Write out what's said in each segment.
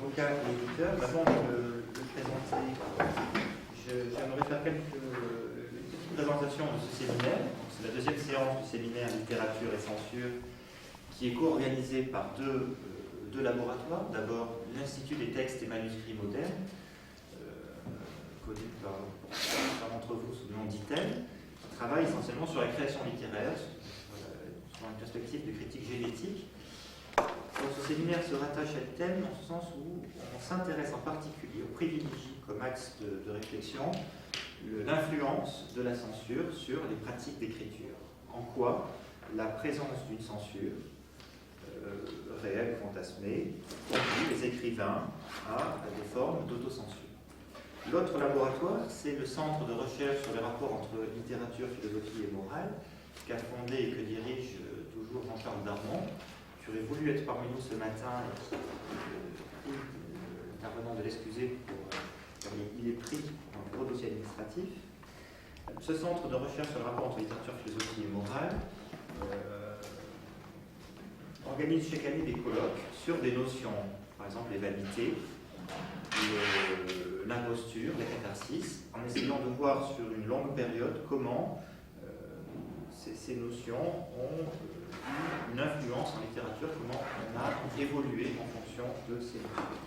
avocat et éditeur. Avant de le présenter, j'aimerais faire une petite présentation de ce séminaire. C'est la deuxième séance du séminaire Littérature et Censure qui est co-organisée par deux laboratoires. D'abord, l'Institut des textes et manuscrits modernes, connu par d'entre vous sous le nom d'ITEL, qui travaille essentiellement sur la création littéraire, sur une perspective de critique génétique. Donc, ce séminaire se rattache à thème en ce sens où on s'intéresse en particulier, on privilégie comme axe de réflexion l'influence de la censure sur les pratiques d'écriture. En quoi la présence d'une censure réelle ou fantasmée conduit les écrivains à des formes d'autocensure. L'autre laboratoire, c'est le Centre de recherche sur les rapports entre littérature, philosophie et morale, qu'a fondé et que dirige toujours Jean-Charles Darmon, qui aurait voulu être parmi nous ce matin et qui l'intervenant de l'excuser car il est pris dans un gros dossier administratif. Ce centre de recherche sur le rapport entre littérature, philosophie et morale organise chaque année des colloques sur des notions, par exemple les vanités, l'imposture, la catharsis, en essayant de voir sur une longue période comment ces notions ont une influence en littérature, comment on a évolué en fonction de ces notions.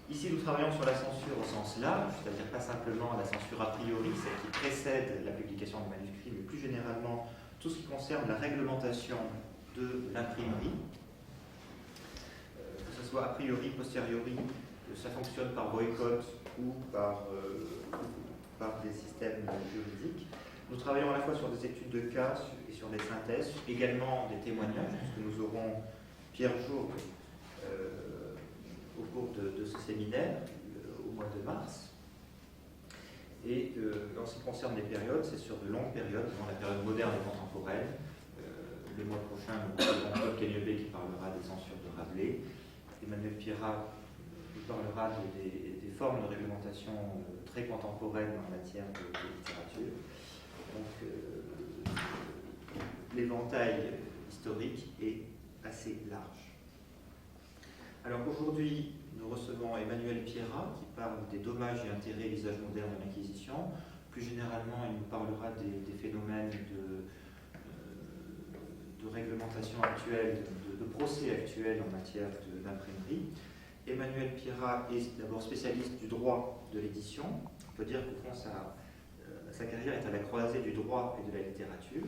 Ici, nous travaillons sur la censure au sens large, c'est-à-dire pas simplement la censure a priori, celle qui précède la publication du manuscrit, mais plus généralement tout ce qui concerne la réglementation de l'imprimerie, que ce soit a priori, posteriori, que ça fonctionne par boycott ou par des systèmes juridiques. Nous travaillons à la fois sur des études de cas et sur des synthèses, également des témoignages, puisque nous aurons Pierre Jourde au cours de ce séminaire, au mois de mars. Et en ce qui concerne les périodes, c'est sur de longues périodes, dans la période moderne et contemporaine. Le mois prochain, nous aurons Claude Cagnebé qui parlera des censures de Rabelais. Emmanuel Pierrat qui parlera des formes de réglementation très contemporaines en matière de littérature. Donc, l'éventail historique est assez large. Alors aujourd'hui, nous recevons Emmanuel Pierrat qui parle des dommages et intérêts de l'usage moderne de l'Inquisition. Plus généralement, il nous parlera des phénomènes de réglementation actuelle, de procès actuels en matière d'imprimerie. Emmanuel Pierrat est d'abord spécialiste du droit de l'édition. On peut dire qu'au fond, sa carrière est à la croisée du droit et de la littérature.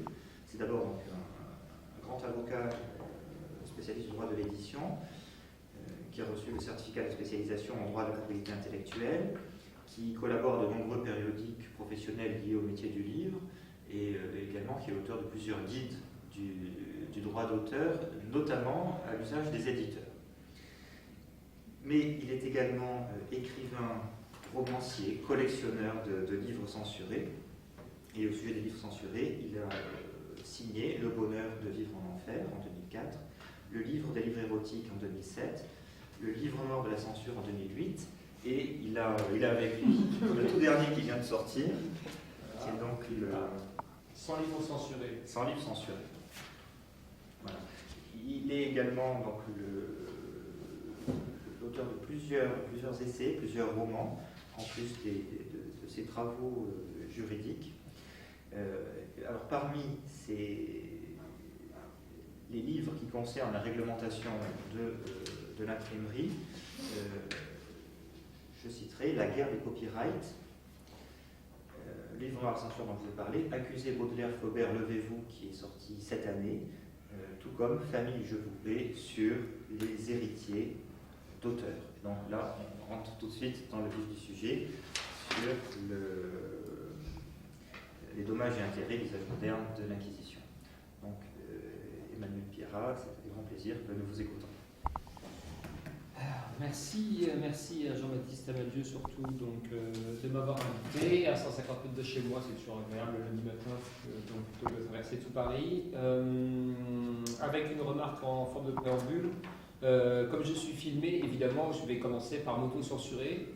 C'est d'abord donc un grand avocat spécialiste du droit de l'édition qui a reçu le certificat de spécialisation en droit de la propriété intellectuelle, qui collabore à de nombreux périodiques professionnels liés au métier du livre et également qui est l'auteur de plusieurs guides du droit d'auteur, notamment à l'usage des éditeurs. Mais il est également écrivain, romancier, collectionneur de livres censurés. Et au sujet des livres censurés, il a signé Le bonheur de vivre en enfer en 2004, le livre des livres érotiques en 2007, le livre noir de la censure en 2008, et il a avec lui le tout dernier qui vient de sortir, qui est donc le... 100 livres censurés. 100 livres censurés. Voilà. Il est également donc l'auteur de plusieurs essais, plusieurs romans, en plus de ses travaux juridiques. Alors parmi les livres qui concernent la réglementation de l'imprimerie, je citerai La guerre des copyrights, le livre noir de censure dont je vous ai parlé, Accusé Baudelaire Flaubert, levez-vous, qui est sorti cette année, tout comme Famille, je vous paie, sur les héritiers d'auteurs. Donc là, on rentre tout de suite dans le vif du sujet sur les dommages et intérêts de l'usage moderne de l'Inquisition. Donc, Emmanuel Pierrat, c'est un grand plaisir que nous vous écoutons. Merci à Jean-Baptiste Amadieu surtout de m'avoir invité à 150 mètres de chez moi, c'est toujours agréable le lundi matin, donc plutôt que de traverser tout Paris. Avec une remarque en forme de préambule, comme je suis filmé, évidemment, je vais commencer par m'auto-censurer,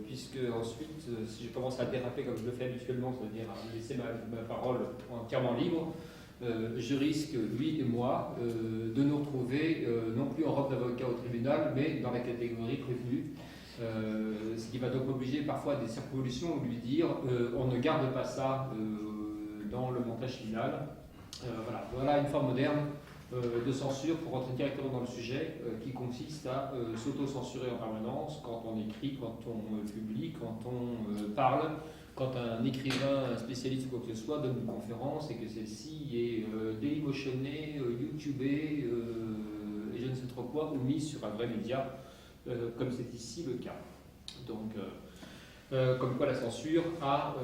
puisque ensuite, si je commence à déraper comme je le fais habituellement, c'est-à-dire à laisser ma parole entièrement libre, je risque, lui et moi, de nous retrouver non plus en robe d'avocat au tribunal, mais dans la catégorie prévenue. Ce qui va donc obliger parfois à des circonvolutions où lui dire on ne garde pas ça dans le montage final. Voilà une forme moderne de censure pour rentrer directement dans le sujet qui consiste à s'auto-censurer en permanence quand on écrit, quand on publie, quand on parle, quand un écrivain, un spécialiste ou quoi que ce soit donne une conférence et que celle-ci est dailymotionnée, youtubée et je ne sais trop quoi, ou mise sur un vrai média, comme c'est ici le cas. Donc, comme quoi la censure a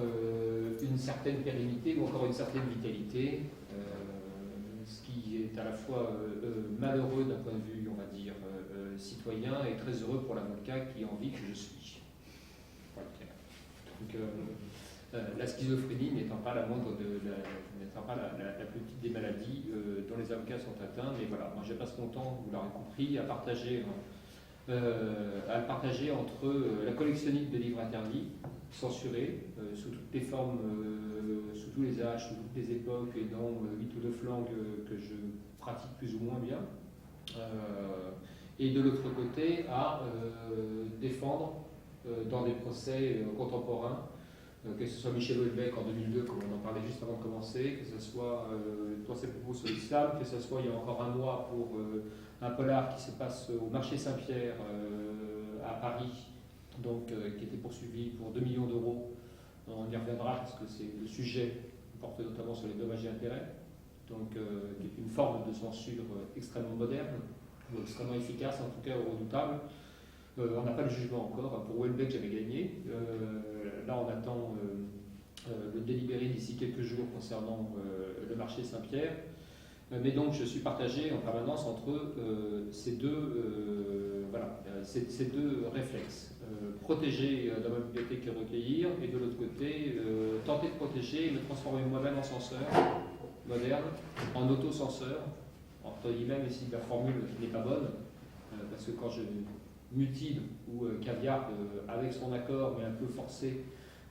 une certaine pérennité ou encore une certaine vitalité, ce qui est à la fois malheureux d'un point de vue, on va dire, citoyen et très heureux pour l'avocat qui en vit que je suis. Voilà. Donc, la schizophrénie n'étant pas la moindre n'étant pas la plus petite des maladies dont les avocats sont atteints, mais voilà, moi je passe mon temps, vous l'aurez compris, à le partager entre la collectionnite de livres interdits, censurés, sous toutes les formes, sous tous les âges, sous toutes les époques et dans 8 ou 9 langues que je pratique plus ou moins bien, et de l'autre côté à défendre dans des procès contemporains, que ce soit Michel Houellebecq en 2002, comme on en parlait juste avant de commencer, que ce soit dans ses propos sur l'islam, que ce soit il y a encore un mois pour un polar qui se passe au marché Saint-Pierre à Paris, donc qui était poursuivi pour 2 millions d'euros. On y reviendra parce que c'est le sujet porte notamment sur les dommages et intérêts, donc qui est une forme de censure extrêmement moderne, extrêmement efficace, en tout cas redoutable. On n'a pas le jugement encore. Pour Houellebecq, j'avais gagné. Là, on attend le délibéré d'ici quelques jours concernant le marché Saint-Pierre. Mais donc, je suis partagé en permanence entre ces deux réflexes. Protéger dans ma bibliothèque et recueillir, et de l'autre côté, tenter de protéger et me transformer moi-même en censeur moderne, en auto-censeur, entre guillemets, même si la formule n'est pas bonne, parce que quand je mutile ou caviarde avec son accord, mais un peu forcé,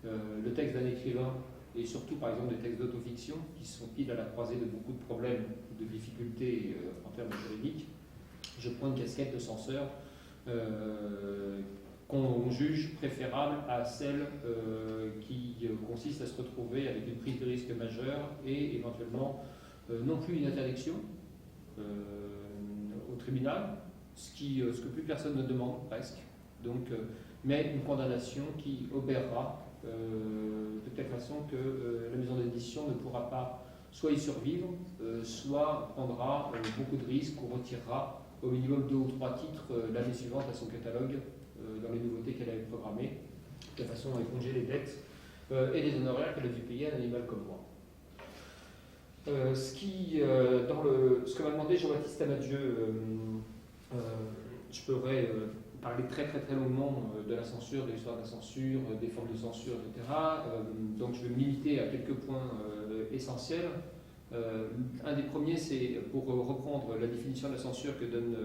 le texte d'un écrivain, et surtout par exemple des textes d'autofiction, qui sont pile à la croisée de beaucoup de problèmes, de difficultés en termes juridiques, je prends une casquette de censeur qu'on juge préférable à celle qui consiste à se retrouver avec une prise de risque majeure et éventuellement non plus une interdiction au tribunal, ce que plus personne ne demande presque, donc, mais une condamnation qui obérera de telle façon que la maison d'édition ne pourra pas soit y survivre, soit prendra beaucoup de risques ou retirera au minimum 2 ou 3 titres l'année suivante à son catalogue dans les nouveautés qu'elle avait programmées, de façon à éponger les dettes et les honoraires qu'elle a dû payer à un animal comme moi. Ce que m'a demandé Jean-Baptiste Amadieu, je pourrais parler très très très longuement de la censure, de l'histoire de la censure, des formes de censure, etc. Donc je vais me limiter à quelques points essentiels. Un des premiers, c'est pour reprendre la définition de la censure que donne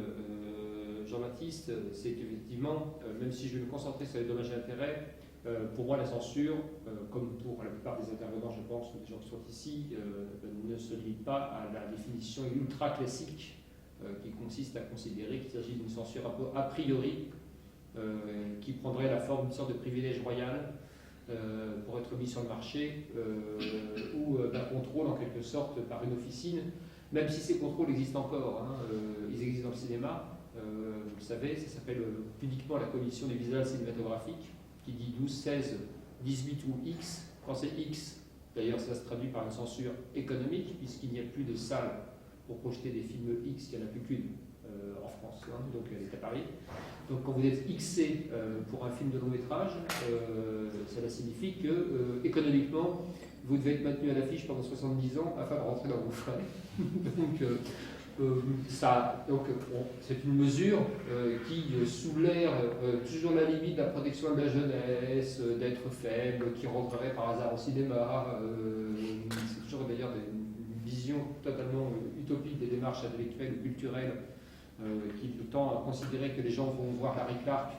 Jean-Baptiste, c'est qu'effectivement, même si je vais me concentrer sur les dommages et intérêts, pour moi la censure, comme pour la plupart des intervenants, je pense, ou des gens qui sont ici, ne se limite pas à la définition ultra classique qui consiste à considérer qu'il s'agit d'une censure a priori qui prendrait la forme d'une sorte de privilège royal pour être mis sur le marché ou d'un contrôle en quelque sorte par une officine, même si ces contrôles existent encore, ils existent dans le cinéma, vous le savez, ça s'appelle pudiquement la commission des visages cinématographiques qui dit 12, 16, 18 ou X. Quand c'est X, d'ailleurs ça se traduit par une censure économique puisqu'il n'y a plus de salles pour projeter des films X, il n'y en a plus qu'une en France, donc elle est à Paris. Donc quand vous êtes XC pour un film de long métrage, cela signifie que économiquement, vous devez être maintenu à l'affiche pendant 70 ans afin de rentrer dans vos frais. Donc c'est une mesure qui soulève toujours la limite de la protection de la jeunesse, d'être faible, qui rentrerait par hasard au cinéma. C'est toujours d'ailleurs une vision totalement utopique des démarches intellectuelles ou culturelles qui tend à considérer que les gens vont voir Larry Clark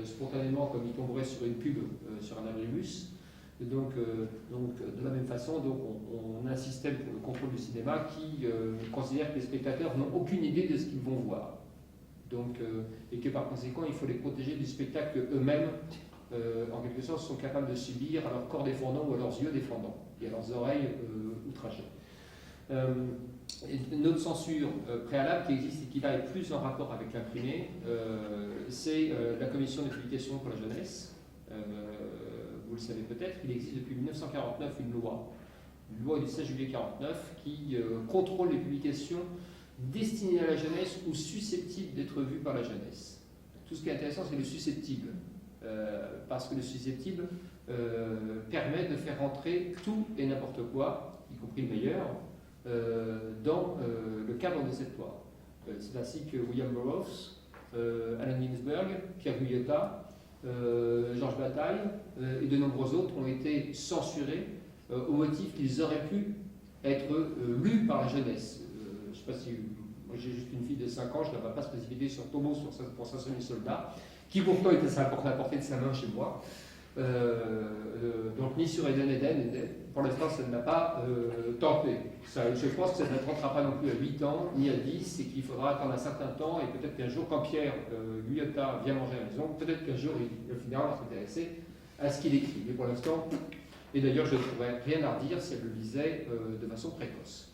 spontanément comme ils tomberaient sur une pub sur un abribus. Donc, de la même façon, donc, on a un système pour le contrôle du cinéma qui considère que les spectateurs n'ont aucune idée de ce qu'ils vont voir. Donc, et que par conséquent, il faut les protéger du spectacle qu'eux-mêmes, en quelque sorte, sont capables de subir à leur corps défendant ou à leurs yeux défendants et à leurs oreilles outragées. Une autre censure préalable qui existe et qui là est plus en rapport avec l'imprimé, c'est la commission de publication pour la jeunesse. Vous le savez peut-être, il existe depuis 1949 une loi du 16 juillet 1949 qui contrôle les publications destinées à la jeunesse ou susceptibles d'être vues par la jeunesse. Tout ce qui est intéressant, c'est le susceptible, parce que le susceptible permet de faire entrer tout et n'importe quoi, y compris le meilleur, dans le cadre de cette loi. C'est ainsi que William Burroughs, Allen Ginsberg, Pierre Guyota, Georges Bataille et de nombreux autres ont été censurés au motif qu'ils auraient pu être lus par la jeunesse. Je ne sais pas si... Moi j'ai juste une fille de 5 ans, je ne la pas se précipiter sur Tombeau pour 500 000 soldats, qui pourtant était à la portée de sa main chez moi. Donc ni sur Eden, pour l'instant ça ne l'a pas tenté. Je pense que ça ne tentera pas non plus à 8 ans, ni à 10, et qu'il faudra attendre un certain temps, et peut-être qu'un jour, quand Pierre Guyota vient manger à la maison, peut-être qu'un jour il finira par s'intéresser à ce qu'il écrit. Mais pour l'instant, et d'ailleurs je ne trouverais rien à redire si elle le lisait de façon précoce.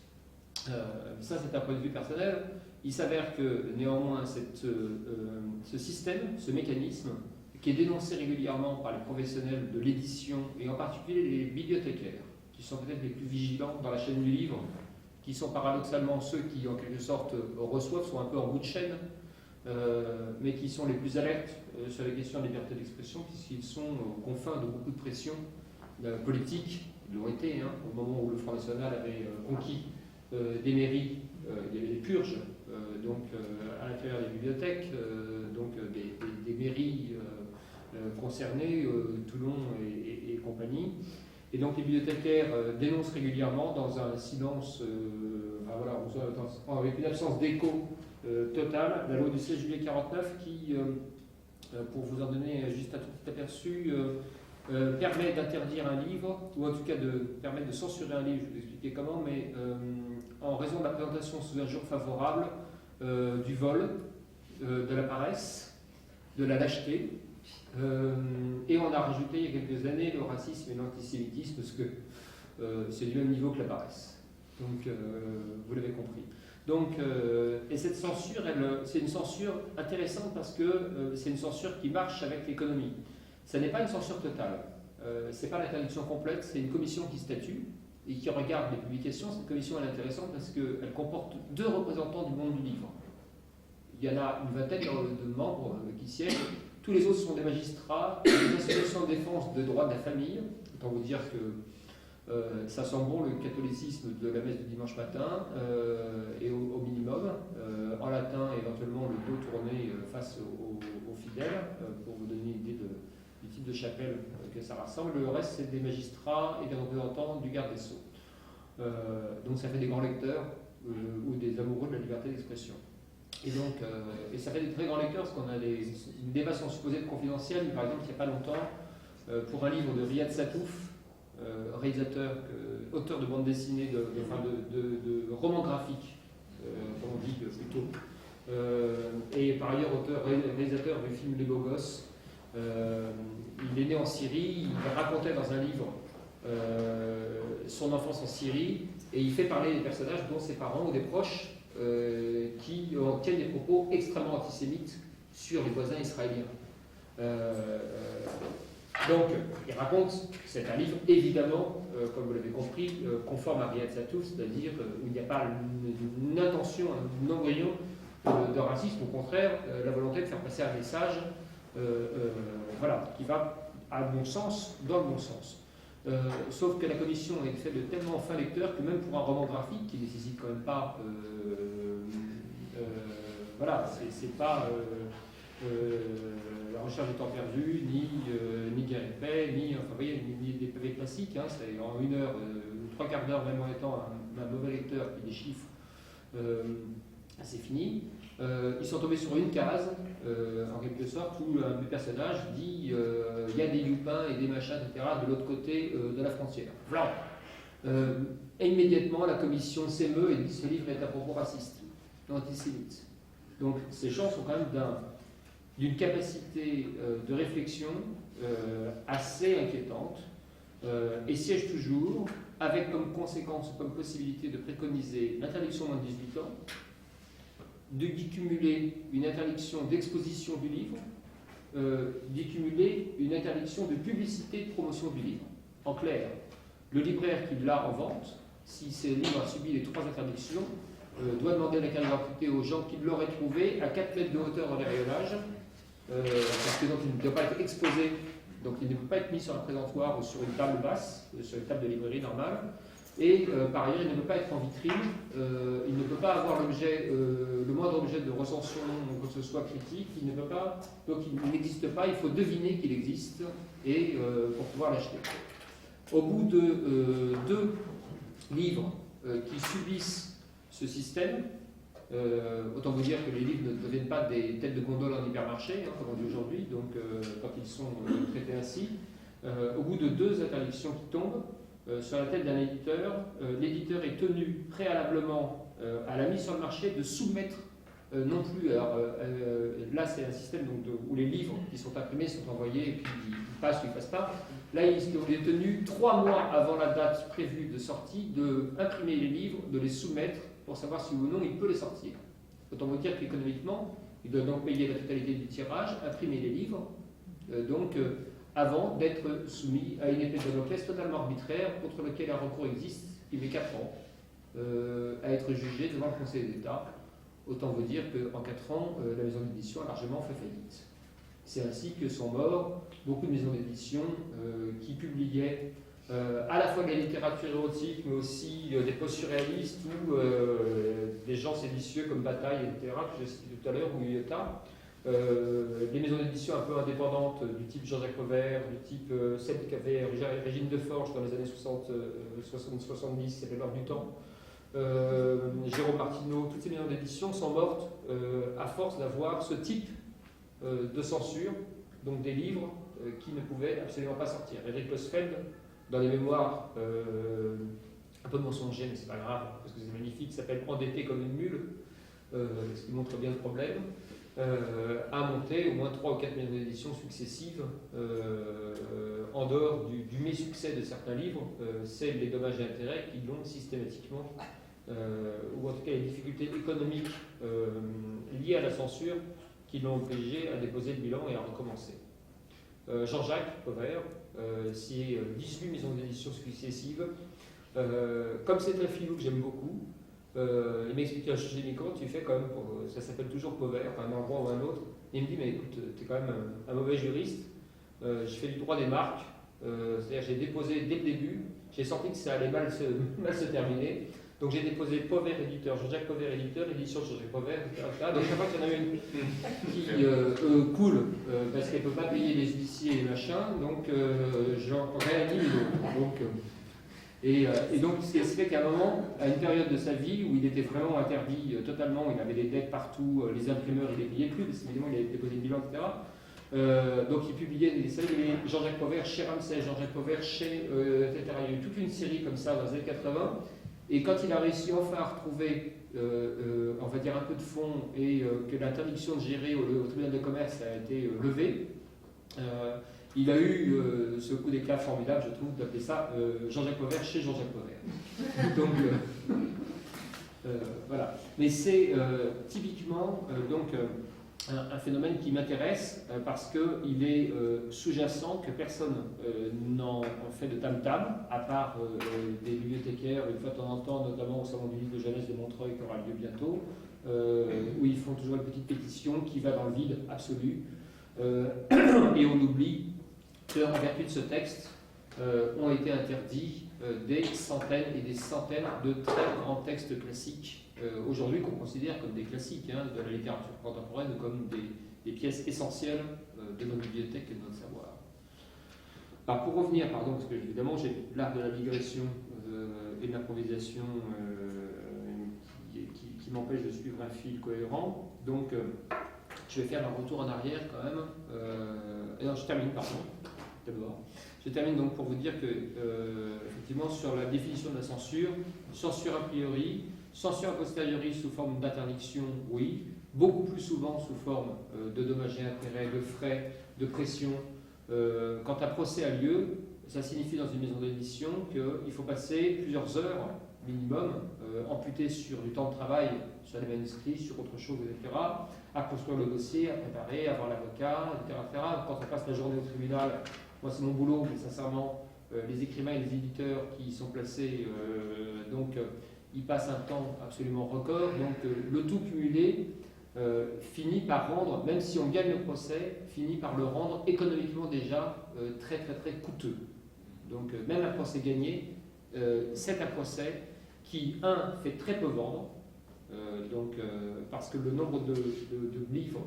Ça c'est un point de vue personnel. Il s'avère que néanmoins ce système, ce mécanisme, qui est dénoncé régulièrement par les professionnels de l'édition et en particulier les bibliothécaires, qui sont peut-être les plus vigilants dans la chaîne du livre, qui sont paradoxalement ceux qui en quelque sorte reçoivent, sont un peu en bout de chaîne, mais qui sont les plus alertes sur les questions de liberté d'expression, puisqu'ils sont aux confins de beaucoup de pressions politiques, ils l'ont été, au moment où le Front National avait conquis des mairies, il y avait des purges à l'intérieur des bibliothèques, des mairies concernées, Toulon et compagnie. Et donc les bibliothécaires dénoncent régulièrement dans un silence, avec une absence d'écho totale, la loi du 16 juillet 1949 qui, pour vous en donner juste un tout petit aperçu, permet d'interdire un livre, ou en tout cas de permettre de censurer un livre, je vais vous expliquer comment, mais en raison de la présentation sous un jour favorable, du vol, de la paresse, de la lâcheté, et on a rajouté il y a quelques années le racisme et l'antisémitisme, parce que c'est du même niveau que la paresse. Donc vous l'avez compris. Donc, et cette censure, c'est une censure intéressante parce que c'est une censure qui marche avec l'économie. Ce n'est pas une censure totale, ce n'est pas l'interdiction complète, c'est une commission qui statue et qui regarde les publications. Cette commission est intéressante parce qu'elle comporte 2 représentants du monde du livre. Il y en a une vingtaine de membres qui siègent. Tous les autres sont des magistrats, des associations de défense de droits de la famille. Autant vous dire que ça sent bon le catholicisme de la messe du dimanche matin, et au minimum, en latin, éventuellement le dos tourné face aux fidèles, pour vous donner une idée du type de chapelle que ça rassemble. Le reste, c'est des magistrats et des représentants du garde des Sceaux. Donc ça fait des grands lecteurs ou des amoureux de la liberté d'expression. Et donc, et ça fait des très grands lecteurs parce qu'on a des débats sont supposés être confidentiels. Par exemple, il n'y a pas longtemps, pour un livre de Riyad Satouf, réalisateur, auteur de bande dessinée, de romans graphiques, comme on dit plutôt, et par ailleurs réalisateur du film Les Beaux Gosses. Il est né en Syrie, il racontait dans un livre son enfance en Syrie, et il fait parler des personnages dont ses parents ou des proches qui tiennent des propos extrêmement antisémites sur les voisins israéliens. Donc, il raconte, c'est un livre évidemment, comme vous l'avez compris, conforme à Riyad Satouf, c'est-à-dire où il n'y a pas une intention, un embryon de racisme, au contraire, la volonté de faire passer un message qui va à bon sens, dans le bon sens. Sauf que la commission est faite de tellement fins lecteurs que même pour un roman graphique qui ne nécessite quand même pas c'est pas La recherche du temps perdu, ni Guerre et paix, ni des pavés classiques, c'est en 1 heure, 3 quarts d'heure, même en étant un mauvais lecteur qui déchiffre, c'est fini. ils sont tombés sur une case, en quelque sorte, où un des personnages dit il y a des youpins et des machins, etc., de l'autre côté de la frontière. Blanc. Et immédiatement, la commission s'émeut et dit ce livre est à propos raciste, antisémite. Donc ces gens sont quand même d'une capacité de réflexion assez inquiétante et siègent toujours avec comme conséquence, comme possibilité de préconiser l'interdiction moins de 18 ans, d'y cumuler une interdiction d'exposition du livre, d'y cumuler une interdiction de publicité de promotion du livre. En clair, le libraire qui l'a en vente, si ce livre a subi les 3 interdictions, doit demander la carte d'identité aux gens qui l'auraient trouvé à 4 mètres de hauteur dans les rayonnages, parce que donc il ne doit pas être exposé, donc il ne peut pas être mis sur un présentoir ou sur une table basse, sur une table de librairie normale, et par ailleurs il ne peut pas être en vitrine, il ne peut pas avoir le moindre objet de recension ou que ce soit critique, il ne peut pas, donc il n'existe pas, il faut deviner qu'il existe et pour pouvoir l'acheter. Au bout de 2 livres qui subissent ce système, autant vous dire que les livres ne deviennent pas des têtes de gondole en hypermarché, comme on dit aujourd'hui, donc quand ils sont traités ainsi, au bout de 2 interdictions qui tombent, sur la tête d'un éditeur, l'éditeur est tenu préalablement à la mise sur le marché de soumettre non plus, alors là c'est un système donc, où les livres qui sont imprimés sont envoyés et puis ils passent ou ils ne passent pas. Là il est tenu 3 mois avant la date prévue de sortie d'imprimer les livres, de les soumettre pour savoir si oui ou non il peut les sortir. Autant vous dire qu'économiquement, il doit donc payer la totalité du tirage, imprimer les livres, avant d'être soumis à une épée de Damoclès totalement arbitraire contre lequel un recours existe, qui met 4 ans, à être jugé devant le Conseil d'État. Autant vous dire qu'en 4 ans, la maison d'édition a largement fait faillite. C'est ainsi que sont morts beaucoup de maisons d'édition qui publiaient à la fois de la littérature érotique, mais aussi des post-surréalistes ou des gens séditieux comme Bataille, etc., que j'ai cité tout à l'heure, ou Iota. Des maisons d'édition un peu indépendantes du type Jean-Jacques Pauvert, du type celle qu'avait Régine Deforge dans les années 60-70, c'était l'heure du temps. Jérôme Martineau, toutes ces maisons d'édition sont mortes à force d'avoir ce type de censure, donc des livres qui ne pouvaient absolument pas sortir. Eric Losfeld, dans les mémoires un peu mensongers, mais c'est pas grave, parce que c'est magnifique, s'appelle Endetté comme une mule, ce qui montre bien le problème, a monté au moins 3 ou 4 maisons d'édition successives en dehors du mésuccès de certains livres, c'est les dommages et intérêts qui l'ont systématiquement, ou en tout cas les difficultés économiques liées à la censure qui l'ont obligé à déposer le bilan et à recommencer. Jean-Jacques Pauvert, c'est 18 maisons d'édition successives. Comme c'est un philo que j'aime beaucoup, il m'a expliqué à Chigé comment tu fais quand même pour. Ça s'appelle toujours Pauvert, un endroit ou un autre. Et il me dit mais écoute, tu es quand même un mauvais juriste. Je fais du droit des marques, c'est-à-dire j'ai déposé dès le début, j'ai senti que ça allait mal se terminer. Donc j'ai déposé Pauvert éditeur, Jean-Jacques Pauvert éditeur, l'édition de Jean-Jacques Pauvert, etc. Donc chaque fois qu'il y en a une qui coule parce qu'elle ne peut pas payer les huissiers et les machins, donc j'en réanime l'autre. Donc, et donc ce qui fait qu'à un moment, à une période de sa vie où il était vraiment interdit totalement, il avait des dettes partout, les imprimeurs il les payait plus, parce qu'évidemment il avait déposé le bilan, etc. Donc il publiait des séries, Jean-Jacques Pauvert chez Ramsay, Jean-Jacques Pauvert chez etc. Il y a eu toute une série comme ça dans les années 80. Et quand il a réussi enfin à retrouver, on va dire, un peu de fonds et que l'interdiction de gérer au tribunal de commerce a été levée, il a eu ce coup d'éclat formidable, je trouve, d'appeler ça Jean-Jacques Pauvert chez Jean-Jacques Pauvert. Donc, voilà. Mais c'est typiquement donc, un phénomène qui m'intéresse parce qu'il est sous-jacent, que personne n'en fait de tam-tam, à part des bibliothécaires, une fois de temps en temps, notamment au Salon du livre de jeunesse de Montreuil qui aura lieu bientôt, où ils font toujours une petite pétition qui va dans le vide absolu. Et on oublie qu'en vertu de ce texte, ont été interdits des centaines et des centaines de très grands textes classiques, aujourd'hui qu'on considère comme des classiques de la littérature contemporaine, comme des pièces essentielles de nos bibliothèques et de notre savoir. Alors pour revenir, parce que évidemment j'ai l'art de la digression et de l'improvisation qui qui m'empêche de suivre un fil cohérent. Donc, je vais faire un retour en arrière quand même. Alors, je termine, pardon, d'abord. Je termine donc pour vous dire que, effectivement, sur la définition de la censure, censure a priori, censure a posteriori sous forme d'interdiction, oui, beaucoup plus souvent sous forme de dommages et intérêts, de frais, de pression. Quand un procès a lieu, ça signifie dans une maison d'édition qu'il faut passer plusieurs heures minimum, amputé sur du temps de travail, sur les manuscrits, sur autre chose, etc., à construire le dossier, à préparer, à voir l'avocat, etc. Quand on passe la journée au tribunal, moi c'est mon boulot, mais sincèrement, les écrivains et les éditeurs qui y sont placés, ils passent un temps absolument record, donc le tout cumulé finit par rendre, même si on gagne le procès, finit par le rendre économiquement déjà très très très coûteux. Donc même un procès gagné, c'est un procès qui, fait très peu vendre, parce que le nombre de livres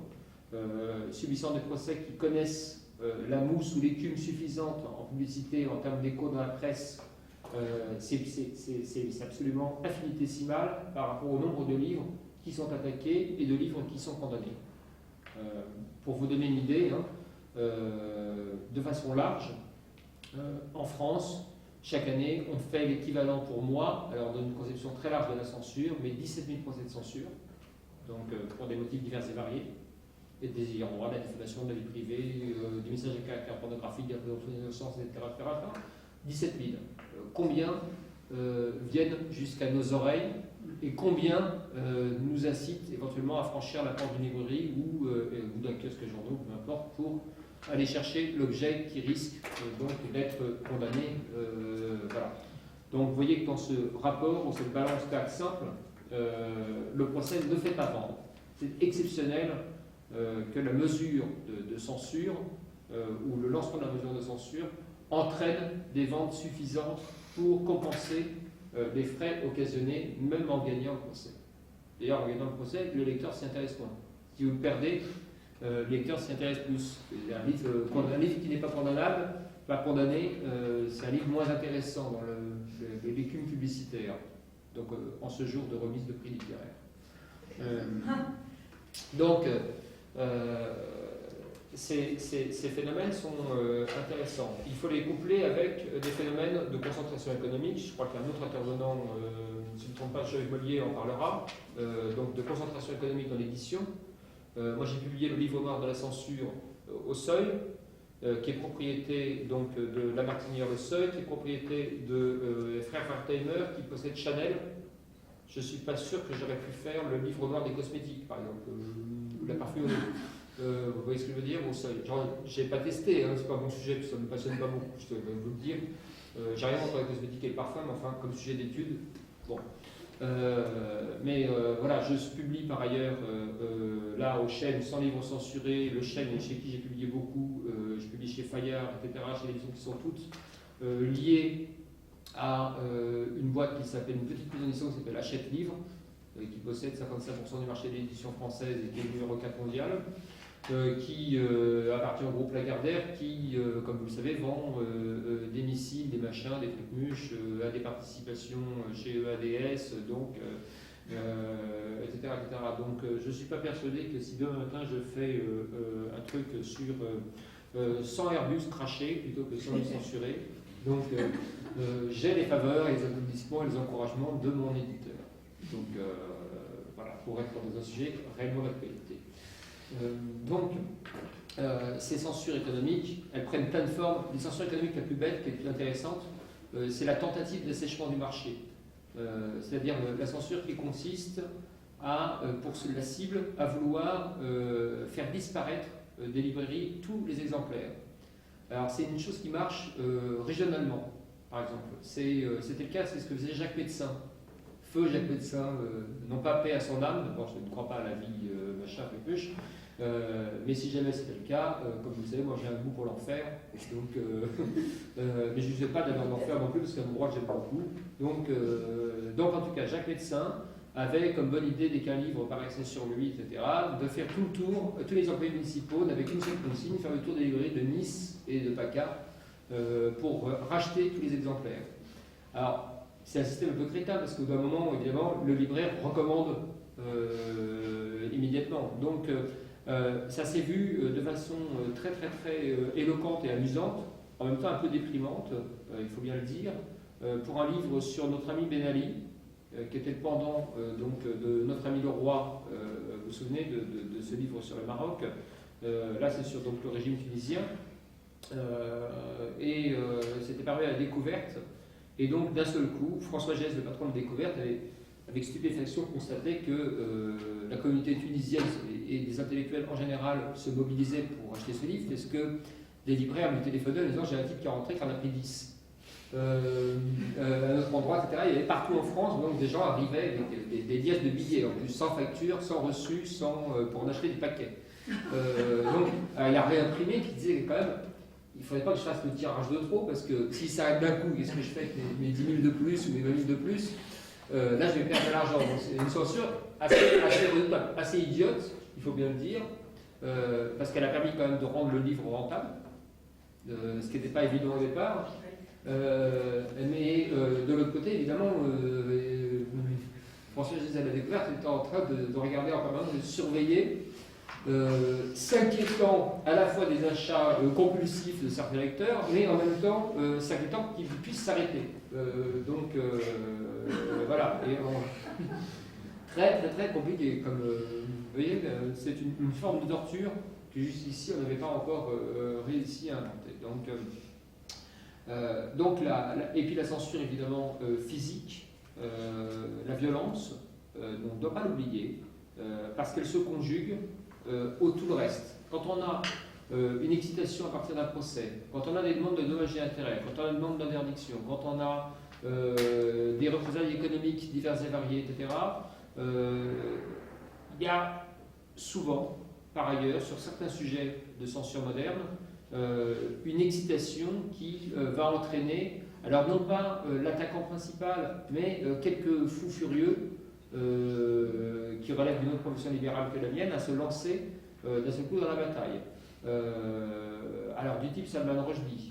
subissant des procès qui connaissent la mousse ou l'écume suffisante en publicité, en termes d'écho dans la presse, c'est absolument infinitésimal par rapport au nombre de livres qui sont attaqués et de livres qui sont condamnés. Pour vous donner une idée, de façon large, en France, chaque année, on fait l'équivalent pour moi, alors dans une conception très large de la censure, mais 17 000 procès de censure, donc pour des motifs divers et variés, et des ayants droit, de la diffamation de la vie privée, des messages à caractère pornographique, de la présomption d'innocence, etc., etc. 17 000. Combien viennent jusqu'à nos oreilles et combien nous incitent éventuellement à franchir la porte d'une librairie ou d'un kiosque journaux, peu importe, pour aller chercher l'objet qui risque donc d'être condamné. Voilà. Donc vous voyez que dans ce rapport, ou cette balance d'actes simple, le procès ne fait pas vendre. C'est exceptionnel que la mesure de censure ou le lancement de la mesure de censure entraîne des ventes suffisantes pour compenser les frais occasionnés, même en gagnant le procès. D'ailleurs, en gagnant le procès, le lecteur s'y intéresse moins. Si vous le perdez, le lecteur s'y intéresse plus. Un livre qui n'est pas condamnable, pas condamné, c'est un livre moins intéressant dans l'écume publicitaire. Donc, en ce jour de remise de prix littéraire. Ces phénomènes sont intéressants. Il faut les coupler avec des phénomènes de concentration économique. Je crois qu'un autre intervenant, si je ne me trompe pas, Joël Mollier en parlera, donc de concentration économique dans l'édition. Moi j'ai publié le livre noir de la censure au Seuil, qui est propriété donc, de La Martinière Le Seuil, qui est propriété de frères Wertheimer qui possèdent Chanel. Je ne suis pas sûr que j'aurais pu faire le livre noir des cosmétiques, par exemple, ou la parfumerie. Vous voyez ce que je veux dire au Seuil. Je n'ai pas testé, c'est pas mon sujet, ça ne me passionne pas beaucoup, je vais vous le dire. J'ai rien entre la cosmétique et le parfum, mais enfin, comme sujet d'étude, bon. Voilà, je publie par ailleurs là au Chêne 100 livres censurés, le Chêne chez qui j'ai publié beaucoup, je publie chez Fayard, etc., chez des éditions qui sont toutes liées à une boîte qui s'appelle, une petite maison d'édition qui s'appelle Hachette Livre, qui possède 55% du marché de l'édition française et qui est le numéro 4 mondial, qui appartient au groupe Lagardère, qui, comme vous le savez, vend des missiles, des machins, des trucs mûches, à des participations chez EADS, donc, etc., etc. Donc je ne suis pas persuadé que si demain matin je fais un truc sur 100 Airbus crachés plutôt que 100 censurés, donc j'ai les faveurs et les applaudissements et les encouragements de mon éditeur. Donc voilà, pour être dans un sujet réellement d'actualité. Ces censures économiques, elles prennent plein de formes. Les censures économiques la plus bête, qui est plus intéressante, c'est la tentative d'assèchement du marché. C'est-à-dire la censure qui consiste à, pour la cible, à vouloir faire disparaître des librairies tous les exemplaires. Alors c'est une chose qui marche régionalement, par exemple. C'était le cas, c'est ce que faisait Jacques Médecin. Feu Jacques Médecin, non pas paix à son âme, d'abord je ne crois pas à la vie, machin, pépuche, mais si jamais c'était le cas, comme vous le savez, moi j'ai un goût pour l'enfer, donc, mais je ne sais pas d'aller en enfer non plus, parce qu'il y a un endroit que j'aime beaucoup. Donc en tout cas, Jacques Médecin avait comme bonne idée, dès qu'un livre paraissait sur lui, etc., de faire tout le tour, tous les employés municipaux n'avaient qu'une seule consigne, faire le tour des librairies de Nice et de PACA pour racheter tous les exemplaires. Alors, c'est un système un peu crétin parce qu'au bout d'un moment, évidemment, le libraire recommande immédiatement. Donc ça s'est vu de façon très éloquente et amusante, en même temps un peu déprimante, il faut bien le dire, pour un livre sur notre ami Ben Ali, qui était le pendant donc, de notre ami le roi, vous vous souvenez de ce livre sur le Maroc. Là c'est sur donc, le régime tunisien, c'était paru à la Découverte, et donc d'un seul coup, François Geste, le patron de Découverte, avait avec stupéfaction constaté que la communauté tunisienne et des intellectuels en général se mobilisaient pour acheter ce livre, parce que des libraires lui téléphonaient en disant j'ai un type qui est rentré, qui en a pris 10. À un autre endroit, etc. Il y avait partout en France, donc des gens arrivaient avec des liasses de billets, en plus sans facture, sans reçu, pour en acheter des paquets. Donc il a réimprimé qui disait quand même il ne faudrait pas que je fasse le tirage de trop, parce que si ça arrive d'un coup, qu'est-ce que je fais avec mes 10 000 de plus ou mes 20 000 de plus? Là, je vais perdre de l'argent. Donc, c'est une censure assez idiote, il faut bien le dire, parce qu'elle a permis quand même de rendre le livre rentable, ce qui n'était pas évident au départ. Mais de l'autre côté, évidemment, François Geste à la Découverte était en train de regarder en permanence, de surveiller, s'inquiétant à la fois des achats compulsifs de certains lecteurs, mais en même temps s'inquiétant qu'ils puissent s'arrêter. Voilà. Et très compliqué. Comme vous voyez, c'est une forme de torture que jusqu'ici on n'avait pas encore réussi à inventer. Et puis la censure évidemment physique, la violence, on ne doit pas l'oublier, parce qu'elle se conjugue au tout le reste. Quand on a une excitation à partir d'un procès, quand on a des demandes de dommages et intérêts, quand on a des demandes d'interdiction, quand on a des représailles économiques diverses et variées, etc., il y a souvent, par ailleurs, sur certains sujets de censure moderne, une excitation qui va entraîner, alors non pas l'attaquant principal, mais quelques fous furieux qui relèvent d'une autre profession libérale que la mienne, à se lancer d'un seul coup dans la bataille. Alors du type Salman Rushdie.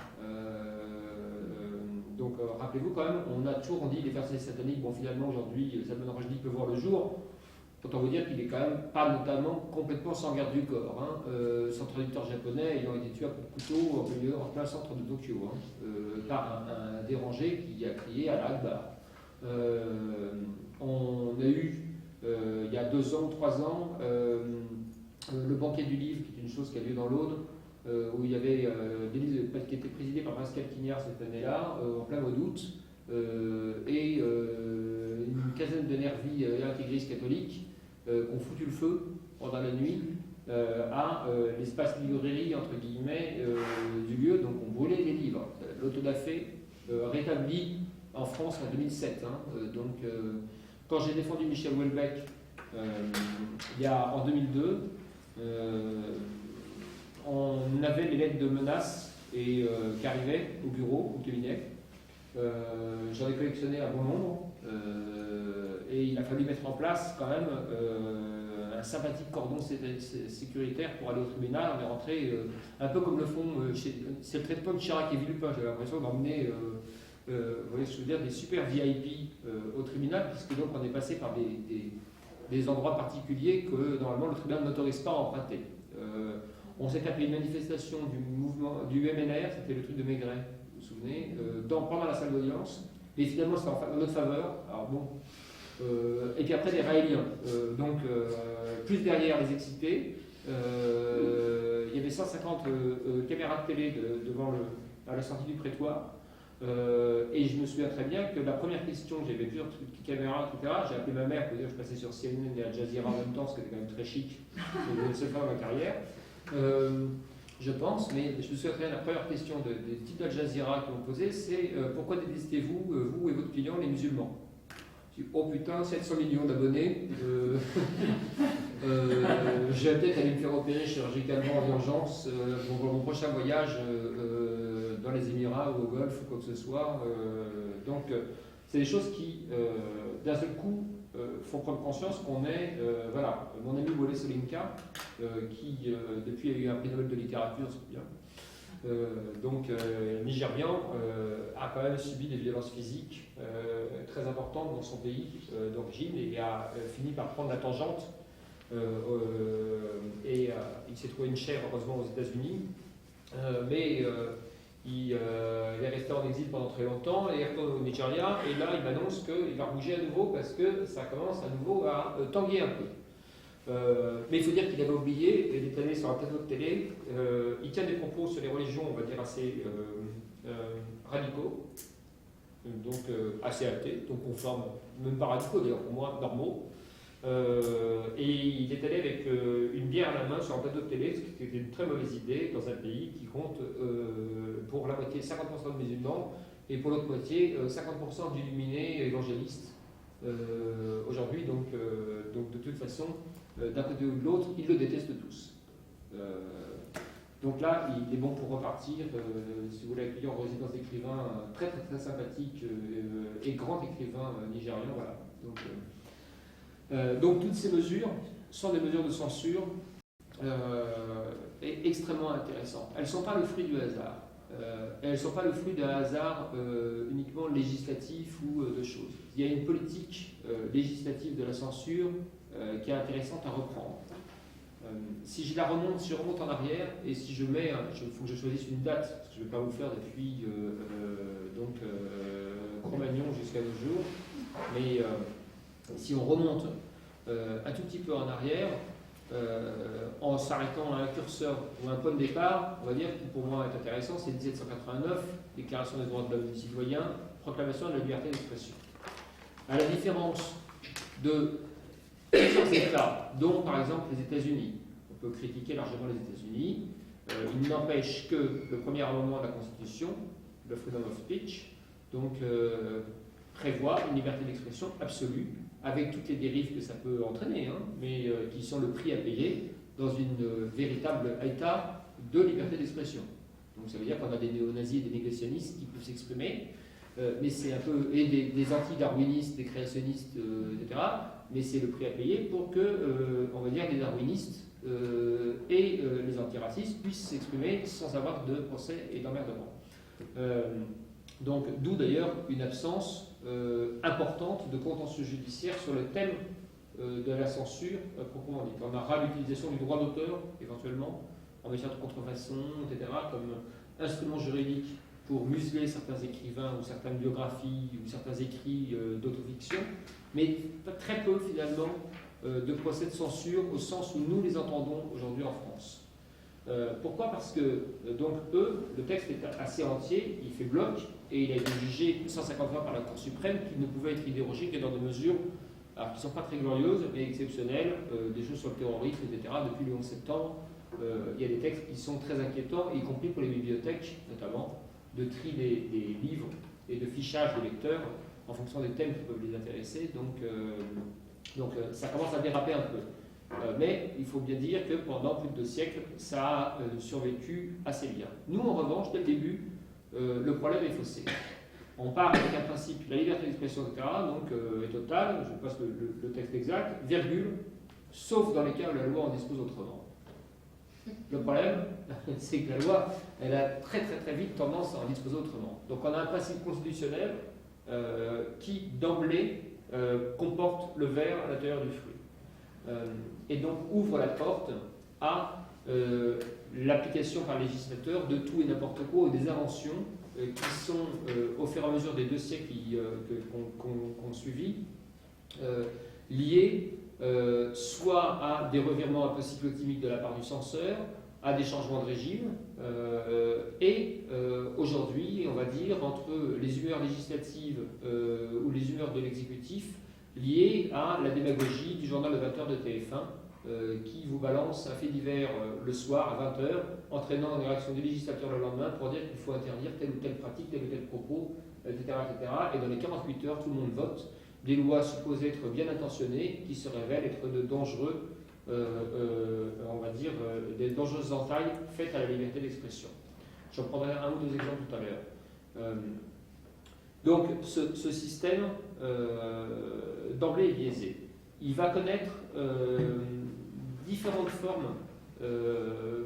Rappelez-vous quand même, on a toujours dit les versets sataniques, bon finalement aujourd'hui Salman Rushdie peut voir le jour. Autant vous dire qu'il est quand même pas notamment complètement sans garde du corps. Son traducteur japonais ayant été tué à coups de couteau en plein centre de Tokyo, par un dérangé qui a crié à l'Akbar. On a eu, il y a 2 ans, 3 ans, le banquet du livre, qui est une chose qui a lieu dans l'Aude, où il y avait des livres qui étaient présidés par Pascal Quignard cette année-là, en plein mois d'août, et une quinzaine de nervis intégristes catholiques ont foutu le feu pendant la nuit à l'espace librairie entre guillemets du lieu, donc on brûlait les livres. L'autodafé rétabli en France en 2007. Quand j'ai défendu Michel Houellebecq en 2002, on avait les lettres de menaces qui arrivaient au bureau, au cabinet. J'en ai collectionné un bon nombre et il a fallu mettre en place quand même un sympathique cordon sécuritaire pour aller au tribunal. On est rentré un peu comme le font, c'est le traitement de Chirac et Villepin, j'avais l'impression d'emmener vous voyez ce que je veux dire, des super VIP au tribunal, puisque donc on est passé par des endroits particuliers que normalement le tribunal n'autorise pas à emprunter. On s'est tapé une manifestation du mouvement du MNR, c'était le truc de Maigret, vous vous souvenez, pendant la salle d'audience, et finalement c'était en notre faveur. Alors bon, et puis après des Raéliens, plus derrière les excités, il y avait 150 caméras de télé à la sortie du prétoire. Et je me souviens très bien que la première question, j'avais plusieurs caméras, etc. J'ai appelé ma mère pour dire que je passais sur CNN et Al Jazeera en même temps, ce qui était quand même très chic. C'est le seul fois de ma carrière. Je pense, mais je me souviens très bien, la première question des types d'Al Jazeera qui m'ont posé, c'est pourquoi détestez-vous, vous et votre client, les musulmans? Je dis, oh putain, 700 millions d'abonnés. Je vais peut-être aller me faire opérer chirurgicalement en urgence pour mon prochain voyage dans les Émirats ou au Golfe ou quoi que ce soit. C'est des choses qui, d'un seul coup, font prendre conscience qu'on est, voilà, mon ami Wole Soyinka, qui depuis a eu un prix Nobel de littérature, c'est bien, Nigérian, a quand même subi des violences physiques très importantes dans son pays d'origine et a fini par prendre la tangente. Il s'est trouvé une chaire, heureusement, aux États-Unis. Il est resté en exil pendant très longtemps et est retourné au Nigeria. Et là, il m'annonce qu'il va bouger à nouveau parce que ça commence à nouveau à tanguer un peu. Mais il faut dire qu'il avait oublié, il est allé sur un plateau de télé, il tient des propos sur les religions, on va dire, assez radicaux, donc assez athées, donc conformes, même pas radicaux d'ailleurs, pour moi, normaux. Et il est allé avec une bière à la main sur un plateau de télé, ce qui était une très mauvaise idée dans un pays qui compte pour la moitié 50% de musulmans et pour l'autre moitié 50% d'illuminés évangélistes aujourd'hui. Donc de toute façon, d'un côté ou de l'autre, ils le détestent tous. Donc là, il est bon pour repartir. Si vous voulez accueillir en résidence d'écrivain très très très sympathique et grand écrivain nigérian, voilà. Donc toutes ces mesures sont des mesures de censure extrêmement intéressantes. Elles ne sont pas le fruit du hasard. Elles ne sont pas le fruit d'un hasard uniquement législatif ou de choses. Il y a une politique législative de la censure qui est intéressante à reprendre. Si je remonte en arrière et si je mets, il faut que je choisisse une date, parce que je ne vais pas vous faire depuis Cro-Magnon jusqu'à nos jours, mais si on remonte un tout petit peu en arrière, en s'arrêtant à un curseur ou un point de départ, on va dire, qui pour moi est intéressant, c'est 1789, Déclaration des droits de l'homme et du citoyen, proclamation de la liberté d'expression. À la différence de plusieurs États, dont par exemple les États-Unis, on peut critiquer largement les États-Unis, il n'empêche que le premier amendement de la Constitution, le Freedom of Speech, prévoit une liberté d'expression absolue, avec toutes les dérives que ça peut entraîner, mais qui sont le prix à payer dans une véritable état de liberté d'expression. Donc ça veut dire qu'on a des néo-nazis et des négationnistes qui peuvent s'exprimer, mais c'est un peu, et des anti-darwinistes, des créationnistes, etc. Mais c'est le prix à payer pour que, on va dire, les darwinistes et les antiracistes puissent s'exprimer sans avoir de procès et d'emmerdement. Donc, d'où d'ailleurs une absence importante de contentieux judiciaire sur le thème de la censure proprement dit. On aura l'utilisation du droit d'auteur, éventuellement, en matière de contrefaçon, etc., comme instrument juridique pour museler certains écrivains ou certaines biographies ou certains écrits d'autofiction, mais très peu finalement de procès de censure au sens où nous les entendons aujourd'hui en France. Pourquoi ? Parce que, le texte est assez entier, il fait bloc, et il a été jugé 150 fois par la Cour suprême qu'il ne pouvait être idérogé que dans des mesures qui ne sont pas très glorieuses, mais exceptionnelles, des choses sur le terrorisme, etc. Depuis le 11 septembre, il y a des textes qui sont très inquiétants, y compris pour les bibliothèques, notamment, de tri des livres et de fichage des lecteurs en fonction des thèmes qui peuvent les intéresser. Donc ça commence à déraper un peu. Mais il faut bien dire que pendant plus de 2 siècles, ça a survécu assez bien. Nous, en revanche, dès le début, le problème est faussé. On part avec un principe, la liberté d'expression, etc., est totale, je passe le texte exact, virgule, sauf dans les cas où la loi en dispose autrement. Le problème, c'est que la loi, elle a très très très vite tendance à en disposer autrement. Donc on a un principe constitutionnel qui, d'emblée, comporte le verre à l'intérieur du fruit. Et donc ouvre la porte à l'application par le législateur de tout et n'importe quoi, ou des inventions qui sont, au fur et à mesure des 2 siècles qu'on suivi, liées soit à des revirements un peu cyclotimiques de la part du censeur, à des changements de régime, et aujourd'hui, on va dire, entre les humeurs législatives ou les humeurs de l'exécutif, liées à la démagogie du journal de 20h de TF1, qui vous balance un fait divers le soir à 20h, entraînant une réaction du législateur le lendemain pour dire qu'il faut interdire telle ou telle pratique, tel ou tel propos, etc., etc. Et dans les 48 heures, tout le monde vote des lois supposées être bien intentionnées, qui se révèlent être de dangereux, on va dire, des dangereuses entailles faites à la liberté d'expression. J'en prendrai un ou 2 exemples tout à l'heure. Donc, ce système, d'emblée, est biaisé. Il va connaître différentes formes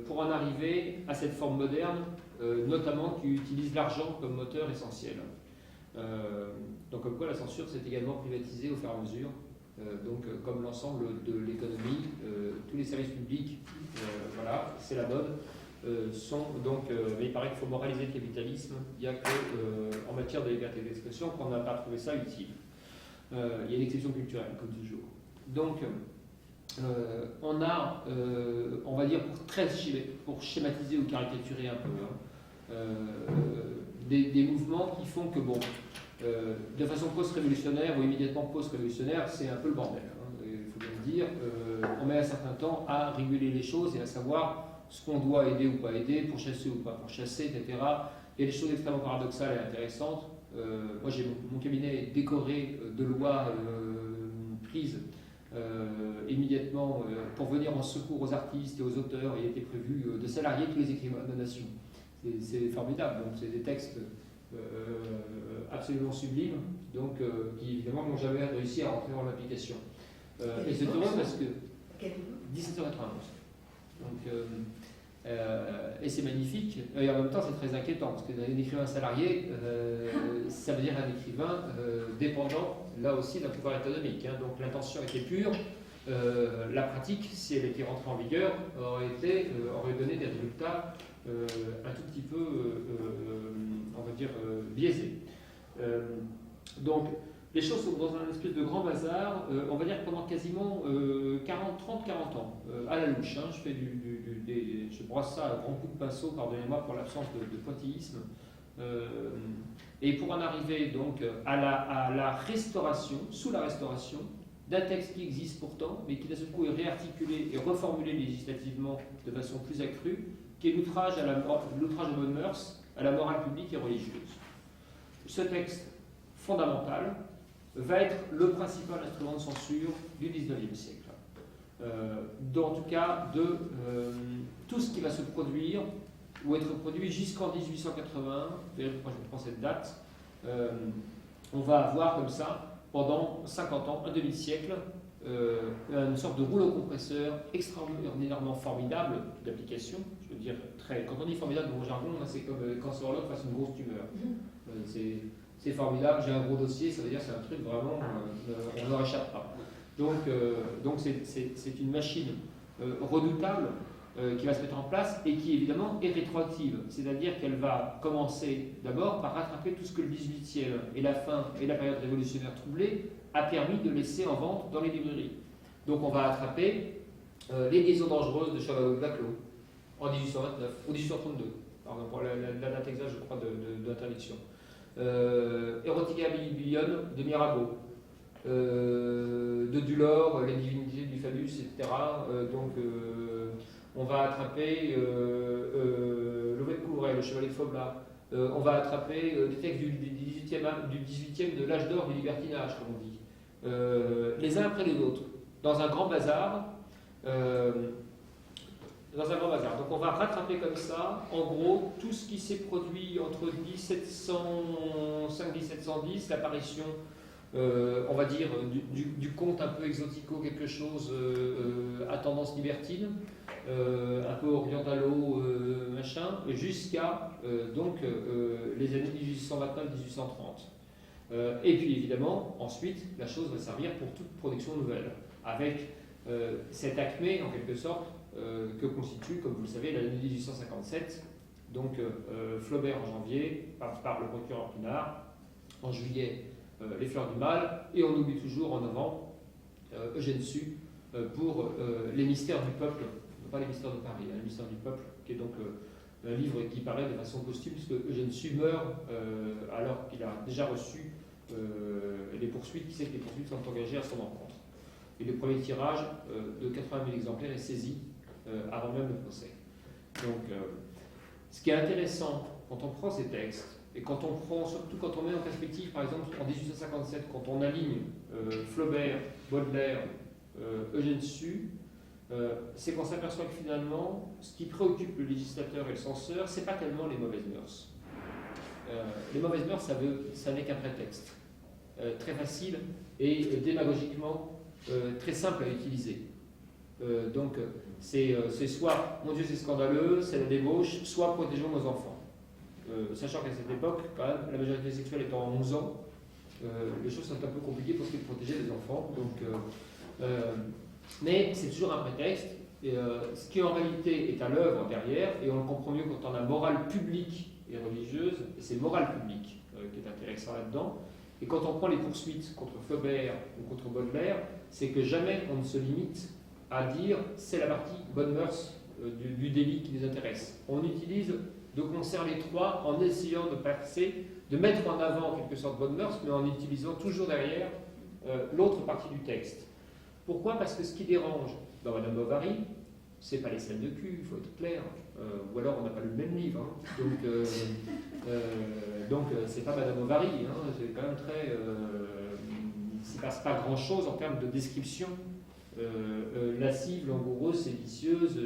pour en arriver à cette forme moderne, notamment qui utilise l'argent comme moteur essentiel. Donc comme quoi la censure s'est également privatisée au fur et à mesure. Comme l'ensemble de l'économie, tous les services publics, voilà, c'est la mode, mais il paraît qu'il faut moraliser le capitalisme, il n'y a qu'en matière de liberté d'expression qu'on n'a pas trouvé ça utile. Il y a une exception culturelle, comme toujours. Donc, on a, on va dire, pour schématiser ou caricaturer un peu, des mouvements qui font que, de façon post-révolutionnaire ou immédiatement post-révolutionnaire, c'est un peu le bordel. Il faut bien le dire. On met un certain temps à réguler les choses et à savoir ce qu'on doit aider ou pas aider, pour chasser ou pas pour chasser, etc. Il y a des choses extrêmement paradoxales et intéressantes. Moi, mon cabinet est décoré de lois prises immédiatement pour venir en secours aux artistes et aux auteurs. Il a été prévu de salarier tous les écrivains de la nation. C'est formidable. Donc, c'est des textes absolument sublimes, qui évidemment n'ont jamais réussi à rentrer dans l'application. Et c'est drôle parce que 1791. Et c'est magnifique, et en même temps c'est très inquiétant, parce qu'un écrivain salarié, ça veut dire un écrivain dépendant, là aussi, d'un pouvoir économique. Donc l'intention était pure, la pratique, si elle était rentrée en vigueur, aurait donné des résultats un tout petit peu, on va dire, biaisés. Donc, les choses sont dans un espèce de grand bazar, on va dire pendant quasiment 30-40 ans, à la louche. Je brosse ça à grands coups de pinceau, pardonnez-moi pour l'absence de pointillisme. Et pour en arriver donc à la restauration, sous la restauration, d'un texte qui existe pourtant, mais qui d'un seul coup est réarticulé et reformulé législativement de façon plus accrue, qui est l'outrage aux bonnes mœurs, à la morale publique et religieuse. Ce texte fondamental va être le principal instrument de censure du XIXe siècle. En tout cas, de tout ce qui va se produire ou être produit jusqu'en 1880, je prends cette date, on va avoir comme ça, pendant 50 ans, un demi-siècle, une sorte de rouleau compresseur extraordinairement formidable d'application. Je veux dire, quand on dit formidable dans mon jargon, c'est comme quand sur l'autre face une grosse tumeur. C'est formidable, j'ai un gros dossier, ça veut dire que c'est un truc vraiment, on n'en échappe pas. Donc c'est une machine redoutable qui va se mettre en place et qui évidemment est rétroactive. C'est-à-dire qu'elle va commencer d'abord par rattraper tout ce que le XVIIIe et la fin et la période révolutionnaire troublée a permis de laisser en vente dans les librairies. Donc on va attraper les liaisons dangereuses de Chavalot-Laclos en 1829 ou 1832, pardon, pour la date exacte, je crois, d'interdiction. Erotica Billion de Mirabeau, de Dulor, les divinités du phallus, etc. On va attraper Lovett Couvray, le chevalier de Faublas. On va attraper des textes du 18e de l'âge d'or du libertinage, comme on dit. Les uns après les autres, dans un grand bazar. Donc on va rattraper comme ça, en gros, tout ce qui s'est produit entre 1705-1710, l'apparition, on va dire, du conte un peu exotico, quelque chose à tendance libertine, un peu orientalo, machin, jusqu'à les années 1829-1830. Et puis évidemment, ensuite, la chose va servir pour toute production nouvelle, avec cette acmé, en quelque sorte, que constitue, comme vous le savez, l'année 1857, Flaubert en janvier, par le procureur Pinard, en juillet, Les Fleurs du Mal, et on oublie toujours en novembre Eugène Sue pour Les Mystères du Peuple, pas Les Mystères de Paris, Les Mystères du Peuple, qui est donc un livre qui paraît de façon posthume, puisque Eugène Sue meurt alors qu'il a déjà reçu les poursuites, qui sait que les poursuites sont engagées à son encontre. Et le premier tirage de 80 000 exemplaires est saisi avant même le procès. Ce qui est intéressant quand on prend ces textes, et surtout quand on met en perspective, par exemple, en 1857, quand on aligne Flaubert, Baudelaire, Eugène Sue, c'est qu'on s'aperçoit que finalement, ce qui préoccupe le législateur et le censeur, c'est pas tellement les mauvaises mœurs. Les mauvaises mœurs, ça n'est qu'un prétexte. Très facile et démagogiquement très simple à utiliser. Donc c'est soit mon Dieu c'est scandaleux, c'est la débauche, soit protégeons nos enfants. Sachant qu'à cette époque, quand même, la majorité sexuelle étant à 11 ans, les choses sont un peu compliquées pour ce qui est de protéger les enfants. Mais c'est toujours un prétexte. Ce qui en réalité est à l'œuvre derrière, et on le comprend mieux quand on a morale publique et religieuse, et c'est morale publique qui est intéressant là-dedans. Et quand on prend les poursuites contre Flaubert ou contre Baudelaire, c'est que jamais on ne se limite à dire c'est la partie bonne mœurs du délit qui nous intéresse. On utilise de concert les trois en essayant de passer, de mettre en avant en quelque sorte bonne mœurs, mais en utilisant toujours derrière l'autre partie du texte. Pourquoi ? Parce que ce qui dérange dans Madame Bovary, c'est pas les scènes de cul, il faut être clair, ou alors on n'a pas lu le même livre. Hein. Donc c'est pas Madame Bovary, hein. C'est quand même très. Il ne s'y passe pas grand-chose en termes de description lascive, langoureuse, séditieuse,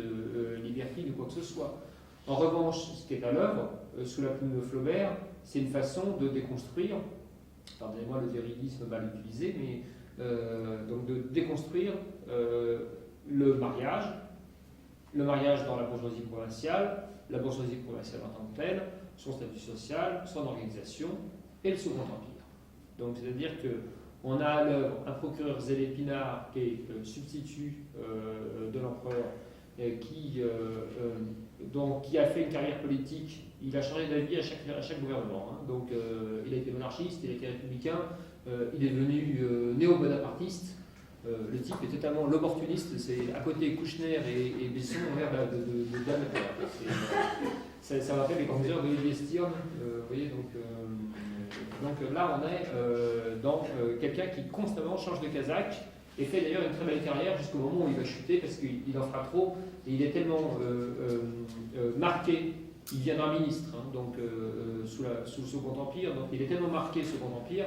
libertine ou quoi que ce soit. En revanche, ce qui est à l'œuvre, sous la plume de Flaubert, c'est une façon de déconstruire, pardonnez-moi le virilisme mal utilisé, mais donc de déconstruire le mariage dans la bourgeoisie provinciale en tant que telle, son statut social, son organisation et le Second Empire. Donc c'est-à-dire qu'on a à l'œuvre un procureur Zélépinard qui est substitut de l'empereur, qui a fait une carrière politique. Il a changé d'avis à chaque gouvernement. Hein. Donc il a été monarchiste, il a été républicain, il est devenu néo-bonapartiste. Le type est totalement l'opportuniste, c'est à côté Kouchner et Besson, on a l'air de dame à terre. Ça rappelle les confesseurs de Olivier Stirn, vous voyez, donc là on est dans quelqu'un qui constamment change de casaque et fait d'ailleurs une très belle carrière jusqu'au moment où il va chuter parce qu'il en fera trop et il est tellement marqué, il deviendra ministre, hein, donc sous le Second Empire, donc il est tellement marqué le Second Empire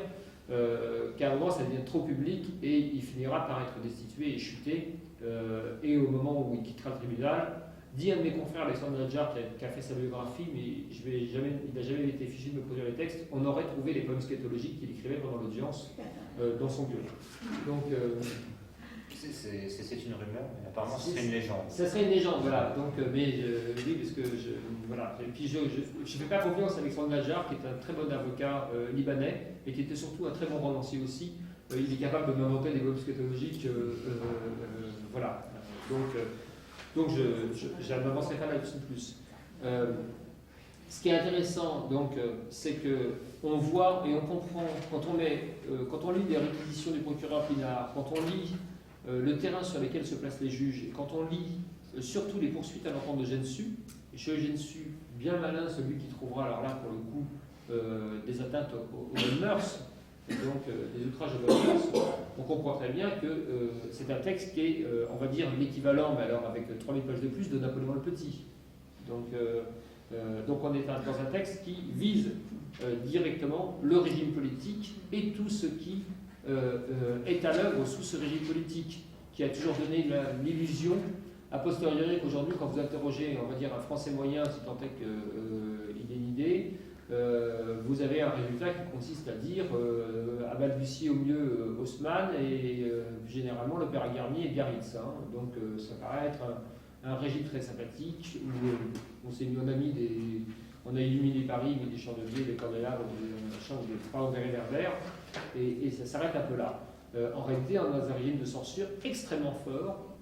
qu'à un moment ça devient trop public et il finira par être destitué et chuter et au moment où il quittera le tribunal, dit un de mes confrères, Alexandre Nadjar, qui a fait sa biographie, mais il n'a jamais été fichu de me produire les textes, on aurait trouvé les poèmes scatologiques qu'il écrivait pendant l'audience dans son bureau. Donc, c'est une rumeur, mais apparemment ce serait une légende. Ça serait une légende, voilà. Donc, oui, parce que voilà. Et puis je ne fais pas confiance à Alexandre Nadjar, qui est un très bon avocat libanais, et qui était surtout un très bon romancier aussi. Il est capable de m'inventer des poèmes scatologiques, voilà. Donc je n'avancerai pas là-dessus plus. Ce qui est intéressant, donc, c'est que on voit et on comprend quand on lit les réquisitions du procureur Pinard, quand on lit le terrain sur lequel se placent les juges, et quand on lit surtout les poursuites à l'encontre de Gensu, et chez Gensu, bien malin celui qui trouvera, alors là pour le coup, des atteintes aux bonnes mœurs, donc des outrages aux bonnes mœurs, on comprend très bien que c'est un texte qui est, on va dire, l'équivalent, mais alors avec 3000 pages de plus, de Napoléon le Petit. Donc on est dans un texte qui vise directement le régime politique et tout ce qui est à l'œuvre sous ce régime politique, qui a toujours donné l'illusion, a posteriori qu'aujourd'hui, quand vous interrogez, on va dire, un Français moyen, si tant est qu'il ait une idée, vous avez un résultat qui consiste à dire, à balbutier au mieux Haussmann et généralement le père Garnier et Biarritz. Hein. Donc ça paraît être un régime très sympathique où on s'est mis en ami on a illuminé Paris, mis des chandeliers, des candélabres, des champs, des phrases des réverbères, et ça s'arrête un peu là. En réalité, on a un régime de censure extrêmement fort,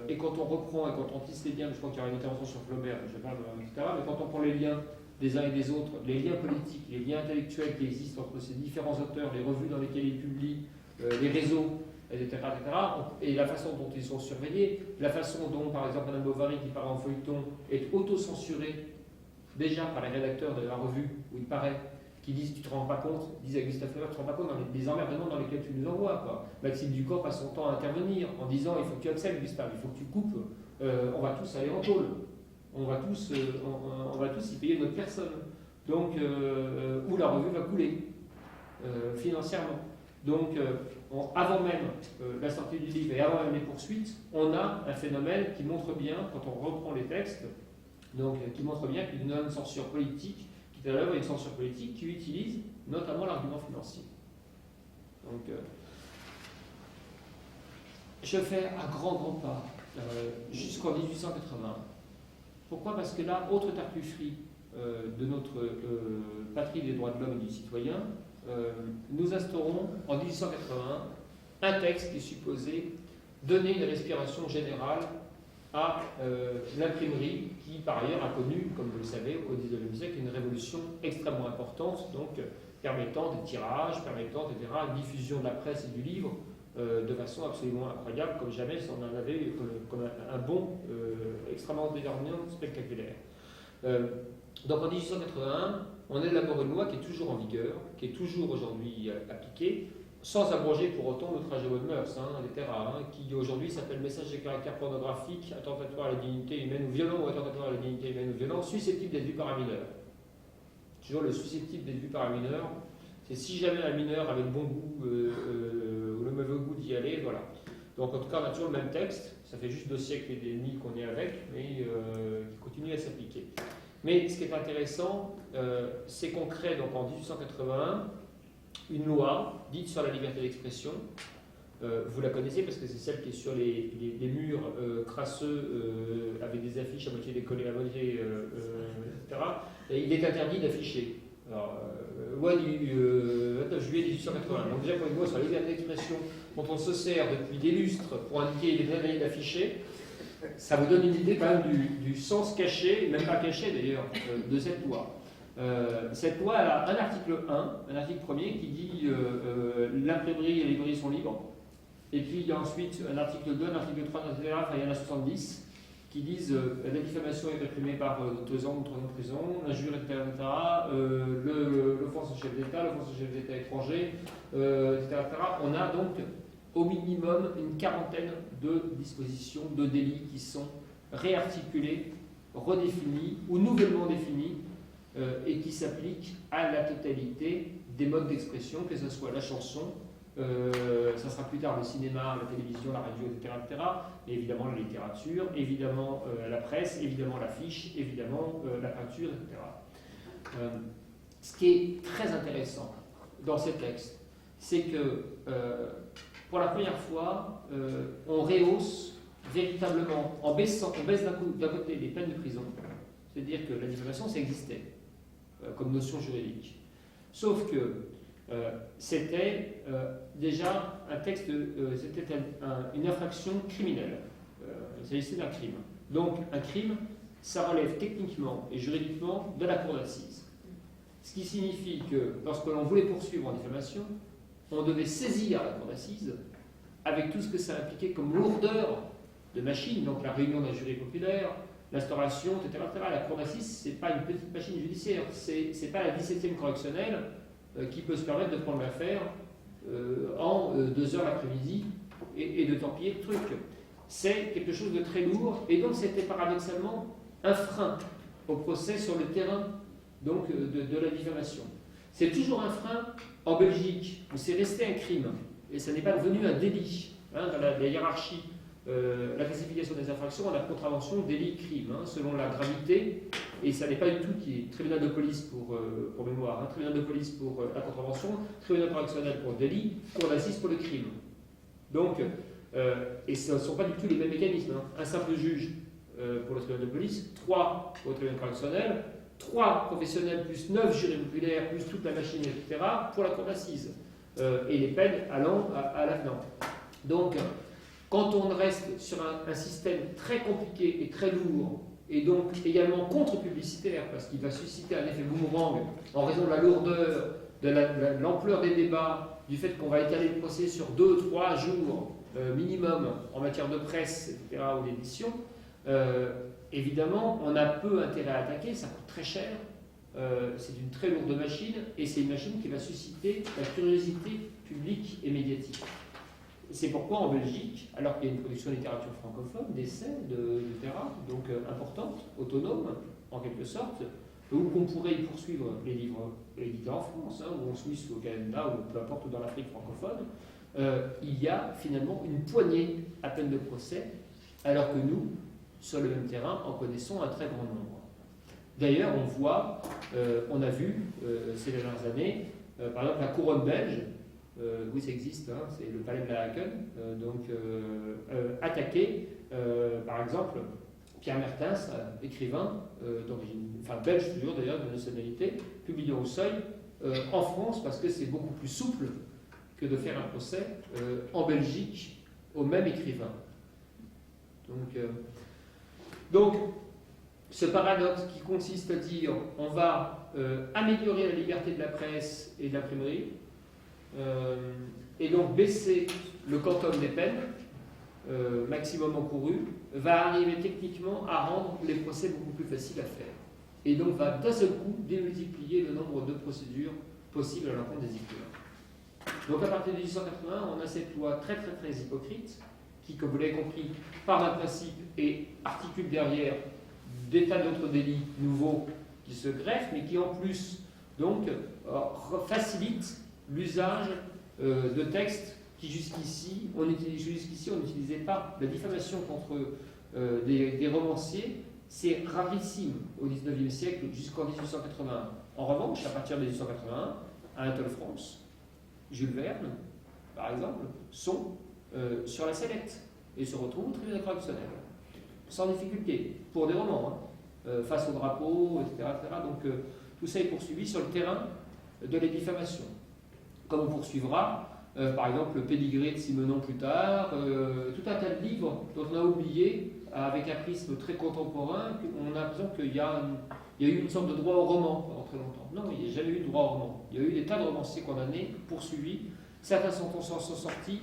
et quand on reprend et quand on tisse les liens, je crois qu'il y aura une intervention sur Flaubert, je parle, etc., mais quand on prend les liens des uns et des autres, les liens politiques, les liens intellectuels qui existent entre ces différents auteurs, les revues dans lesquelles ils publient, les réseaux, etc., et la façon dont ils sont surveillés, la façon dont, par exemple, Madame Bovary, qui paraît en feuilleton, est auto-censurée déjà par les rédacteurs de la revue, où il paraît, qui disent « tu te rends pas compte », disent à Gustave Flaubert « tu te rends pas compte des emmerdements dans lesquels tu nous envoies ». Quoi. Maxime Ducamp passe son temps à intervenir en disant « il faut que tu acceptes, Gustave, il faut que tu coupes, on va tous aller en tôle, on va tous y payer notre personne, donc, où la revue va couler financièrement ». Donc, avant même la sortie du livre et avant même les poursuites, on a un phénomène qui montre bien, quand on reprend les textes, donc, qui montre bien qu'il y a une censure politique, qui est à l'œuvre une censure politique qui utilise notamment l'argument financier. Donc, je fais à grands pas jusqu'en 1880. Pourquoi? Parce que là, autre tartufferie de notre patrie des droits de l'homme et du citoyen, nous instaurons en 1880 un texte qui est supposé donner une respiration générale à l'imprimerie qui, par ailleurs, a connu, comme vous le savez, au XIXe siècle, une révolution extrêmement importante, donc permettant des tirages, permettant, etc., une diffusion de la presse et du livre de façon absolument incroyable, comme jamais on en avait comme un bond extrêmement déterminant, spectaculaire. Donc en 1881, on élabore une loi qui est toujours en vigueur, qui est toujours aujourd'hui appliquée, sans abroger pour autant l'outrage aux bonnes mœurs, etc., qui aujourd'hui s'appelle message de caractère pornographique, attentatoire à la dignité humaine ou violent ou attentatoire à la dignité humaine ou violent, susceptible d'être vu par un mineur. Toujours le susceptible d'être vu par un mineur, c'est si jamais un mineur avait le bon goût ou le mauvais goût d'y aller, voilà. Donc en tout cas, on a toujours le même texte, ça fait juste 2 siècles et demi qu'on est avec, mais qui continue à s'appliquer. Mais ce qui est intéressant, c'est qu'on crée donc en 1881 une loi dite sur la liberté d'expression. Vous la connaissez parce que c'est celle qui est sur les murs crasseux avec des affiches à moitié décollées, à moitié, etc. Et il est interdit d'afficher. Alors, loi du 29 juillet 1881. Donc déjà pour une loi sur la liberté d'expression dont on se sert depuis des lustres pour indiquer qu'il est interdit d'afficher, ça vous donne une idée quand même du sens caché, même pas caché d'ailleurs, de cette loi. Cette loi elle a un article 1, un article premier qui dit l'imprimerie et la librairie sont libres. Et puis il y a ensuite un article 2, un article 3, etc. Enfin, il y en a 70 qui disent la diffamation est réprimée par 2 ans ou 3 ans de prison, l'injure, etc. L'offense au chef d'État, l'offense au chef d'État étranger, etc. On a donc au minimum une quarantaine de dispositions, de délits qui sont réarticulés, redéfinis ou nouvellement définis et qui s'appliquent à la totalité des modes d'expression, que ce soit la chanson, ça sera plus tard le cinéma, la télévision, la radio, etc. Et évidemment la littérature, évidemment la presse, évidemment l'affiche, évidemment la peinture, etc. Ce qui est très intéressant dans ces textes, c'est que pour la première fois, on rehausse véritablement, on baisse d'un côté les peines de prison, c'est-à-dire que la diffamation, ça existait comme notion juridique. Sauf que c'était déjà un texte, c'était une infraction criminelle. Il s'agissait d'un crime. Donc un crime, ça relève techniquement et juridiquement de la cour d'assises. Ce qui signifie que lorsque l'on voulait poursuivre en diffamation, on devait saisir la cour d'assises avec tout ce que ça impliquait comme lourdeur de machine, donc la réunion d'un jury populaire, l'instauration, etc., etc. La cour d'assises, ce n'est pas une petite machine judiciaire, ce n'est pas la 17e correctionnelle qui peut se permettre de prendre l'affaire en 2 heures l'après-midi et de t'empiler le truc. C'est quelque chose de très lourd, et donc c'était paradoxalement un frein au procès sur le terrain donc, de la diffamation. C'est toujours un frein en Belgique, où c'est resté un crime, et ça n'est pas devenu un délit. Dans la hiérarchie, la classification des infractions, on a contravention, délit, crime, selon la gravité, et ça n'est pas du tout qui est tribunal de police pour mémoire, tribunal de police pour la contravention, tribunal correctionnel pour le délit, cour d'assises pour le crime. Donc, et ce ne sont pas du tout les mêmes mécanismes. Un simple juge pour le tribunal de police, 3 pour le tribunal correctionnel, 3 professionnels plus 9 jurys populaires plus toute la machine, etc. pour la cour d'assises. Et les peines allant à l'avenant. Donc, quand on reste sur un système très compliqué et très lourd, et donc également contre-publicitaire, parce qu'il va susciter un effet boomerang en raison de la lourdeur, de l'ampleur des débats, du fait qu'on va étaler le procès sur 2-3 jours minimum en matière de presse, etc., ou d'édition, évidemment, on a peu intérêt à attaquer, ça coûte très cher, c'est une très lourde machine, et c'est une machine qui va susciter la curiosité publique et médiatique. C'est pourquoi en Belgique, alors qu'il y a une production de littérature francophone, d'essais, etc., donc importante, autonome, en quelque sorte, où qu'on pourrait y poursuivre les livres édités en France, ou en Suisse, ou au Canada, ou peu importe, ou dans l'Afrique francophone, il y a finalement une poignée à peine de procès, alors que nous, sur le même terrain, en connaissons un très grand nombre. D'ailleurs, on voit, on a vu ces dernières années, par exemple la couronne belge, oui ça existe, hein, c'est le palais de la Haken, attaqué, par exemple, Pierre Mertens, écrivain d'origine, enfin belge toujours d'ailleurs, de nationalité, publié au Seuil en France parce que c'est beaucoup plus souple que de faire un procès en Belgique au même écrivain. Donc, ce paradoxe qui consiste à dire on va améliorer la liberté de la presse et de l'imprimerie et donc baisser le quantum des peines maximum encouru, va arriver techniquement à rendre les procès beaucoup plus faciles à faire. Et donc va d'un seul coup démultiplier le nombre de procédures possibles à l'encontre des écrivains. Donc à partir de 1881, on a cette loi très hypocrite qui, comme vous l'avez compris, part d'un principe et articule derrière des tas d'autres délits nouveaux qui se greffent, mais qui en plus donc facilite l'usage de textes qui jusqu'ici on n'utilisait pas. La diffamation contre des romanciers, c'est rarissime au XIXe siècle jusqu'en 1881. En revanche, à partir de 1881, Anatole France, Jules Verne, par exemple, sont sur la sellette et se retrouvent au tribunal correctionnel, sans difficulté, pour des romans, face au drapeau, etc. Donc tout ça est poursuivi sur le terrain de la diffamation. Comme on poursuivra, par exemple, le Pédigré de Simenon plus tard, tout un tas de livres dont on a oublié, avec un prisme très contemporain, on a l'impression qu'il y a eu une sorte de droit au roman pendant très longtemps. Non, il n'y a jamais eu de droit au roman. Il y a eu des tas de romanciers condamnés, poursuivis. Certains sont sortis,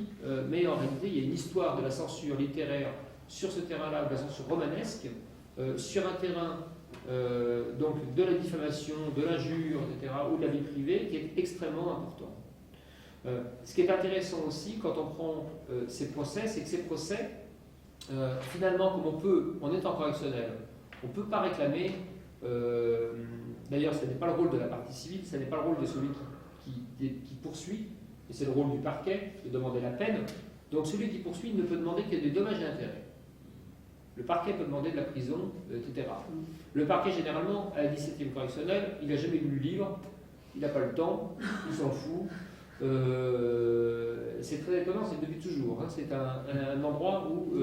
mais en réalité, il y a une histoire de la censure littéraire sur ce terrain-là, de la censure romanesque, sur un terrain donc de la diffamation, de l'injure, etc., ou de la vie privée, qui est extrêmement important. Ce qui est intéressant aussi, quand on prend ces procès, c'est que ces procès, finalement, comme on est en correctionnel, on ne peut pas réclamer, d'ailleurs, ce n'est pas le rôle de la partie civile, ce n'est pas le rôle de celui qui poursuit, et c'est le rôle du parquet de demander la peine. Donc celui qui poursuit ne peut demander que des dommages et intérêts. Le parquet peut demander de la prison, etc. Le parquet, généralement, à la 17e correctionnelle, il n'a jamais lu le livre, il n'a pas le temps, il s'en fout. C'est très étonnant, c'est depuis toujours. Hein. C'est un endroit où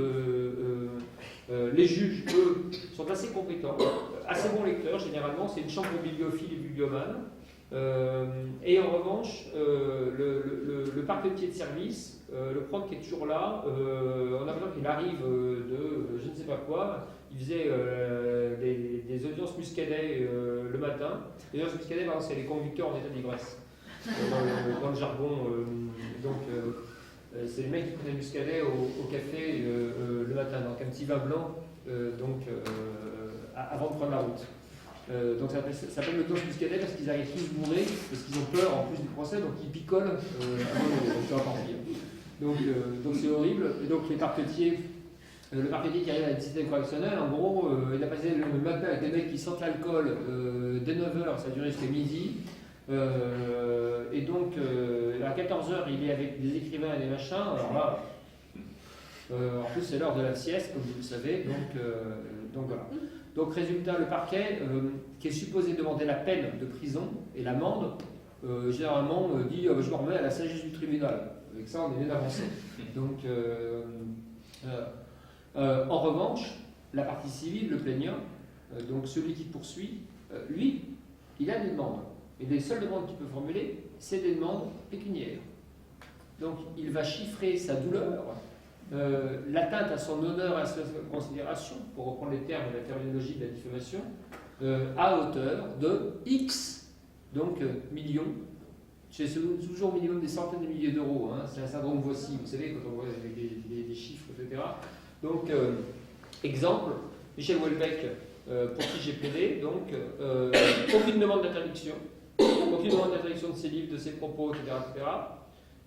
les juges, eux, sont assez compétents, assez bons lecteurs, généralement. C'est une chambre bibliophile et bibliomane. Et en revanche, le parquetier de service, le proc qui est toujours là, on a l'impression qu'il arrive de je ne sais pas quoi. Il faisait des audiences muscadet le matin. Les audiences muscadet, c'est les conducteurs en état d'ivresse. Dans le jargon, c'est les mecs qui prenaient muscadet au café le matin, donc un petit vin blanc, avant de prendre la route. Donc ça s'appelle le toast muscadet parce qu'ils arrivent tous bourrés, parce qu'ils ont peur en plus du procès, donc ils picolent avant de partir. Donc c'est horrible. Et donc les parquetiers, le parquetier qui arrive à la 17e correctionnelle, en gros, il a passé le matin avec des mecs qui sentent l'alcool dès 9h, ça a duré jusqu'à midi. Et donc à 14h, il est avec des écrivains et des machins. Alors là, en plus c'est l'heure de la sieste, comme vous le savez, donc voilà. Donc résultat, le parquet, qui est supposé demander la peine de prison et l'amende, généralement dit je me remets à la sagesse du tribunal. Avec ça, on est bien avancé. Donc, en revanche, la partie civile, le plaignant, donc celui qui poursuit, lui, il a des demandes. Et les seules demandes qu'il peut formuler, c'est des demandes pécuniaires. Donc il va chiffrer sa douleur, l'atteinte à son honneur et à sa considération, pour reprendre les termes de la terminologie de la diffamation, à hauteur de X, donc millions. C'est toujours au minimum des centaines de milliers d'euros. Hein. C'est un syndrome voici, vous savez, quand on voit des chiffres, etc. Donc, exemple, Michel Houellebecq, pour qui j'ai plaidé, donc, aucune demande d'interdiction, de ses livres, de ses propos, etc., etc.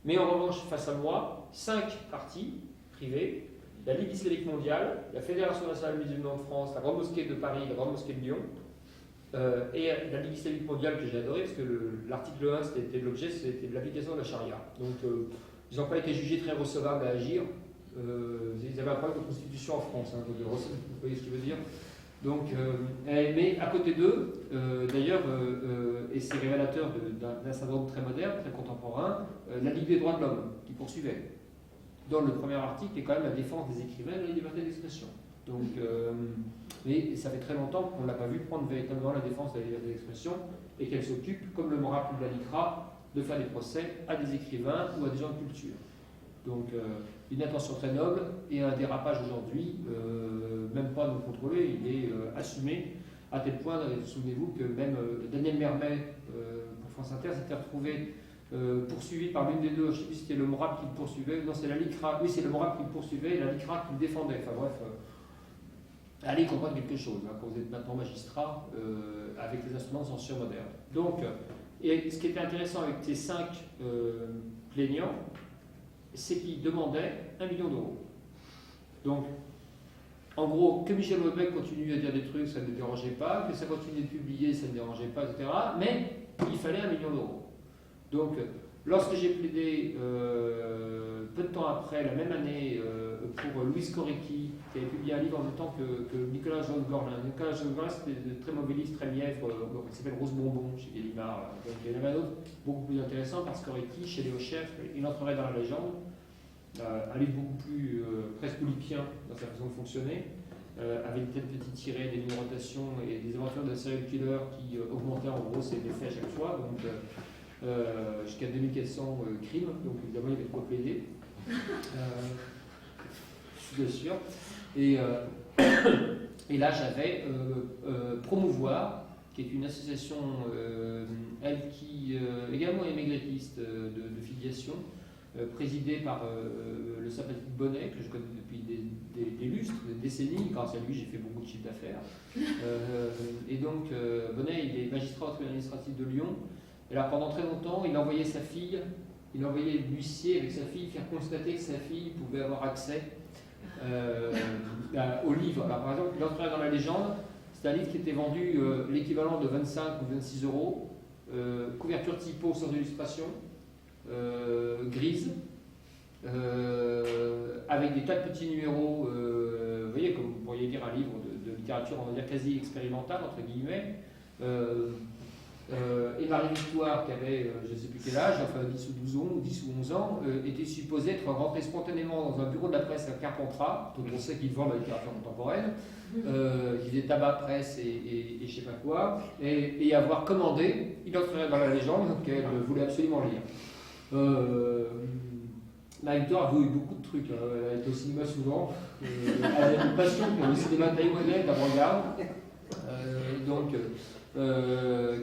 Mais en revanche, face à moi, 5 parties privées, la Ligue islamique mondiale, la Fédération nationale musulmane de France, la Grande Mosquée de Paris, la Grande Mosquée de Lyon, et la Ligue islamique mondiale que j'ai adoré, parce que l'article 1, c'était de l'application de la charia. Donc, ils n'ont pas été jugés très recevables à agir. Ils avaient un problème de constitution en France, hein, vous voyez ce que je veux dire. Donc, mais à côté d'eux, d'ailleurs, et c'est révélateur d'un syndrome très moderne, très contemporain, la Ligue des droits de l'homme, qui poursuivait. Dans le premier article, il y a quand même la défense des écrivains et la liberté d'expression. Donc, mais ça fait très longtemps qu'on ne l'a pas vu prendre véritablement la défense de la liberté d'expression et qu'elle s'occupe, comme le rappelle la LICRA, de faire des procès à des écrivains ou à des gens de culture. Donc, une intention très noble et un dérapage aujourd'hui, même pas non contrôlé, il est assumé, à tel point, souvenez-vous, que même Daniel Mermet, pour France Inter, s'était retrouvé poursuivi par l'une des deux, je ne sais plus si c'était le Morab qui le poursuivait, non, c'est la LICRA, oui, c'est le Morab qui le poursuivait et la LICRA qui le défendait. Enfin bref, allez comprendre quelque chose, hein, quand vous êtes maintenant magistrat, avec les instruments de censure modernes. Donc, et ce qui était intéressant avec ces 5 plaignants, c'est qu'ils demandaient 1 million d'euros. Donc, en gros, que Michel Houellebecq continue à dire des trucs, ça ne le dérangeait pas, que ça continue de publier, ça ne dérangeait pas, etc. Mais il fallait 1 million d'euros. Donc, lorsque j'ai plaidé, peu de temps après, la même année, pour Louise Korecki, qui avait publié un livre en même temps que Nicolas Jean-Gorlin. Nicolas Jean-Gorlin, c'était de très mauvais livre, très mièvre, qui s'appelle Rose Bonbon, chez Gallimard. Donc, il y en avait un autre beaucoup plus intéressant, parce que Korecki, chez Léo Chef, il entrerait dans la légende. Un livre beaucoup plus presque olympien dans sa façon de fonctionner, avec des petites tirées, des numérotations et des aventures d'un serial killer qui augmentaient en gros ses effets à chaque fois, donc jusqu'à 2400 crimes, donc évidemment il y avait de quoi plaider, je suis bien sûr. Et là j'avais Promouvoir, qui est une association, elle qui également est maigretiste de filiation, présidé par le sympathique Bonnet, que je connais depuis des lustres, des décennies. Grâce à lui, j'ai fait beaucoup de chiffre d'affaires. Et donc, Bonnet, il est magistrat au tribunal administratif de Lyon. Et alors, pendant très longtemps, il envoyait sa fille, il envoyait l'huissier avec sa fille faire constater que sa fille pouvait avoir accès au livre. Alors, par exemple, il entrait dans la légende, c'est un livre qui était vendu l'équivalent de 25 ou 26 euros, couverture typo sans illustration. Grise, avec des tas de petits numéros, vous voyez, comme vous pourriez lire un livre de littérature, on va dire quasi expérimentale, entre guillemets. Et Marie-Victoire, qui avait je ne sais plus quel âge, enfin 10 ou 12 ans, ou 10 ou 11 ans, était supposée être rentrée spontanément dans un bureau de la presse à Carpentras, tout le monde sait qu'ils vendent la littérature contemporaine, qui faisait tabac, presse et je ne sais pas quoi, et avoir commandé, il entrerait dans la légende qu'elle voulait absolument lire. Marie-Victoire a vu beaucoup de trucs, elle a été au cinéma souvent, elle a une passion pour le cinéma taïwanais d'avant-garde, donc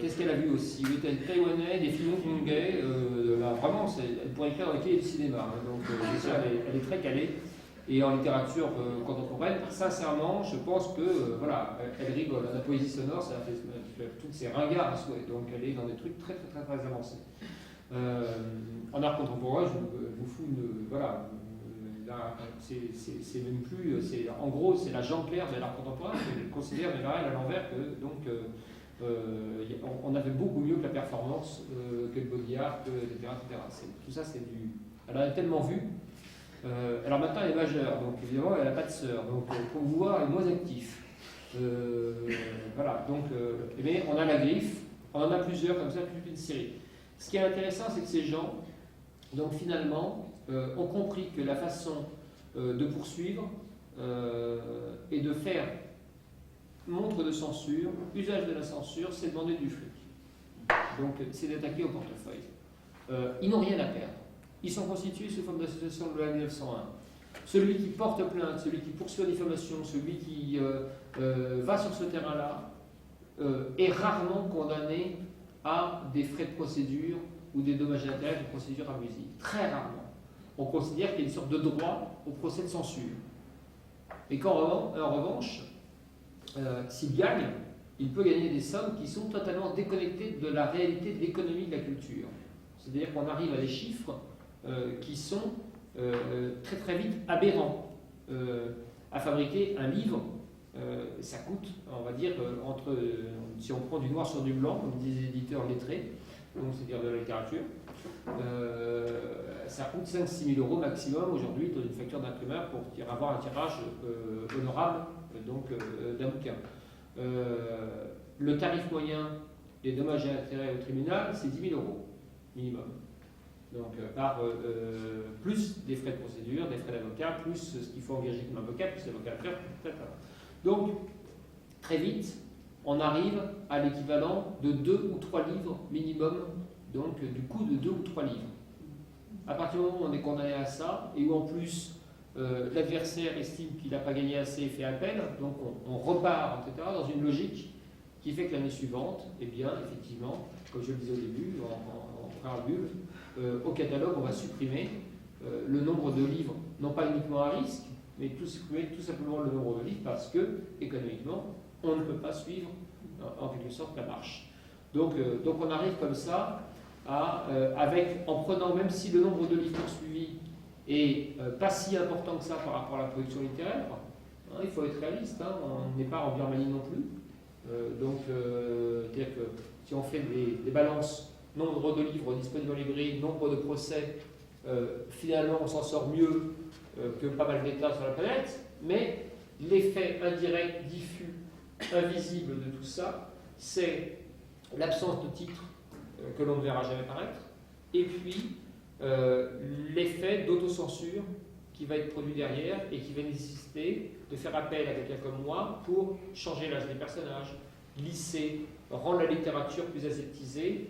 qu'est-ce qu'elle a vu aussi? Oui, taïwanais, des films hongkongais, là, vraiment, elle pourrait écrire dans les cahiers du cinéma, hein, donc elle est très calée. Et en littérature contemporaine, sincèrement, je pense que voilà, elle rigole. La poésie sonore, ça fait toutes ces ringards à souhait, donc elle est dans des trucs très très très, très avancés. En art contemporain, je vous fous une. Voilà, c'est même plus. En gros, c'est la jambe claire de l'art contemporain. Je considère Mévarel à l'envers que. Donc, on avait beaucoup mieux que la performance, que le body art, etc. Tout ça, c'est du. Elle en a tellement vu. Alors maintenant, elle est majeure, donc évidemment, elle n'a pas de sœur. Donc, Promouvoir est moins actif. Voilà, donc. Mais on a la griffe, on en a plusieurs comme ça, toute une série. Ce qui est intéressant, c'est que ces gens, donc finalement, ont compris que la façon de poursuivre et de faire montre de censure, usage de la censure, c'est demander du fric. Donc c'est d'attaquer au portefeuille. Ils n'ont rien à perdre. Ils sont constitués sous forme d'association de loi 1901. Celui qui porte plainte, celui qui poursuit en diffamation, celui qui va sur ce terrain-là, est rarement condamné à des frais de procédure ou des dommages et intérêts de procédure abusive. Très rarement. On considère qu'il y a une sorte de droit au procès de censure. Et qu'en revanche, s'il gagne, il peut gagner des sommes qui sont totalement déconnectées de la réalité de l'économie de la culture. C'est-à-dire qu'on arrive à des chiffres qui sont très très vite aberrants. À fabriquer un livre, ça coûte, on va dire, si on prend du noir sur du blanc, comme disent les éditeurs lettrés, donc c'est-à-dire de la littérature, ça coûte 5-6 000 € maximum aujourd'hui dans une facture d'imprimeur pour avoir un tirage honorable d'un bouquin. le tarif moyen des dommages et intérêts au tribunal, c'est 10 000 euros minimum. Donc, plus des frais de procédure, des frais d'avocat, plus ce qu'il faut engager comme avocat, plus l'avocat à faire, etc. Donc, très vite, on arrive à l'équivalent de 2 ou 3 livres minimum, donc du coût de 2 ou 3 livres. À partir du moment où on est condamné à ça, et où en plus l'adversaire estime qu'il n'a pas gagné assez et fait appel, donc on repart, etc., dans une logique qui fait que l'année suivante, eh bien, effectivement, comme je le disais au début, en préambule, au catalogue, on va supprimer le nombre de livres, non pas uniquement à risque, mais supprimer tout simplement le nombre de livres parce que, économiquement, on ne peut pas suivre en quelque sorte la marche. Donc on arrive comme ça en prenant, même si le nombre de livres poursuivis est pas si important que ça par rapport à la production littéraire, hein, il faut être réaliste, hein, on n'est pas en Birmanie non plus. C'est-à-dire que si on fait des balances, nombre de livres disponibles en librairie, nombre de procès, finalement on s'en sort mieux que pas mal d'États sur la planète, mais l'effet indirect, diffus, invisible de tout ça, c'est l'absence de titres que l'on ne verra jamais paraître, et puis l'effet d'autocensure qui va être produit derrière et qui va nécessiter de faire appel à quelqu'un comme moi pour changer l'âge des personnages, lisser, rendre la littérature plus aseptisée,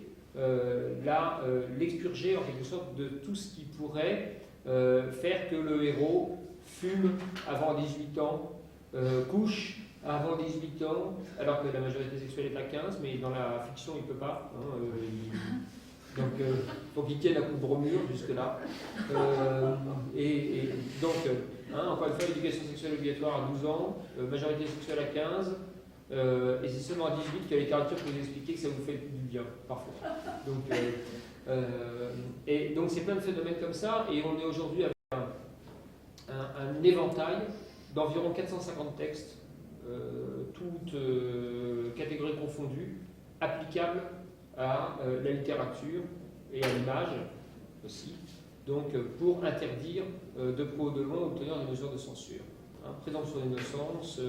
l'expurger en quelque sorte de tout ce qui pourrait faire que le héros fume avant 18 ans, couche avant 18 ans, alors que la majorité sexuelle est à 15, mais dans la fiction il ne peut pas. Donc il faut qu'il tienne à coup de bromure jusque-là. Encore une fois, l'éducation sexuelle obligatoire à 12 ans, majorité sexuelle à 15, et c'est seulement à 18 que la littérature peut vous expliquer que ça vous fait du bien, parfois. Donc c'est plein de phénomènes comme ça, et on est aujourd'hui avec un éventail d'environ 450 textes, toutes catégories confondues, applicables à la littérature et à l'image aussi, donc pour interdire de près ou de loin obtenir des mesures de censure. Présomption d'innocence,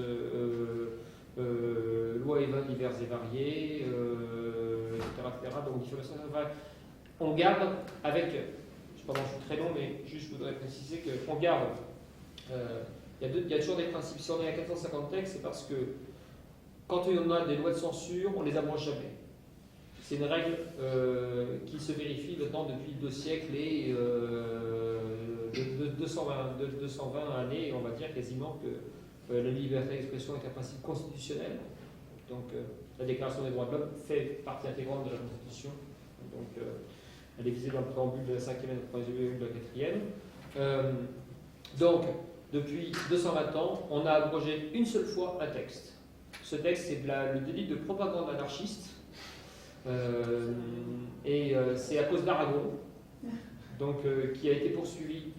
lois et vains diverses et variées, etc. Donc diffamation. On garde avec, je suis très long, mais juste je voudrais préciser qu'on garde, il y a toujours des principes. Si on est à 450 textes, c'est parce que quand on a des lois de censure, on ne les abroge jamais. C'est une règle qui se vérifie maintenant depuis 2 siècles et de 220 années, on va dire quasiment que la liberté d'expression est un principe constitutionnel. Donc la Déclaration des droits de l'homme fait partie intégrante de la Constitution. Donc elle est visée dans le préambule de la 5e et le préambule de la 4e. Donc depuis 220 ans, on a abrogé une seule fois un texte. Ce texte, c'est le délit de propagande anarchiste. C'est à cause d'Aragon, qui a été poursuivi.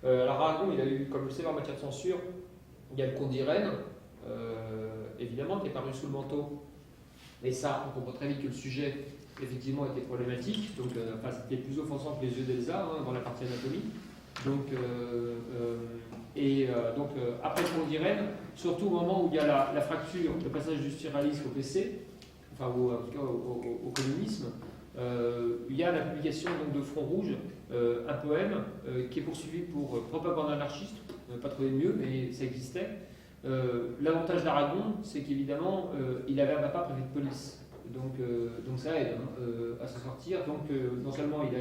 Alors Aragon, il a eu, comme vous le savez, en matière de censure, il y a le Comte d'Irène, évidemment, qui est paru sous le manteau. Mais ça, on comprend très vite que le sujet, effectivement, était problématique. Donc, c'était plus offensant que les yeux d'Elsa, dans la partie anatomie. Après le Comte d'Irène, surtout au moment où il y a la fracture, le passage du surréalisme au PC, enfin en tout cas au communisme, il y a la publication donc, de Front Rouge, un poème qui est poursuivi pour propagande anarchiste, pas trouvé de mieux, mais ça existait. L'avantage d'Aragon, c'est qu'évidemment, il avait un papa préfet de police, donc ça aide à s'en sortir. Donc non seulement il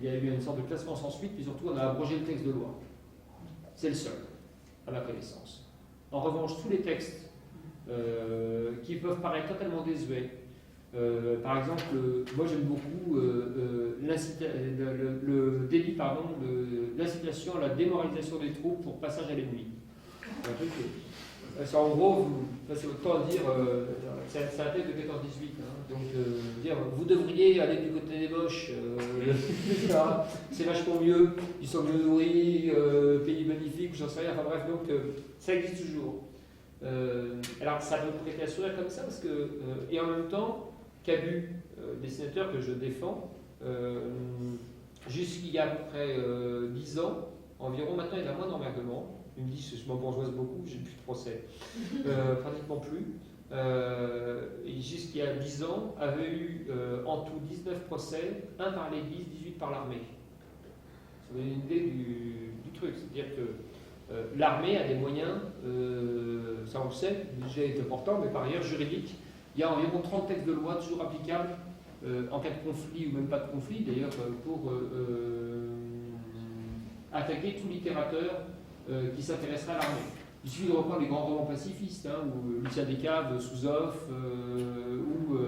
y a eu une sorte de classement sans suite, puis surtout on a abrogé le texte de loi. C'est le seul, à ma connaissance. En revanche, tous les textes qui peuvent paraître totalement désuets. Par exemple, moi j'aime beaucoup le délit de l'incitation à la démoralisation des troupes pour passage à l'ennemi. En gros, vous passez votre temps à dire, c'est la tête de 14-18, dire vous devriez aller du côté des moches, c'est vachement mieux, ils sont mieux nourris, pays magnifique, j'en sais rien, enfin bref, donc ça existe toujours. Alors ça peut prêter à sourire comme ça, parce que, et en même temps, Cabu, dessinateur que je défends, jusqu'il y a à peu près 10 ans, environ, maintenant il a moins d'emmerdement, Il me dit que je m'embourgeoise beaucoup, j'ai plus de procès. Pratiquement plus. Et jusqu'il y a 10 ans, avait eu en tout 19 procès, 1 par l'Église, 18 par l'armée. Ça donne une idée du truc. C'est-à-dire que l'armée a des moyens, ça on le sait, le budget est important, mais par ailleurs juridique. Il y a environ 30 textes de loi toujours applicables en cas de conflit ou même pas de conflit, d'ailleurs, pour attaquer tout littérateur qui s'intéresserait à l'armée. Il suffit de reprendre les grands romans pacifistes, ou Lucien Descaves, Souzoff, ou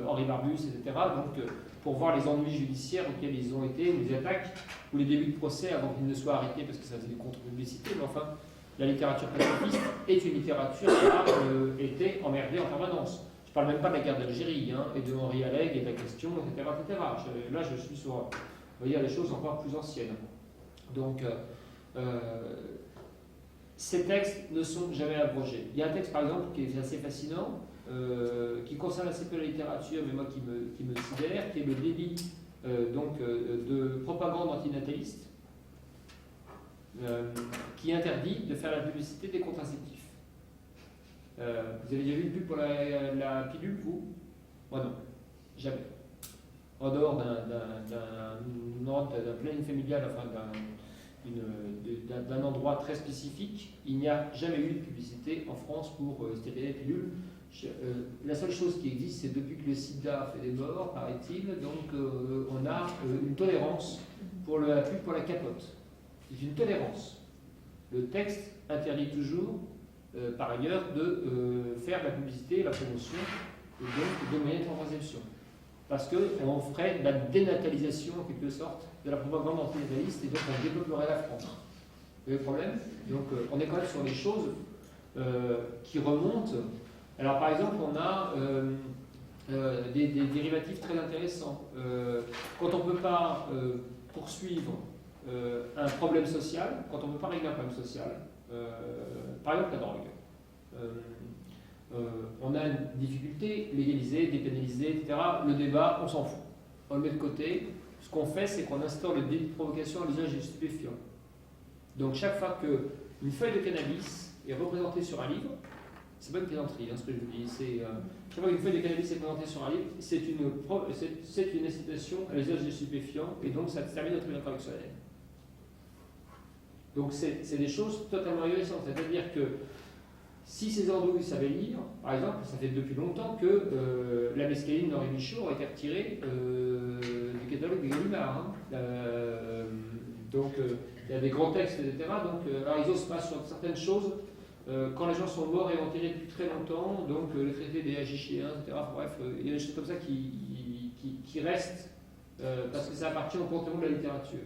Henri Barbus, etc. Donc, pour voir les ennuis judiciaires auxquels ils ont été, ou les attaques, ou les débuts de procès avant qu'ils ne soient arrêtés parce que ça faisait des contre-publicités. Mais enfin, la littérature pacifiste est une littérature qui a été emmerdée en permanence. Je ne parle même pas de la guerre d'Algérie, et de Henri Alleg et de la question, etc. Là, je suis sur, vous voyez, les choses encore plus anciennes. Donc, ces textes ne sont jamais abrogés. Il y a un texte, par exemple, qui est assez fascinant, qui concerne assez peu la littérature, mais moi qui me sidère, qui est le délit de propagande antinataliste, qui interdit de faire la publicité des contraceptifs. Vous avez déjà vu une pub pour la pilule, vous? Moi non, jamais. En dehors d'un planning familial, enfin d'un endroit très spécifique, il n'y a jamais eu de publicité en France pour stériler les pilules. La seule chose qui existe, c'est depuis que le sida fait des morts, paraît-il, donc on a une tolérance pour la pub pour la capote. C'est une tolérance. Le texte interdit toujours, par ailleurs, de faire la publicité, la promotion, et donc de moyens de contraception. Parce qu'on ferait de la dénatalisation, en quelque sorte, de la propagande antinataliste, et donc on développerait la France. Vous voyez le problème? Donc on est quand même sur des choses qui remontent. Alors par exemple, on a des dérivatifs très intéressants. Quand on ne peut pas poursuivre un problème social, quand on ne peut pas régler un problème social, par exemple la drogue, on a une difficulté, légaliser, dépénaliser, etc. Le débat, on s'en fout. On le met de côté. Ce qu'on fait, c'est qu'on instaure le délit de provocation à l'usage des stupéfiants. Donc chaque fois qu'une feuille de cannabis est représentée sur un livre, c'est pas une plaisanterie, ce que je vous dis, chaque fois qu'une feuille de cannabis est présentée sur un livre, c'est une incitation à l'usage des stupéfiants, et donc ça termine au tribunal correctionnel. Donc c'est des choses totalement ahurissantes. C'est-à-dire que si ces andouilles savaient lire, par exemple, ça fait depuis longtemps que la mescaline d'Henri Michaud a été retirée du catalogue des Gallimard. Donc il y a des grands textes, etc. Donc alors ils osent pas sur certaines choses quand les gens sont morts et enterrés depuis très longtemps, donc le traité des Agichéens, etc. Bref, il y a des choses comme ça qui restent parce que ça appartient au panthéon de la littérature.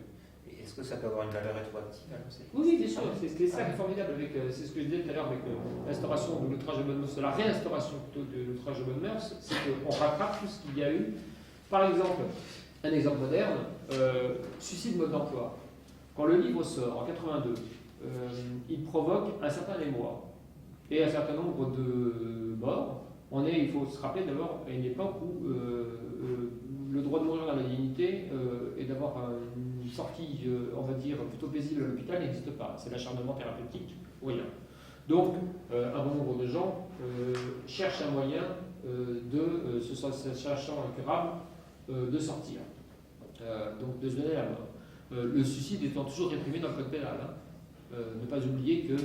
Est-ce que ça peut avoir une valeur rétroactive? Oui, bien sûr. C'est ça qui est formidable. C'est ce que je disais tout à l'heure avec l'instauration de l'outrage de bonne mœurs, la réinstauration plutôt de l'outrage de bonne mœurs, c'est qu'on rattrape tout ce qu'il y a eu. Par exemple, un exemple moderne, suicide mode d'emploi. Quand le livre sort en 82, il provoque un certain émoi et un certain nombre de morts. Il faut se rappeler d'abord à une époque où le droit de mourir dans la dignité et d'avoir une sortie, on va dire, plutôt paisible à l'hôpital n'existe pas. C'est l'acharnement thérapeutique ou rien. Donc, un bon nombre de gens cherchent un moyen se sachant incurable, de sortir. Donc, de se donner la mort. Le suicide étant toujours réprimé dans le code pénal. Ne pas oublier que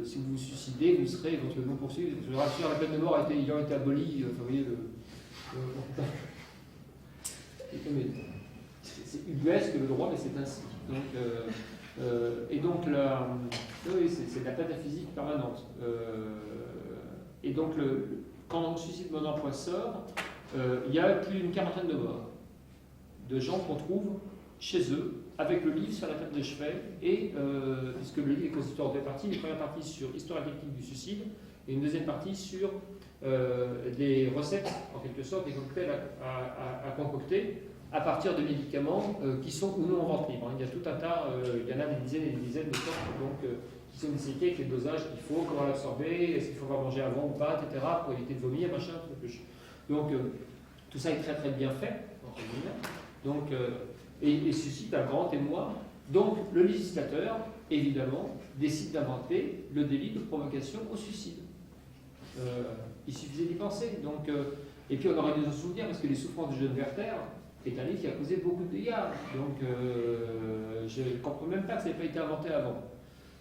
si vous vous suicidez, vous serez éventuellement poursuivi. Je vous rassure, la peine de mort ayant été abolie, vous voyez c'est ubuesque le droit, mais c'est ainsi. Donc, oui, c'est de la métaphysique permanente. Et donc, quand le suicide mode d'emploi sort, il y a plus d'une quarantaine de morts, de gens qu'on trouve chez eux, avec le livre sur la table de chevet, et puisque le livre est constitué en deux parties, une première partie sur histoire éclectique du suicide, et une deuxième partie sur des recettes, en quelque sorte, des cocktails à concocter à partir de médicaments qui sont ou non en vente libre. Il y a tout un tas, il y en a des dizaines et des dizaines de sortes qui sont indiquées avec les dosages qu'il faut, comment l'absorber, est-ce qu'il faut avoir mangé avant ou pas, etc., pour éviter de vomir, machin, donc tout ça est très très bien fait, entre guillemets. Donc, et suscite un grand émoi Donc le législateur, évidemment, décide d'inventer le délit de provocation au suicide. Il suffisait d'y penser. Donc, et puis on aurait dû se souvenir, parce que Les souffrances du jeune Werther est un livre qui a causé beaucoup de dégâts. Donc je ne comprends même pas que ça n'ait pas été inventé avant.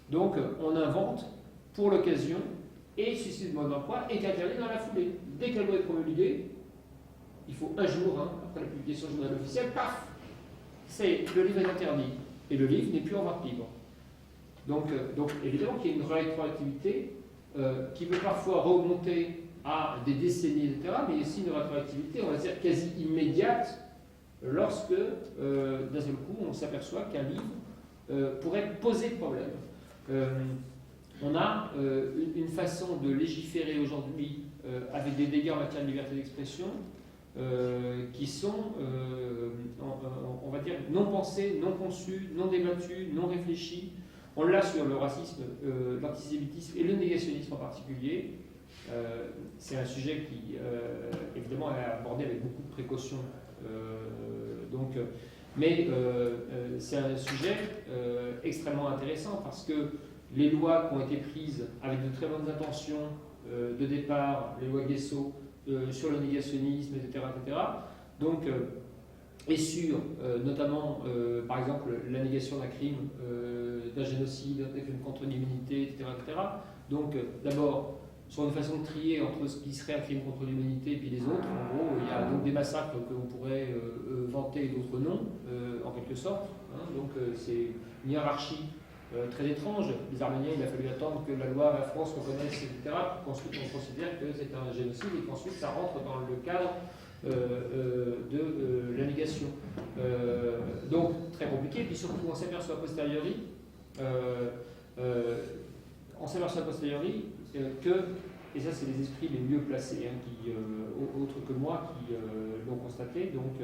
Donc on invente pour l'occasion et suicide de mode d'emploi est interdit dans la foulée. Dès qu'elle doit être promulguée, il faut un jour, après la publication du journal officiel, paf, le livre est interdit. Et le livre n'est plus en vente libre. Donc évidemment qu'il y a une rétroactivité qui peut parfois remonter à des décennies, etc., mais aussi une rétroactivité, on va dire, quasi immédiate, lorsque, d'un seul coup, on s'aperçoit qu'un livre pourrait poser problème. On a une façon de légiférer aujourd'hui avec des dégâts en matière de liberté d'expression qui sont, on va dire, non pensés, non conçus, non débattus, non réfléchis. On l'a sur le racisme, l'antisémitisme et le négationnisme en particulier. C'est un sujet qui, évidemment, est abordé avec beaucoup de précautions. Mais c'est un sujet extrêmement intéressant parce que les lois qui ont été prises avec de très bonnes intentions de départ, les lois Guesso, sur le négationnisme, etc., donc, et sur notamment, par exemple, la négation d'un crime, d'un génocide, d'un crime contre l'humanité, etc., Donc, d'abord, sur une façon de trier entre ce qui serait un crime contre l'humanité et puis les autres. En gros, il y a donc des massacres que l'on pourrait vanter et d'autres non, en quelque sorte. Donc, c'est une hiérarchie très étrange. Les Arméniens, il a fallu attendre que la loi, la France reconnaisse, etc., pour qu'ensuite on considère que c'est un génocide et qu'ensuite ça rentre dans le cadre de la négation. Donc, très compliqué. Et puis surtout, on s'aperçoit a posteriori, que, et ça c'est les esprits les mieux placés, autres que moi, qui l'ont constaté, donc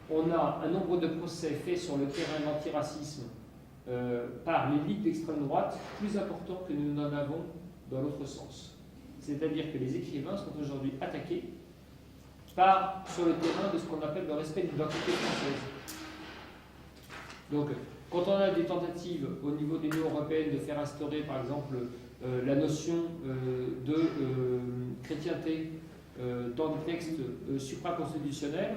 on a un nombre de procès faits sur le terrain de l'antiracisme par l'élite d'extrême droite plus important que nous n'en avons dans l'autre sens. C'est-à-dire que les écrivains sont aujourd'hui attaqués sur le terrain de ce qu'on appelle le respect de l'identité française. Donc, quand on a des tentatives au niveau de l'Union européenne de faire instaurer, par exemple, la notion de chrétienté dans des textes supraconstitutionnels,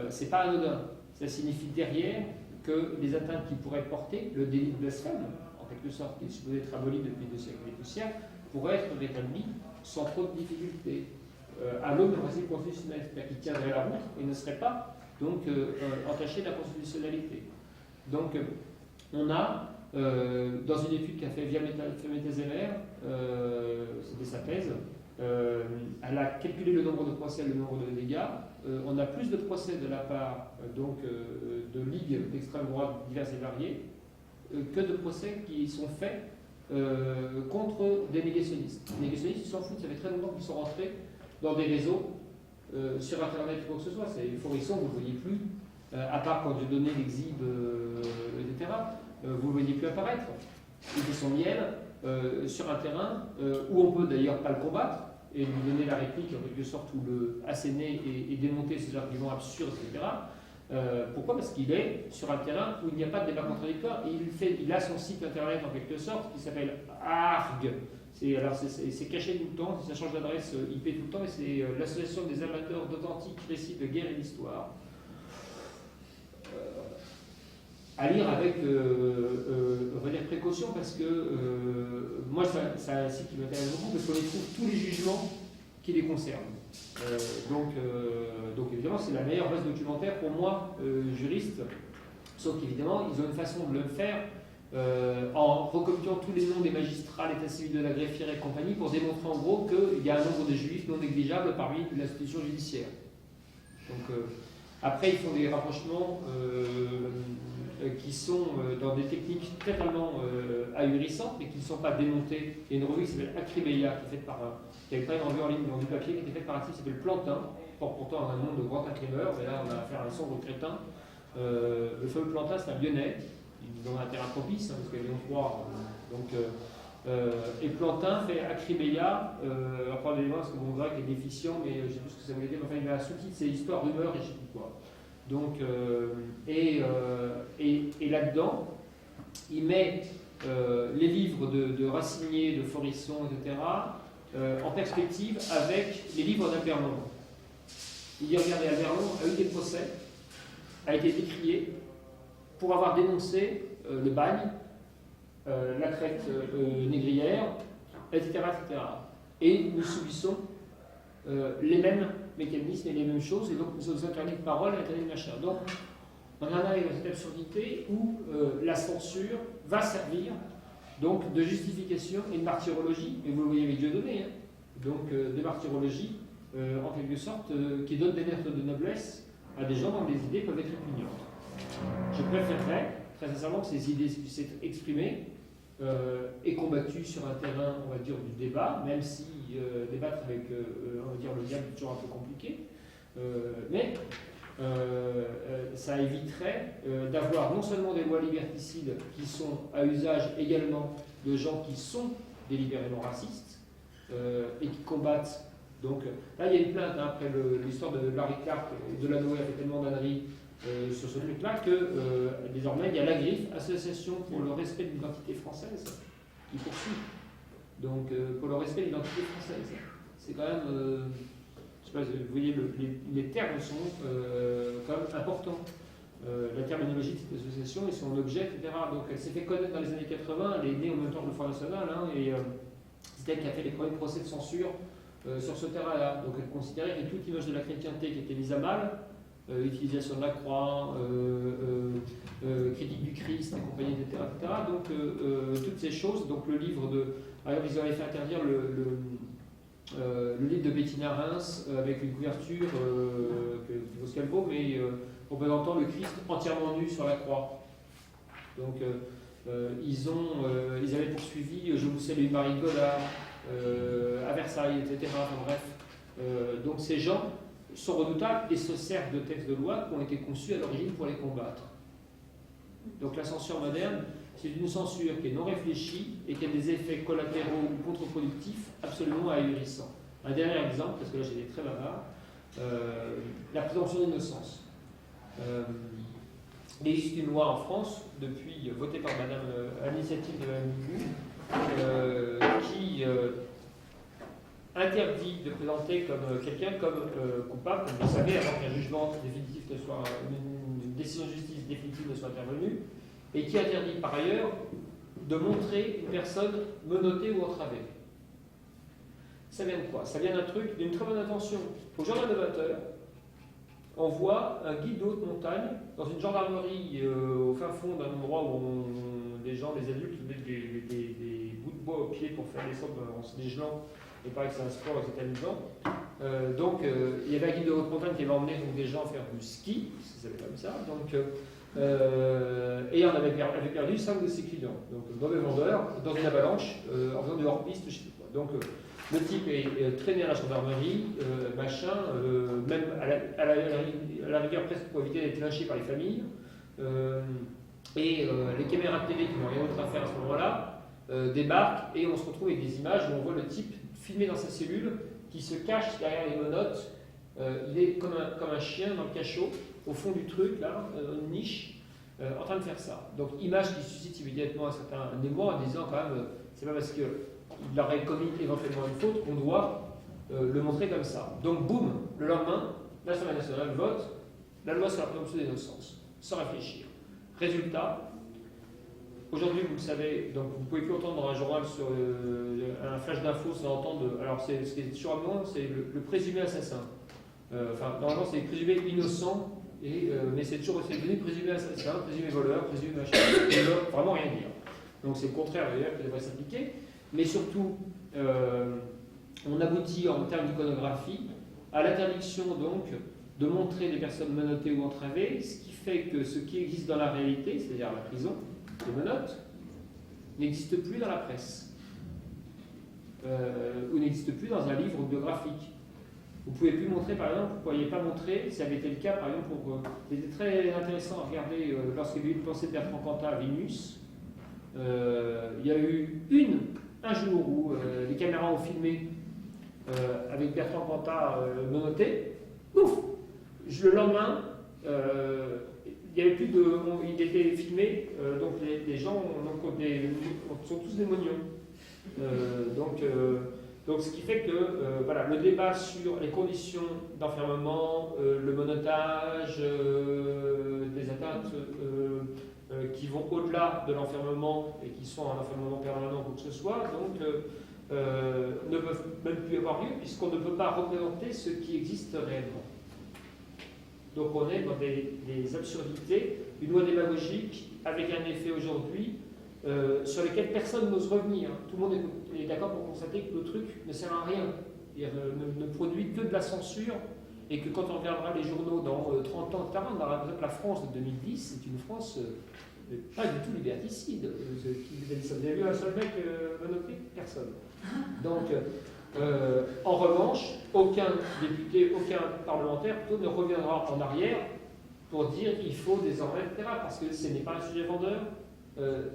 c'est pas anodin. Ça signifie derrière que les atteintes qui pourraient être portées, le délit de blasphème, en quelque sorte, qui est supposé être aboli depuis 2 siècles et poussières, pourrait être rétabli sans trop de difficultés, à l'aune du principe constitutionnel, c'est-à-dire qu'il tiendrait la route et ne serait pas donc entaché de la constitutionnalité. Donc, on a, dans une étude qu'a fait Viamet-Zeller, c'était sa thèse, elle a calculé le nombre de procès, le nombre de dégâts. On a plus de procès de la part de ligues d'extrême droite diverses et variées que de procès qui sont faits contre des négationnistes. Les négationnistes, ils s'en foutent, ça fait très longtemps qu'ils sont rentrés dans des réseaux sur Internet ou quoi que ce soit. C'est Forisson, vous ne le voyez plus, à part quand Dieudonné l'exhibe, etc. Vous ne le voyez plus apparaître. Il fait son miel sur un terrain où on peut d'ailleurs pas le combattre et lui donner la réplique en quelque sorte ou le asséner et démonter ses arguments absurdes, etc. Pourquoi ? Parce qu'il est sur un terrain où il n'y a pas de débat contradictoire et il a son site internet en quelque sorte qui s'appelle ARG. C'est caché tout le temps, ça change d'adresse IP tout le temps et c'est l'association des amateurs d'authentiques récits de guerre et d'histoire. À lire avec précaution parce que moi c'est un site qui m'intéresse beaucoup parce qu'on y trouve tous les jugements qui les concernent. Donc évidemment c'est la meilleure base documentaire pour moi, juriste, sauf qu'évidemment ils ont une façon de le faire en recopiant tous les noms des magistrats, l'état civil de la greffière et compagnie pour démontrer en gros qu'il y a un nombre de juifs non négligeable parmi l'institution judiciaire. Donc après ils font des rapprochements qui sont dans des techniques totalement ahurissantes, mais qui ne sont pas démontées. Il y a une revue qui s'appelle Acribeia, qui avait pas une revue en ligne dans du papier, qui était faite par un type qui s'appelle Plantin, porte pourtant un nom de grand imprimeur, mais là on a affaire à un sombre crétin. Le fameux Plantin, c'est un Lyonnais, il est dans un terrain propice, parce qu'il y a Lyon 3. Et Plantin fait Acribeia, pardonnez-moi parce que mon grec est déficient, mais je ne sais plus ce que ça voulait dire, mais enfin il a un sous-titre, c'est Histoire, rumeur et je ne sais plus quoi. Donc, et là-dedans, il met les livres de Racinier, de Forisson, etc., en perspective avec les livres d'Albernon. Il dit, regardez, Albernon a eu des procès, a été décrié pour avoir dénoncé le bagne, la traite négrière, etc., etc. Et nous subissons les mêmes mécanismes et les mêmes choses, et donc nous sommes interdits de parole, interdits de machin. Donc, on en arrive à cette absurdité où la censure va servir donc de justification et de martyrologie, et vous le voyez avec Dieudonné, hein, donc de martyrologie, en quelque sorte, qui donne des lettres de noblesse à des gens dont les idées peuvent être répugnantes. Je préférerais, très sincèrement, que ces idées puissent être exprimées et combattues sur un terrain, on va dire, du débat, même si débattre avec, on va dire, le diable est toujours un peu compliqué, mais ça éviterait d'avoir non seulement des lois liberticides qui sont à usage également de gens qui sont délibérément racistes et qui combattent. Donc là, il y a une plainte hein, après l'histoire de Larry Clark et de Delanoë a fait tellement d'âneries sur ce truc-là que désormais il y a la griffe Association pour le respect de l'identité française qui poursuit. Donc pour le respect de l'identité française. C'est quand même, je sais pas, vous voyez, les termes sont quand même importants. La terminologie de cette association et son objet, etc. Donc elle s'est fait connaître dans les années 80, elle est née en même temps que le Front National, hein, et c'est elle qui a fait les premiers procès de censure sur ce terrain-là. Donc elle considérait que toute image de la chrétienté qui était mise à mal, utilisation de la croix, critique du Christ et compagnie, etc. Donc toutes ces choses, donc le livre de... Alors ils avaient fait interdire le livre de Bettina Reims avec une couverture que Voscalvo, mais représentant le Christ entièrement nu sur la croix. Donc ils avaient poursuivi Je vous salue Marie Goddard à Versailles, etc. Enfin bref. Donc ces gens sont redoutables et se servent de textes de loi qui ont été conçus à l'origine pour les combattre. Donc la censure moderne, c'est une censure qui est non réfléchie et qui a des effets collatéraux ou contre-productifs absolument ahurissants. Un dernier exemple, parce que là j'étais très bavard, la présomption d'innocence. Il existe une loi en France, depuis votée par Madame, à l'initiative de Mme Migou, qui interdit de présenter quelqu'un comme coupable, comme vous savez, avant qu'un jugement définitif ne soit, une décision de justice définitive ne soit intervenue, et qui interdit par ailleurs de montrer une personne menottée ou entravée. Ça vient de quoi? Ça vient d'un truc, d'une très bonne intention. Au journal novateur, on voit un guide de haute montagne dans une gendarmerie au fin fond d'un endroit où des gens, des adultes, mettent des bouts de bois au pied pour faire des sortes en se dégelant. Et pareil que c'est un sport et c'est amusant. Donc il y avait un guide de haute montagne qui avait emmené donc, des gens faire du ski, ça s'appelle comme ça. Donc, et on avait perdu 5 de ses clients. Donc mauvais vendeur, dans une avalanche, en faisant du hors-piste, je sais pas quoi. Donc le type est traîné à la gendarmerie, machin, même à la rigueur presque pour éviter d'être lynché par les familles. Et les caméras de télé qui n'ont rien d'autre à faire à ce moment-là débarquent et on se retrouve avec des images où on voit le type filmé dans sa cellule qui se cache derrière les menottes. Il est comme un chien dans le cachot, au fond du truc, là, dans une niche, en train de faire ça. Donc image qui suscite immédiatement un certain émoi en disant quand même, c'est pas parce qu'il aurait commis éventuellement une faute qu'on doit le montrer comme ça. Donc boum, le lendemain, l'Assemblée nationale vote la loi sur la présomption d'innocence, sans réfléchir. Résultat, aujourd'hui, vous le savez, donc vous ne pouvez plus entendre dans un journal sur un flash d'infos sans entendre. Alors, ce qui est sûrement, c'est le présumé assassin. Enfin, normalement, c'est présumé innocent, mais c'est toujours devenu présumé assassin, présumé voleur, présumé machin. Ça ne veut vraiment rien dire. Donc, c'est le contraire d'ailleurs qui devrait s'appliquer. Mais surtout, on aboutit en termes d'iconographie à l'interdiction donc de montrer des personnes menottées ou entravées, ce qui fait que ce qui existe dans la réalité, c'est-à-dire la prison, les menottes, n'existe plus dans la presse, ou n'existe plus dans un livre biographique. Vous ne pouvez plus montrer, par exemple, vous ne pourriez pas montrer, si ça avait été le cas, par exemple, c'était très intéressant à regarder lorsqu'il y a eu une pensée de Bertrand Cantat à Vilnius. Il y a eu un jour où les caméras ont filmé avec Bertrand Cantat menotté. Ouf! Le lendemain, il y avait plus de, il était filmé, donc les gens sont tous des mognons. Donc ce qui fait que voilà, le débat sur les conditions d'enfermement, le monotage, des atteintes qui vont au-delà de l'enfermement et qui sont un enfermement permanent ou quoi que ce soit, donc ne peuvent même plus avoir lieu puisqu'on ne peut pas représenter ce qui existe réellement. Donc on est dans des absurdités, une loi démagogique avec un effet aujourd'hui sur lequel personne n'ose revenir. Tout le monde est d'accord pour constater que le truc ne sert à rien, il ne produit que de la censure, et que quand on regardera les journaux dans 30 ans, etc., par exemple la France de 2010, c'est une France pas du tout liberticide. Vous avez vu un seul mec menotté? Personne. Donc, en revanche, aucun député, aucun parlementaire plutôt ne reviendra en arrière pour dire qu'il faut désormais, etc., parce que ce n'est pas un sujet vendeur,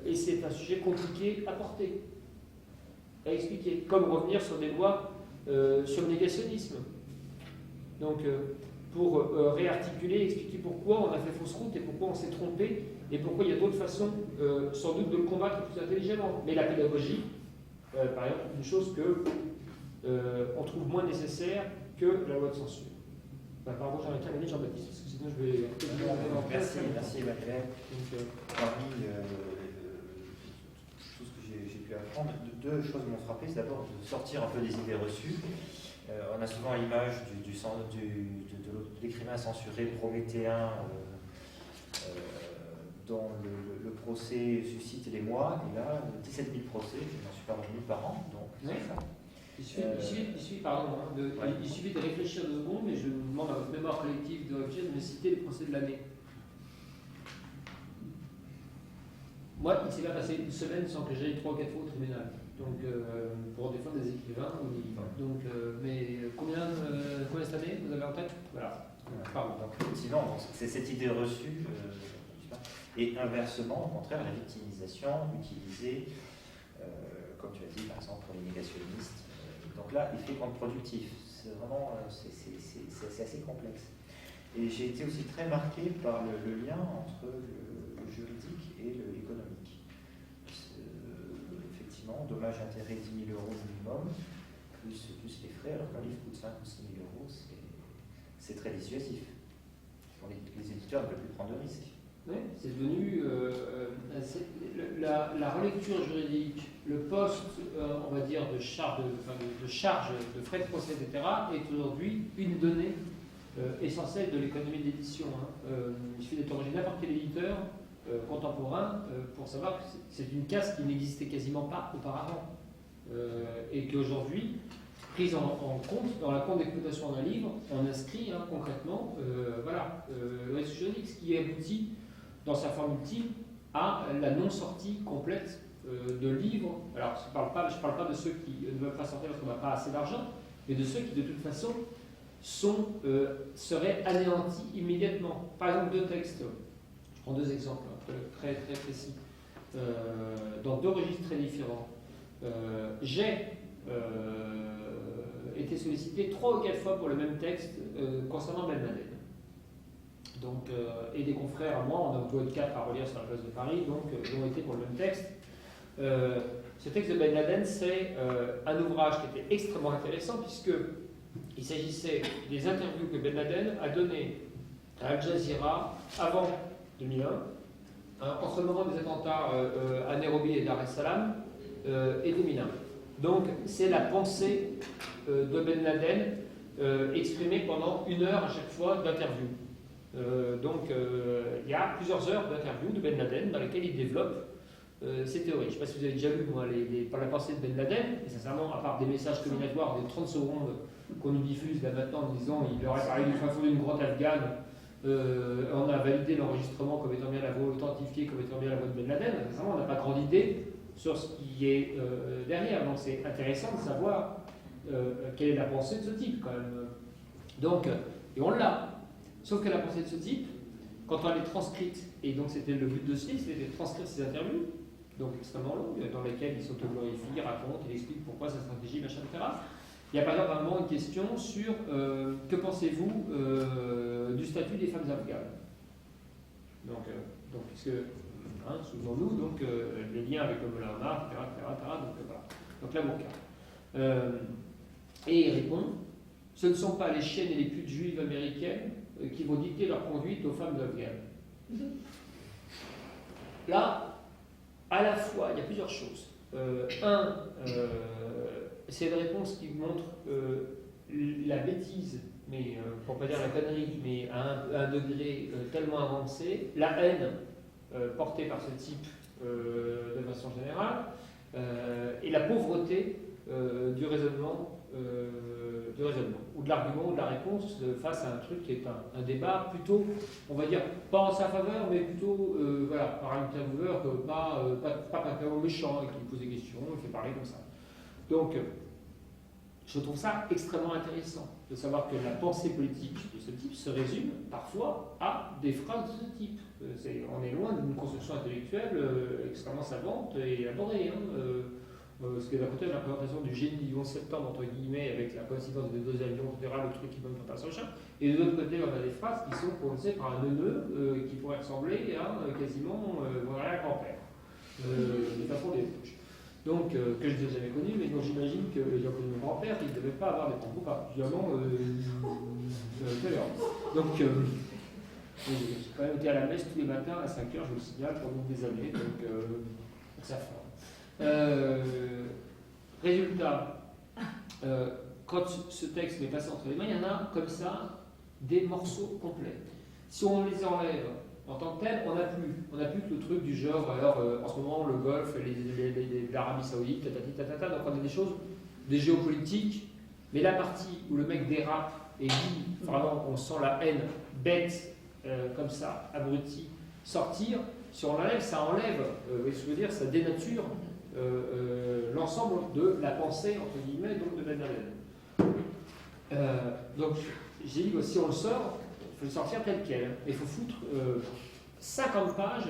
et c'est un sujet compliqué à porter, à expliquer, comme revenir sur des lois sur le négationnisme. Donc, pour réarticuler, expliquer pourquoi on a fait fausse route et pourquoi on s'est trompé et pourquoi il y a d'autres façons, sans doute, de le combattre plus intelligemment. Mais la pédagogie, par exemple, est une chose que on trouve moins nécessaire que la loi de censure. Pardon, j'arrête à la limite, Jean-Baptiste, parce que sinon je vais... Merci Emmanuel. Parmi tout ce que j'ai pu apprendre, deux choses m'ont frappé. C'est d'abord de sortir un peu des idées reçues. On a souvent l'image de l'écrivain censuré prométhéen dont le procès suscite les mois. Et là, 17 000 procès, je n'en suis pas revenu par an. Donc, oui. Il suffit de réfléchir 2 secondes, mais je vous demande à votre mémoire collective de réfléchir, de me citer les procès de l'année. Moi, il ne s'est pas passé une semaine sans que j'aille 3 ou 4 fois au tribunal. Donc, pour défendre des écrivains ou des livres. Donc, mais combien cette année vous avez en tête? Voilà. Pardon. Donc, effectivement, c'est cette idée reçue. Et inversement, au contraire, la victimisation utilisée, comme tu as dit, par exemple, pour les négationnistes. Donc là, effet contre-productif. C'est vraiment c'est assez complexe. Et j'ai été aussi très marqué par le lien entre le juridique et l'économique. Effectivement, dommage-intérêt 10 000 € minimum, plus les frais, alors qu'un livre coûte 5 ou 6 000 €, c'est très dissuasif. Les éditeurs ne peuvent plus prendre de risques. Oui, c'est devenu la relecture juridique, le poste, on va dire, de charge, de frais de procès, etc., est aujourd'hui une donnée essentielle de l'économie de l'édition. Il suffit d'être originaire par quel éditeur contemporain pour savoir que c'est une casse qui n'existait quasiment pas auparavant. Et qu'aujourd'hui, prise en compte, dans la compte d'exploitation d'un livre, on inscrit concrètement le risque juridique, ce qui aboutit dans sa forme ultime à la non-sortie complète de livres. Alors, je ne parle pas de ceux qui ne veulent pas sortir parce qu'on n'a pas assez d'argent, mais de ceux qui, de toute façon, seraient anéantis immédiatement. Par exemple, 2 textes. Je prends 2 exemples très, très précis. Dans 2 registres très différents. J'ai été sollicité 3 ou 4 fois pour le même texte concernant Ben Laden. Donc, et des confrères à moi, on a employé de 4 à relire sur la place de Paris, donc ils ont été pour le même texte. Ce texte de Ben Laden, c'est un ouvrage qui était extrêmement intéressant puisqu'il s'agissait des interviews que Ben Laden a données à Al Jazeera avant 2001, entre le moment des attentats à Nairobi et Dar es Salaam et 2001. Donc, c'est la pensée de Ben Laden exprimée pendant 1 heure à chaque fois d'interview. Il y a plusieurs heures d'interview de Ben Laden dans lesquelles il développe ces théories. Je ne sais pas si vous avez déjà lu par la pensée de Ben Laden, et sincèrement, à part des messages combinatoires de 30 secondes qu'on nous diffuse là maintenant en disant il aurait parlé du fin fond d'une grotte afghane, on a validé l'enregistrement comme étant bien la voix, authentifié comme étant bien la voix de Ben Laden, sincèrement, on n'a pas grande idée sur ce qui est derrière. Donc c'est intéressant de savoir quelle est la pensée de ce type quand même. Donc, et on l'a. Sauf que la pensée de ce type, quand elle est transcrite, et donc c'était le but de ce livre, c'était de transcrire ces interviews, donc extrêmement longues, dans lesquelles il s'autoglorifie, il raconte, il explique pourquoi sa stratégie, machin, etc. Il y a par exemple un moment une question sur que pensez-vous du statut des femmes afghanes. Donc puisque, souvenons-nous, donc, les liens avec le Mollah Omar, etc., donc voilà. Donc la burqa. Et il répond, ce ne sont pas les chiennes et les putes juives américaines qui vont dicter leur conduite aux femmes afghanes. Là, à la fois, il y a plusieurs choses. C'est une réponse qui montre la bêtise, mais pour ne pas dire la connerie, mais à un degré tellement avancé, la haine portée par ce type de façon générale, et la pauvreté du raisonnement, ou de l'argument, ou de la réponse face à un truc qui est un débat plutôt, on va dire, pas en sa faveur, mais plutôt voilà, par un intervieweur pas particulièrement méchant, et qui lui pose des questions, il fait parler comme ça. Donc, je trouve ça extrêmement intéressant de savoir que la pensée politique de ce type se résume parfois à des phrases de ce type. On est loin d'une construction intellectuelle extrêmement savante et élaborée. Ce qui est d'un côté la présentation du génie du 11 septembre, entre guillemets, avec la coïncidence des deux avions, etc., le truc qui donne pas son chat. Et de l'autre côté, on a des phrases qui sont prononcées par un neuneu qui pourrait ressembler à quasiment voilà, un grand-père, de façon d'époque. Donc, que je n'ai jamais connu, mais dont j'imagine que j'ai connu mon grand-père, il ne devait pas avoir des propos particulièrement tolérants. Donc, j'ai quand même été à la messe tous les matins à 5h, je me signale, pendant des années, donc ça fait. Résultat, quand ce texte m'est passé entre les mains, il y en a comme ça des morceaux complets. Si on les enlève en tant que tel, on n'a plus que le truc du genre, alors en ce moment le Golfe, l'Arabie Saoudite, donc on a des choses, des géopolitiques, mais la partie où le mec dérape et dit, vraiment on sent la haine bête, comme ça, abruti, sortir, si on l'enlève, ça enlève, ce que je veux dire, ça dénature l'ensemble de la pensée, entre guillemets, donc de Ben Laden. Donc, j'ai dit que si on le sort, il faut le sortir tel quel. Il faut foutre 50 pages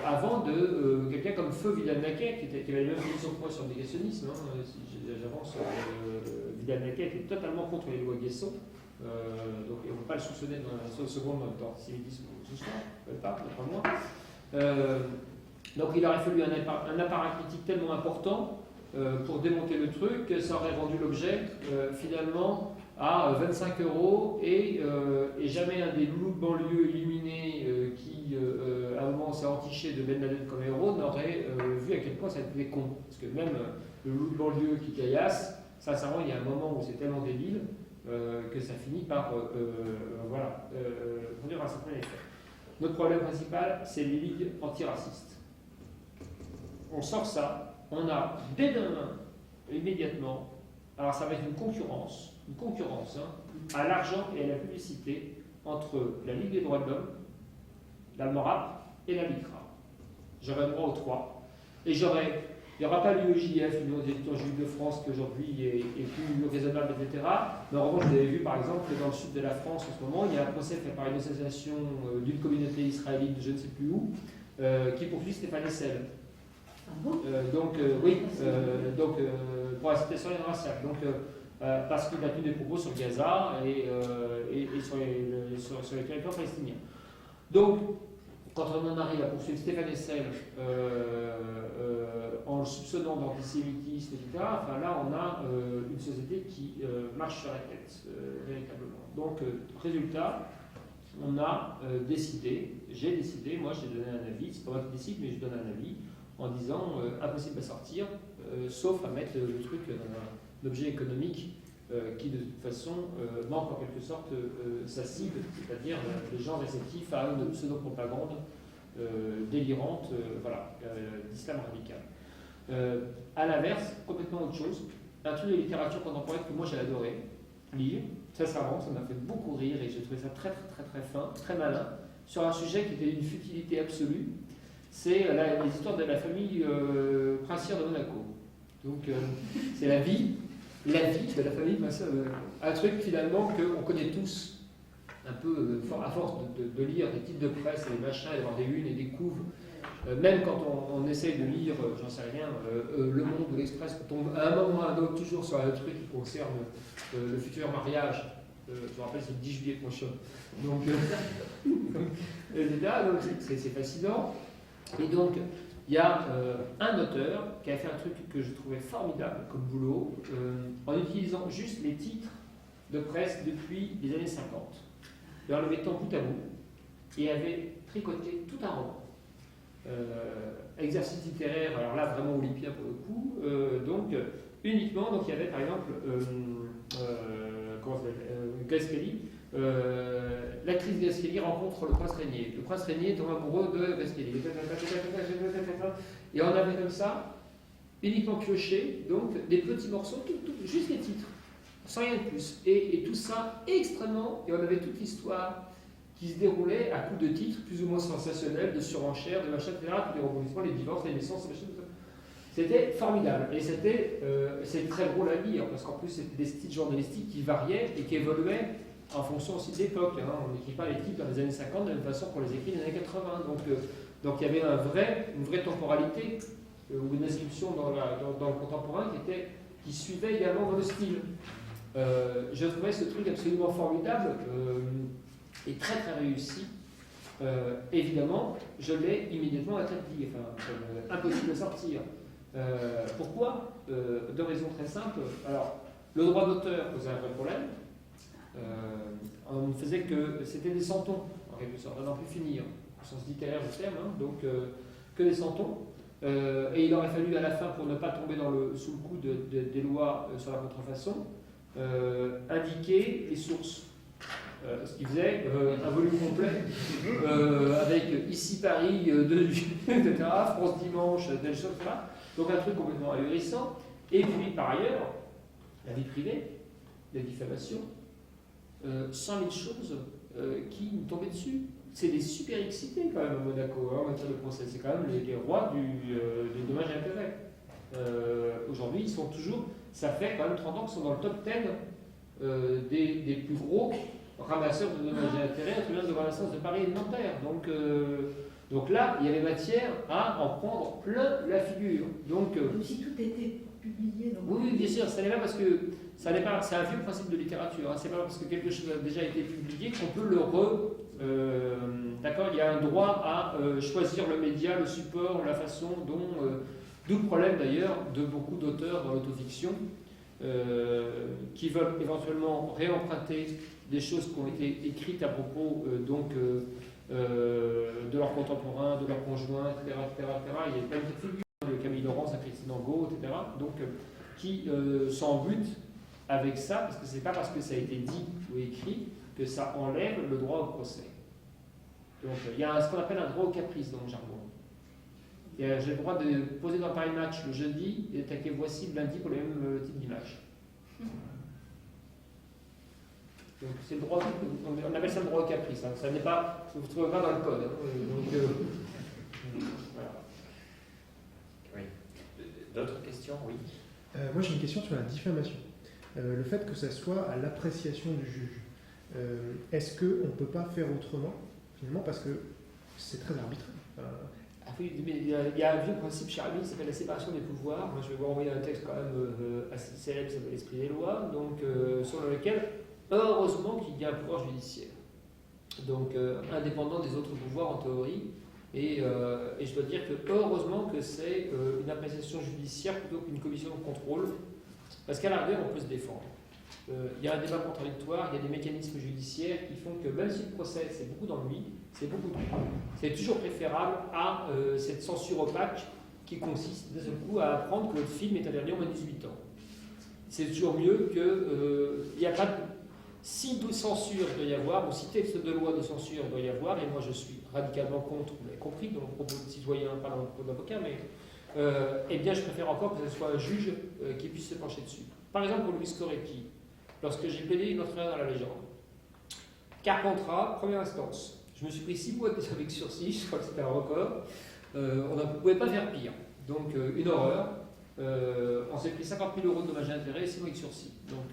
avant de quelqu'un comme Feu Vidal-Naquet, qui avait la même position que moi sur le négationnisme. Si j'avance, Vidal-Naquet était totalement contre les lois Guesson. Donc, on ne peut pas le soupçonner dans la seule seconde d'antisémitisme ce soir, pas moi. Donc il aurait fallu un appareil critique tellement important pour démonter le truc que ça aurait rendu l'objet finalement à 25 € et jamais un des loulous de banlieue illuminés qui à un moment s'est entiché de Ben Laden comme héros n'aurait vu à quel point ça était con. Parce que même le loulou de banlieue qui caillasse, sincèrement il y a un moment où c'est tellement débile que ça finit par produire un certain effet. Notre problème principal, c'est les ligues antiracistes. On sort ça, on a dès demain, immédiatement, alors ça va être une concurrence à l'argent et à la publicité entre la Ligue des droits de l'homme, l'Almorap et la LICRA. J'aurai droit aux trois. Et il n'y aura pas l'UEJF, l'Union des étudiants juifs de France, qui aujourd'hui est plus raisonnable, etc. Mais en revanche, vous avez vu par exemple que dans le sud de la France en ce moment, il y a un procès fait par une association d'une communauté israélite de je ne sais plus où, qui poursuit Stéphane Hessel. Pour la situation raciale. Parce qu'il a tenu des propos sur Gaza et sur les territoires palestiniens. Donc, quand on en arrive à poursuivre Stéphane Hessel en le soupçonnant d'antisémitisme, etc., enfin là, on a une société qui marche sur la tête, véritablement. Donc, résultat, on a j'ai décidé, moi j'ai donné un avis, c'est pas moi qui décide, mais je donne un avis, en disant impossible à sortir, sauf à mettre le truc dans un objet économique qui de toute façon manque en quelque sorte sa cible, c'est-à-dire les gens réceptifs à une pseudo-propagande délirante d'islam radical. À l'inverse, complètement autre chose, un truc de littérature contemporaine que moi j'ai adoré lire, sincèrement, ça m'a fait beaucoup rire et j'ai trouvé ça très très très très fin, très malin, sur un sujet qui était d'une futilité absolue. C'est les histoires de la famille princière de Monaco. Donc, c'est la vie de la famille princière de Monaco. Un truc finalement qu'on connaît tous, un peu à force de lire des titres de presse et des machins, et d'avoir des unes et des couves même quand on essaye de lire, j'en sais rien, Le Monde ou l'Express, on tombe à un moment ou à un autre toujours sur un truc qui concerne le futur mariage. Je me rappelle, c'est le 10 juillet prochain. Donc, c'est fascinant. Et donc, il y a un auteur qui a fait un truc que je trouvais formidable comme boulot, en utilisant juste les titres de presse depuis les années 50, et en le mettant bout à bout, et avait tricoté tout un roman. Exercice littéraire, alors là vraiment olympien pour le coup, donc uniquement, donc il y avait par exemple Grace Kelly, l'actrice Grace Kelly rencontre le prince Régnier. Le prince Régnier tombe amoureux de Grace Kelly. Et on avait comme ça, uniquement pioché, donc des petits morceaux, juste les titres, sans rien de plus. Et tout ça extrêmement, et on avait toute l'histoire qui se déroulait à coups de titres plus ou moins sensationnels, de surenchères, de machin, etc., tous les rebondissements, les divorces, les naissances, machin, tout ça. C'était formidable. Et c'est très drôle à lire, parce qu'en plus, c'était des styles journalistiques qui variaient et qui évoluaient en fonction aussi de l'époque. Hein. On n'écrit pas les titres dans les années 50 de la même façon qu'on les écrit dans les années 80. Donc il y avait une vraie temporalité, ou une inscription dans le contemporain qui suivait également dans le style. Je trouvais ce truc absolument formidable et très très réussi. Évidemment, je l'ai immédiatement interdit, impossible de sortir. Pourquoi Deux raisons très simples. Alors, le droit d'auteur posait un vrai problème. On ne faisait que. C'était des centons, en quelque sorte, on n'en plus finir, au sens littéraire du terme, hein, donc que des centons. Et il aurait fallu à la fin, pour ne pas tomber sous le coup des lois sur la contrefaçon, indiquer les sources. Ce qui faisait un volume complet avec ici Paris, etc., France Dimanche, telle chose, etc. Donc un truc complètement ahurissant. Et puis par ailleurs, la vie privée, la diffamation, 100 000 choses qui nous tombaient dessus. C'est des super excités quand même à Monaco, hein, en matière de procès. C'est quand même les rois du dommage et intérêt. Aujourd'hui, ils sont toujours. Ça fait quand même 30 ans qu'ils sont dans le top 10 des plus gros ramasseurs de dommages et intérêts au tribunal de grande instance de Paris et de Nanterre. Donc là, il y avait matière à en prendre plein la figure. Donc, si tout était publié. Donc oui, bien sûr, ça n'est pas parce que c'est un vieux principe de littérature. Hein, c'est pas parce que quelque chose a déjà été publié qu'on peut le d'accord, il y a un droit à choisir le média, le support, la façon dont. D'où le problème d'ailleurs de beaucoup d'auteurs dans l'autofiction qui veulent éventuellement réemprunter des choses qui ont été écrites à propos de leurs contemporains, de leurs conjoints, etc., etc., etc. Il y a plein de figures, de Camille Laurence à Christine Angot, etc., donc, qui s'en butent avec ça, parce que c'est pas parce que ça a été dit ou écrit que ça enlève le droit au procès. Donc il y a ce qu'on appelle un droit au caprice dans le jargon. J'ai le droit de poser dans Paris Match le jeudi et d'attaquer Voici le lundi pour le même type d'image. Donc c'est le droit, on appelle ça le droit au caprice. Hein. Ça n'est pas, vous ne trouvez pas dans le code. Hein. Voilà. Oui. D'autres questions? Oui. Moi j'ai une question sur la diffamation. Le fait que ça soit à l'appréciation du juge, est-ce qu'on ne peut pas faire autrement, finalement, parce que c'est très arbitraire. Oui, mais il y a un vieux principe chez Arabi qui s'appelle la séparation des pouvoirs. Moi, je vais vous envoyer un texte quand même assez célèbre qui s'appelle L'Esprit des lois, donc, sur lequel, heureusement, qu'il y a un pouvoir judiciaire. Donc, indépendant des autres pouvoirs en théorie. Et je dois dire que, heureusement, que c'est une appréciation judiciaire plutôt qu'une commission de contrôle. Parce qu'à l'arrière, on peut se défendre. Il y a un débat contradictoire, il y a des mécanismes judiciaires qui font que même si le procès, c'est beaucoup d'ennui, c'est beaucoup de temps, c'est toujours préférable à cette censure opaque qui consiste d'un seul coup à apprendre que le film est interdit au moins 18 ans. C'est toujours mieux que... il n'y a pas de... Si de censure il doit y avoir, ou si texte de loi de censure il doit y avoir, et moi je suis radicalement contre, vous l'avez compris, dans mon propos de citoyen, pas dans mon propos d'avocat, mais eh bien je préfère encore que ce soit un juge qui puisse se pencher dessus. Par exemple pour Luis Coretti, lorsque j'ai plaidé Notre Frère dans la légende, Carpentras, première instance. Je me suis pris 6 mois avec sursis, je crois que c'était un record. On ne pouvait pas faire pire. Donc, une horreur. On s'est pris 50 000 € de dommages et intérêts et 6 mois avec sursis. Donc,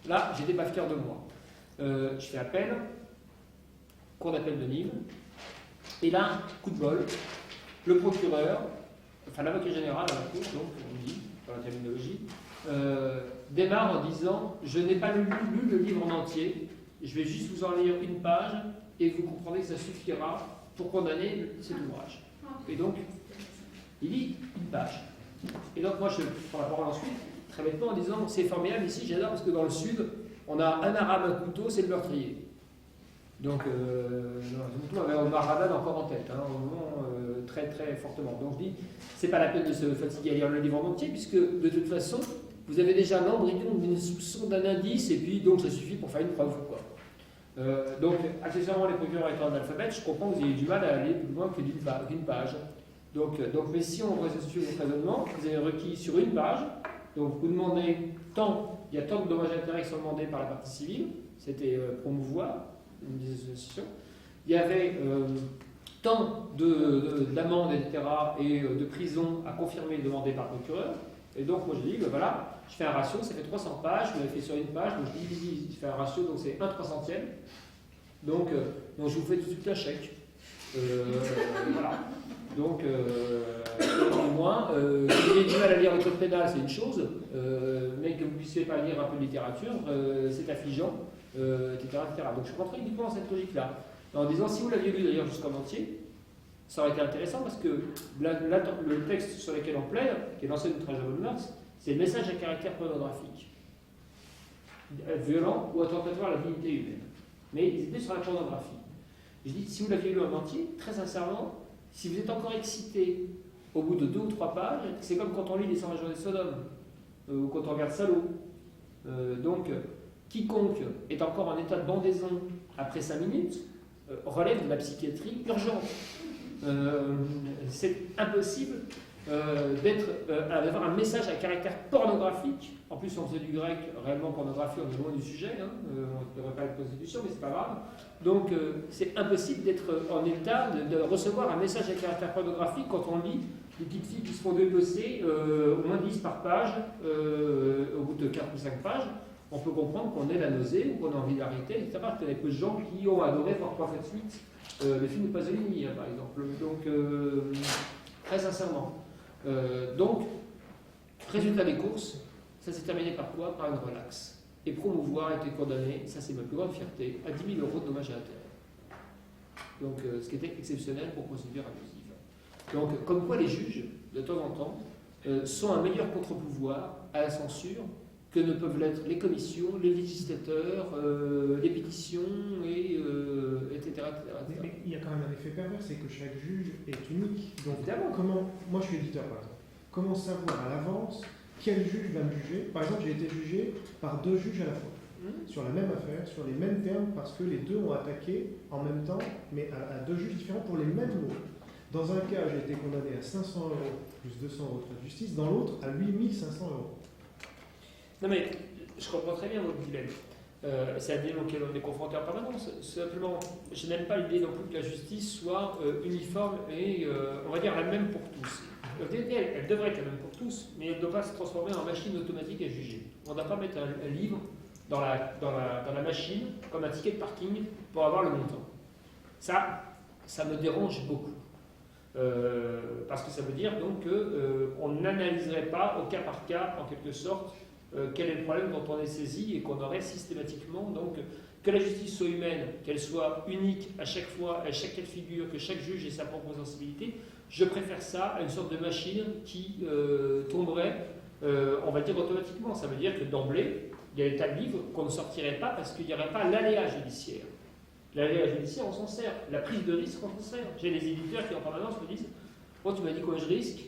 là, j'étais pas fier de moi. Je fais appel, cour d'appel de Nîmes. Et là, coup de bol, le procureur, enfin l'avocat général à la cour, donc on dit, dans la terminologie, démarre en disant « Je n'ai pas lu le livre en entier, je vais juste vous en lire une page et vous comprendrez que ça suffira pour condamner cet ouvrage. » Et donc, il lit une page. Et donc moi je prends la parole ensuite, très bêtement en disant « C'est formidable ici, j'adore parce que dans le sud, on a un arabe, un couteau, c'est le meurtrier. » Donc, on avait Omar Haddad encore en tête, au moment très très fortement. Donc je dis, c'est pas la peine de se fatiguer à lire le livre en entier, puisque de toute façon, vous avez déjà l'embryon d'une soupçon d'un indice, et puis donc ça suffit pour faire une preuve. Quoi. Donc, accessoirement, les procureurs étant analphabètes, je comprends que vous ayez du mal à aller plus loin que d'une page. Donc, mais si on résume le raisonnement, vous avez requis sur une page, donc vous demandez tant, il y a tant de dommages et intérêts qui sont demandés par la partie civile, c'était promouvoir une association. Il y avait tant d'amendes, etc., et de prison à confirmer demandé par le procureur. Et donc, moi, je dis, ben voilà, je fais un ratio, ça fait 300 pages, je l'avais fait sur une page, donc je divise, je fais un ratio, donc c'est 1/300. Donc, je vous fais tout de suite un chèque. Voilà. Donc, au moins, que vous ayez du mal à lire le code pénal, c'est une chose, mais que vous ne puissiez pas lire un peu de littérature, c'est affligeant. Etc., etc. Donc je rentrais uniquement dans cette logique-là, en disant si vous l'aviez lu d'ailleurs jusqu'en entier, ça aurait été intéressant parce que le texte sur lequel on plaide, qui est l'ancien outrage à bonne mœurs, c'est le message à caractère pornographique, violent ou attentatoire à la dignité humaine. Mais ils étaient sur la pornographie. Je dis si vous l'aviez lu en entier, très sincèrement, si vous êtes encore excité au bout de 2 ou 3 pages, c'est comme quand on lit les 100 jours de Sodome ou quand on regarde Salo. Donc quiconque est encore en état de bandaison après 5 minutes relève de la psychiatrie urgente. C'est impossible d'avoir un message à caractère pornographique. En plus, on faisait du grec, réellement pornographie, on est loin du sujet, on ne devrait pas être constitution, mais c'est pas grave. Donc, c'est impossible d'être en état de recevoir un message à caractère pornographique quand on lit des petites filles qui se font dépecer au moins 10 par page, au bout de 4 ou 5 pages. On peut comprendre qu'on ait la nausée ou qu'on a envie d'arrêter, etc. Je connais peu de gens qui ont adoré voir 3 fois de suite le film de Pasolini, par exemple. Donc, très sincèrement. Donc, résultat des courses, ça s'est terminé par quoi? Par une relaxe. Et promouvoir a été condamné, ça c'est ma plus grande fierté, à 10 000 € de dommages et intérêts. Donc, ce qui était exceptionnel pour procédure abusive. Donc, comme quoi les juges, de temps en temps, sont un meilleur contre-pouvoir à la censure que ne peuvent l'être les commissions, les législateurs, les pétitions, etc., etc. Mais il y a quand même un effet pervers, c'est que chaque juge est unique. Donc, évidemment. Moi je suis éditeur par exemple, comment savoir à l'avance quel juge va me juger? Par exemple, j'ai été jugé par 2 juges à la fois, sur la même affaire, sur les mêmes termes, parce que les 2 ont attaqué en même temps, mais à 2 juges différents pour les mêmes mots. Dans un cas, j'ai été condamné à 500 € plus 200 € de frais de justice, dans l'autre, à 8 500 €. Non mais, je comprends très bien votre dilemme. C'est un dilemme auquel on est confronté en permanence. Simplement, je n'aime pas l'idée non plus que la justice soit uniforme et, on va dire, la même pour tous. Elle devrait être la même pour tous, mais elle ne doit pas se transformer en machine automatique à juger. On ne doit pas mettre un livre dans la machine comme un ticket de parking pour avoir le montant. Ça me dérange beaucoup. Parce que ça veut dire donc qu'on n'analyserait pas au cas par cas, en quelque sorte, quel est le problème dont on est saisi et qu'on aurait systématiquement donc que la justice soit humaine, qu'elle soit unique à chaque fois, à chaque cas de figure, que chaque juge ait sa propre sensibilité. Je préfère ça à une sorte de machine qui tomberait, on va dire automatiquement. Ça veut dire que d'emblée, il y a des tas de livres qu'on ne sortirait pas parce qu'il n'y aurait pas l'aléa judiciaire. L'aléa judiciaire, on s'en sert. La prise de risque, on s'en sert. J'ai des éditeurs qui en permanence me disent « Oh, tu m'as dit quoi je risque?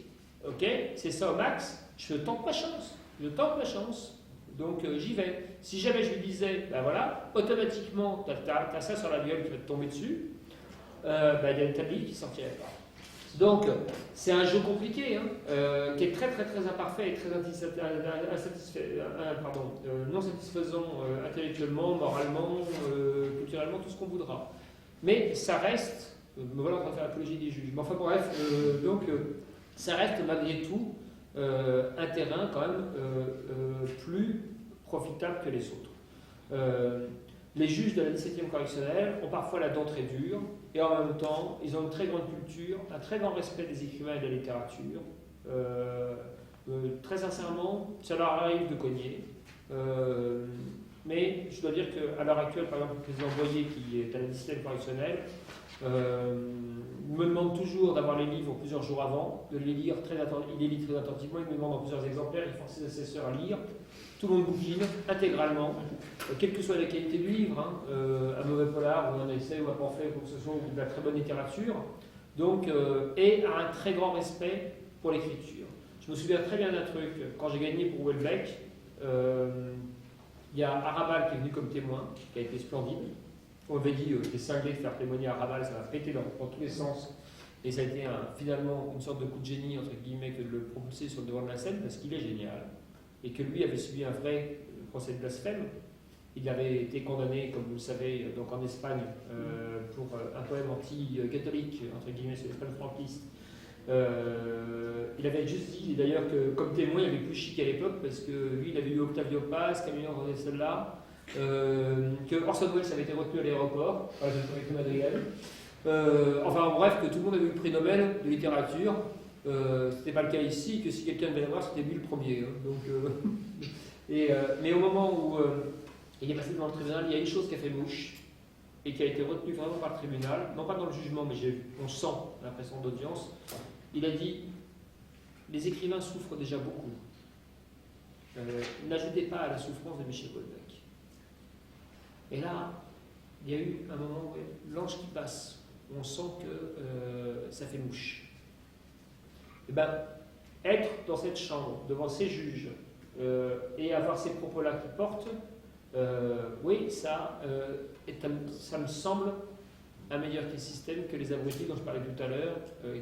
Ok, c'est ça au max, je tente ma chance. Je tente ma chance, donc j'y vais. Si jamais je lui disais, ben voilà, automatiquement, tu as ça sur la gueule qui va te tomber dessus, il y a une tablier qui ne sortirait pas. Donc, c'est un jeu compliqué, qui est très très très imparfait et très non satisfaisant intellectuellement, moralement, culturellement, tout ce qu'on voudra. Mais ça reste, me voilà en train de faire l'apologie des juges, mais enfin bref, ça reste malgré tout un terrain quand même plus profitable que les autres. les juges de la 17e correctionnelle ont parfois la dent très dure, et en même temps, ils ont une très grande culture, un très grand respect des écrivains et de la littérature. Très sincèrement, ça leur arrive de cogner. Mais je dois dire qu'à l'heure actuelle, par exemple, le président Boyer, qui est à la 17e correctionnelle, me demande toujours d'avoir les livres plusieurs jours avant, de les lire il les lit très attentivement, il me demande en plusieurs exemplaires, il force ses assesseurs à lire. Tout le monde bouquine intégralement, quelle que soit la qualité du livre, hein, un mauvais polar, ou un essai, ou un pamphlet, ou quoi que ce soit, ou de la très bonne littérature, donc, et a un très grand respect pour l'écriture. Je me souviens très bien d'un truc, quand j'ai gagné pour Houellebecq, il y a Arabal qui est venu comme témoin, qui a été splendide. On m'avait dit, j'étais cinglé de faire témoigner Arabal, ça m'a pété dans tous les sens. Et ça a été finalement une sorte de coup de génie, entre guillemets, que de le propulser sur le devant de la scène, parce qu'il est génial. Et que lui avait subi un vrai procès de blasphème. Il avait été condamné, comme vous le savez, donc en Espagne, pour un poème anti-catholique, entre guillemets, sur l'Espagne franquiste. Il avait juste dit d'ailleurs que comme témoin il avait plus chic à l'époque parce que lui il avait eu Octavio Paz, Camilo José Sola, que Orson Welles avait été retenu à l'aéroport avec Madrigal. Enfin bref, que tout le monde avait eu le prix Nobel de littérature. C'était pas le cas ici, que si quelqu'un devait l'avoir c'était lui le premier. Hein. Donc, mais au moment où il est passé devant le tribunal, il y a une chose qui a fait mouche et qui a été retenue vraiment par le tribunal, non pas dans le jugement, mais on sent l'impression d'audience. Il a dit « Les écrivains souffrent déjà beaucoup. N'ajoutez pas à la souffrance de Michel Houellebecq. » Et là, il y a eu un moment où l'ange qui passe, où on sent que ça fait mouche. Et bien, être dans cette chambre, devant ces juges, et avoir ces propos-là qui portent, oui, ça me semble un meilleur système que les abrutis dont je parlais tout à l'heure,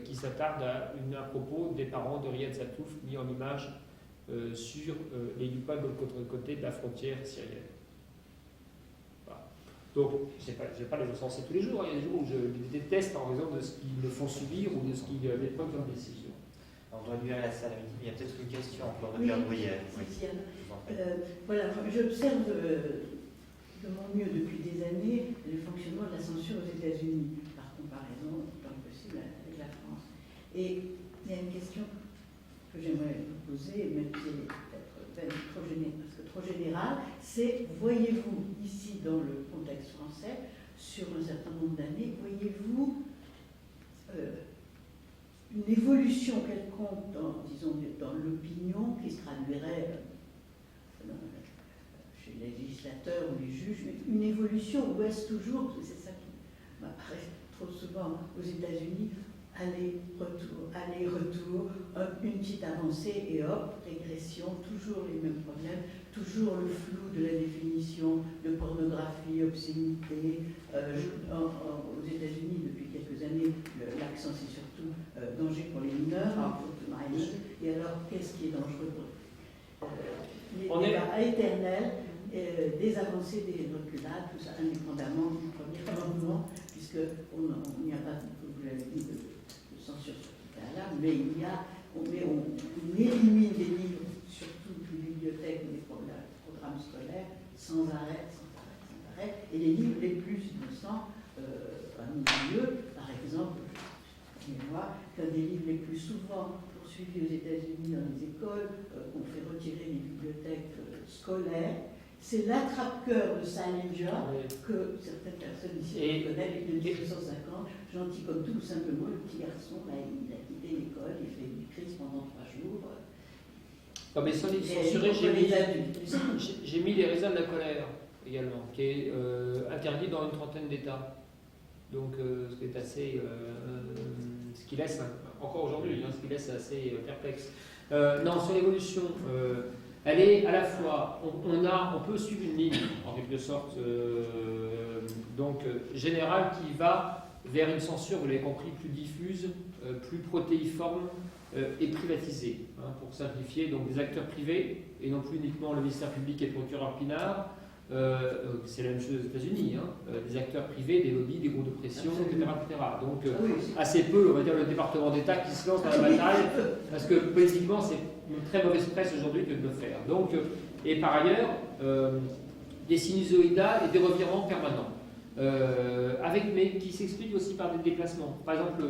qui s'attardent à un propos des parents de Riyad Satouf mis en image sur les Youpas de l'autre côté de la frontière syrienne. Voilà. Donc, je ne vais pas les encenser tous les jours, il y a des jours où je les déteste en raison de ce qu'ils me font subir ou de ce qu'ils épreuvent comme décision. On doit lui à la salle. Il y a peut-être une question encore de Pierre Bruyère. Voilà, j'observe de mon mieux depuis des années le fonctionnement de la censure aux États-Unis, par comparaison, tant que possible, avec la France. Et il y a une question que j'aimerais vous poser, même si elle est peut-être trop générale, c'est voyez-vous ici dans le contexte français, sur un certain nombre d'années, voyez-vous une évolution quelconque dans l'opinion qui se traduirait chez les législateurs ou les juges, mais une évolution, ou est-ce toujours, c'est ça qui m'apparaît trop souvent aux États-Unis, aller-retour, une petite avancée et hop, régression, toujours les mêmes problèmes, toujours le flou de la définition de pornographie, obscénité. Aux États-Unis, depuis quelques années, l'accent c'est surtout danger pour les mineurs, et alors qu'est-ce qui est dangereux pour les débats éternels, des avancées, des reculades, tout ça indépendamment du premier amendement, puisqu'on n'y a pas, vous l'avez dit, de censure sur tout là, mais on élimine des livres, surtout des bibliothèques ou des programmes scolaires, sans arrêt, et les livres les plus innocents, à mon milieu, par exemple, qu'un des livres les plus souvent poursuivis aux États-Unis dans les écoles, qu'on fait retirer les bibliothèques scolaires, c'est l'attrape-cœur de Salinger, que certaines personnes ici connaissent, de 1950, gentil comme tout simplement, le petit garçon, il a quitté l'école, il fait une crise pendant 3 jours. Non, mais sans les censurer, j'ai mis Les raisins de la colère également, qui est interdit dans une trentaine d'États. Donc, ce qui est assez. Ce qui laisse, encore aujourd'hui, ce qui laisse assez perplexe. Non, sur l'évolution, elle est à la fois. On peut suivre une ligne, en quelque sorte, générale, qui va vers une censure, vous l'avez compris, plus diffuse, plus protéiforme et privatisée. Pour simplifier, donc des acteurs privés, et non plus uniquement le ministère public et le procureur Pinard. C'est la même chose aux États-Unis, des acteurs privés, des lobbies, des groupes de pression, etc. Donc assez peu, on va dire, le département d'État qui se lance dans la bataille, parce que politiquement c'est une très mauvaise presse aujourd'hui que de le faire. Donc, et par ailleurs, des sinusoïdales et des revirements permanents. Mais qui s'expliquent aussi par des déplacements. Par exemple,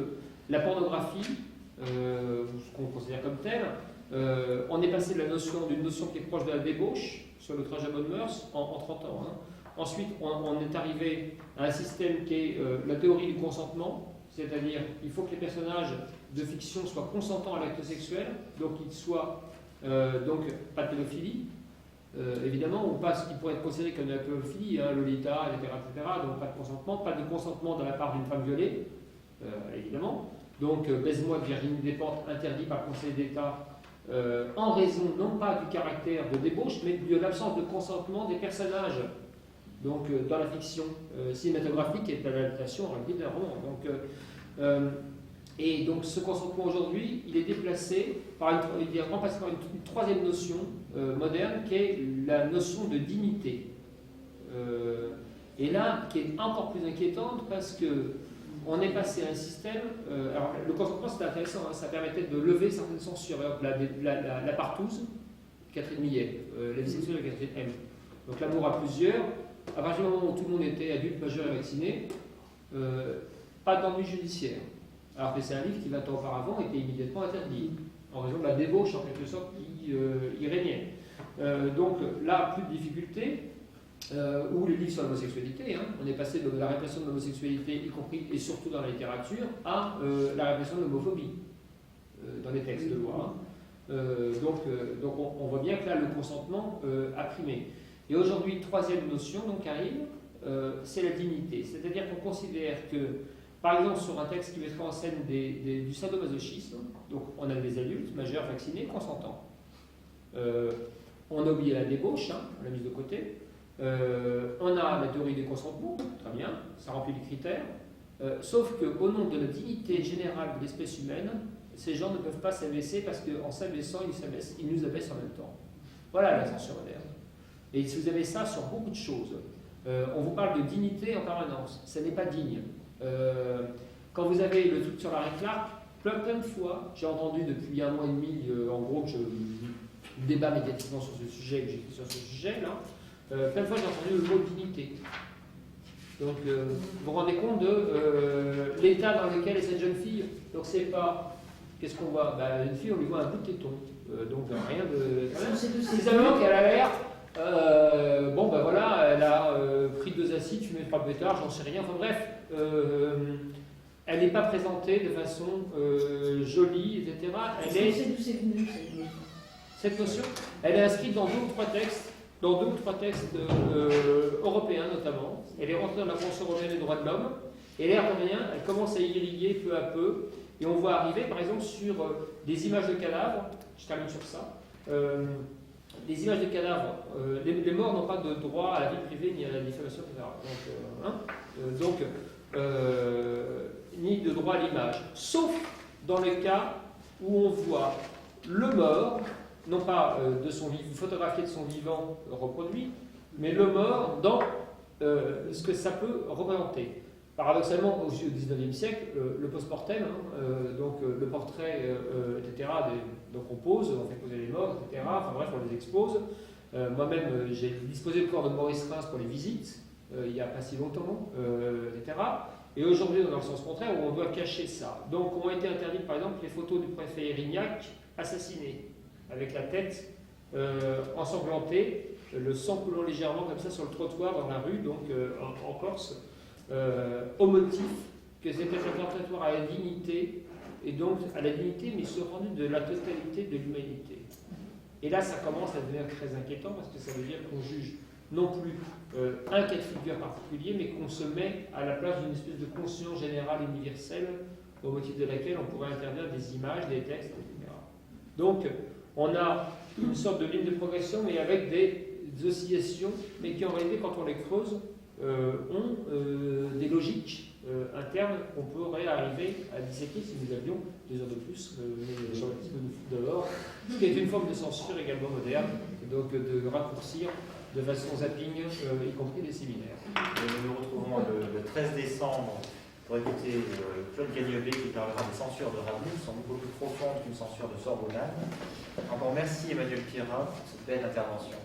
la pornographie, ce qu'on considère comme telle, on est passé d'une notion qui est proche de la débauche sur le trajet bonne mœurs en 30 ans. Hein. Ensuite, on est arrivé à un système qui est la théorie du consentement, c'est-à-dire qu'il faut que les personnages de fiction soient consentants à l'acte sexuel, donc qu'ils soient donc pas de pédophilie, évidemment, ou pas ce qui pourrait être considéré comme de la pédophilie, hein, Lolita, etc., donc pas de consentement de la part d'une femme violée, évidemment. Donc, baise-moi de Virginie Despentes, interdit par le Conseil d'État, en raison non pas du caractère de débauche, mais de l'absence de consentement des personnages. Donc, dans la fiction cinématographique et dans l'adaptation en réalité d'un roman. Et donc, ce consentement aujourd'hui, il est déplacé il est remplacé par une troisième notion moderne, qui est la notion de dignité. Et là, qui est encore plus inquiétante parce que on est passé à un système. Alors, le consentement, c'était intéressant, hein, ça permettait de lever certaines censures. La partouze, Catherine Millet, la vie sexuelle de Catherine M. Donc, l'amour à plusieurs. À partir du moment où tout le monde était adulte, majeur et vacciné, pas d'ennui judiciaire. Alors que c'est un livre qui, 20 ans auparavant, était immédiatement interdit, en raison de la débauche, en quelque sorte, qui y régnait. Donc là, plus de difficultés, ou les livres sur l'homosexualité, hein. On est passé de la répression de l'homosexualité, y compris et surtout dans la littérature, à la répression de l'homophobie, dans les textes de loi. Hein. Donc on voit bien que là, le consentement a primé. Et aujourd'hui, troisième notion donc, arrive, c'est la dignité. C'est-à-dire qu'on considère que, par exemple, sur un texte qui mettrait en scène du sadomasochisme, donc on a des adultes, majeurs, vaccinés, consentants. On a oublié la débauche, hein, on l'a mise de côté. On a la théorie des consentements, très bien, ça remplit les critères. Sauf qu'au nom de la dignité générale de l'espèce humaine, ces gens ne peuvent pas s'abaisser parce qu'en s'abaissant, ils nous abaissent en même temps. Voilà la censure moderne. Et si vous avez ça sur beaucoup de choses, on vous parle de dignité en permanence, ça n'est pas digne. Quand vous avez le truc sur la Clark, plein de fois, j'ai entendu depuis 1 mois et demi, en gros, que je débat médiatiquement sur ce sujet, que j'écris sur ce sujet, là, plein de fois j'ai entendu le mot dignité. Donc, vous vous rendez compte de l'état dans lequel est cette jeune fille. Donc, c'est pas. Qu'est-ce qu'on voit? Une fille, on lui voit un bout de téton. Donc, rien de. C'est simplement qu'elle a l'air. Voilà, elle a pris 2 acides, fumé 3 pétards, j'en sais rien. Enfin bref, elle n'est pas présentée de façon jolie, etc. Cette notion, elle est inscrite dans 2 ou 3 textes, européens notamment. Elle est rentrée dans la Convention européenne des droits de l'homme. Et l'air de rien, elle commence à irriguer peu à peu. Et on voit arriver, par exemple, sur des images de cadavres. Je termine sur ça. Les images de cadavres, les morts n'ont pas de droit à la vie privée ni à la diffamation, etc. Ni de droit à l'image. Sauf dans le cas où on voit le mort, non pas photographié de son vivant reproduit, mais le mort dans ce que ça peut représenter. Paradoxalement, au XIXe siècle, le post-mortem, donc le portrait, etc., donc on pose, on fait poser les morts, etc., enfin bref, on les expose. Moi-même, j'ai disposé le corps de Maurice Reims pour les visites, il n'y a pas si longtemps, etc. Et aujourd'hui, dans le sens contraire, où on doit cacher ça. Donc, ont été interdites, par exemple, les photos du préfet Erignac assassiné, avec la tête ensanglantée, le sang coulant légèrement comme ça sur le trottoir dans la rue, donc en Corse. Au motif que c'était un attentatoire à la dignité, et donc à la dignité, mais se rendu de la totalité de l'humanité. Et là, ça commence à devenir très inquiétant, parce que ça veut dire qu'on juge non plus un cas de figure particulier, mais qu'on se met à la place d'une espèce de conscience générale universelle, au motif de laquelle on pourrait interdire des images, des textes, etc. Donc, on a une sorte de ligne de progression, mais avec des oscillations, mais qui en réalité, quand on les creuse, ont des logiques internes qu'on pourrait arriver à disséquer si nous avions 2 heures de plus, mais sur le petit peu de foot dehors, ce qui est une forme de censure également moderne, donc de raccourcir de façon zapping, y compris les séminaires. Nous nous retrouvons le 13 décembre pour écouter Claude Gagnobé qui parlera des censures de Rabelais, qui sont beaucoup plus profondes qu'une censure de Sorbonne. Encore merci Emmanuel Pirat pour cette belle intervention.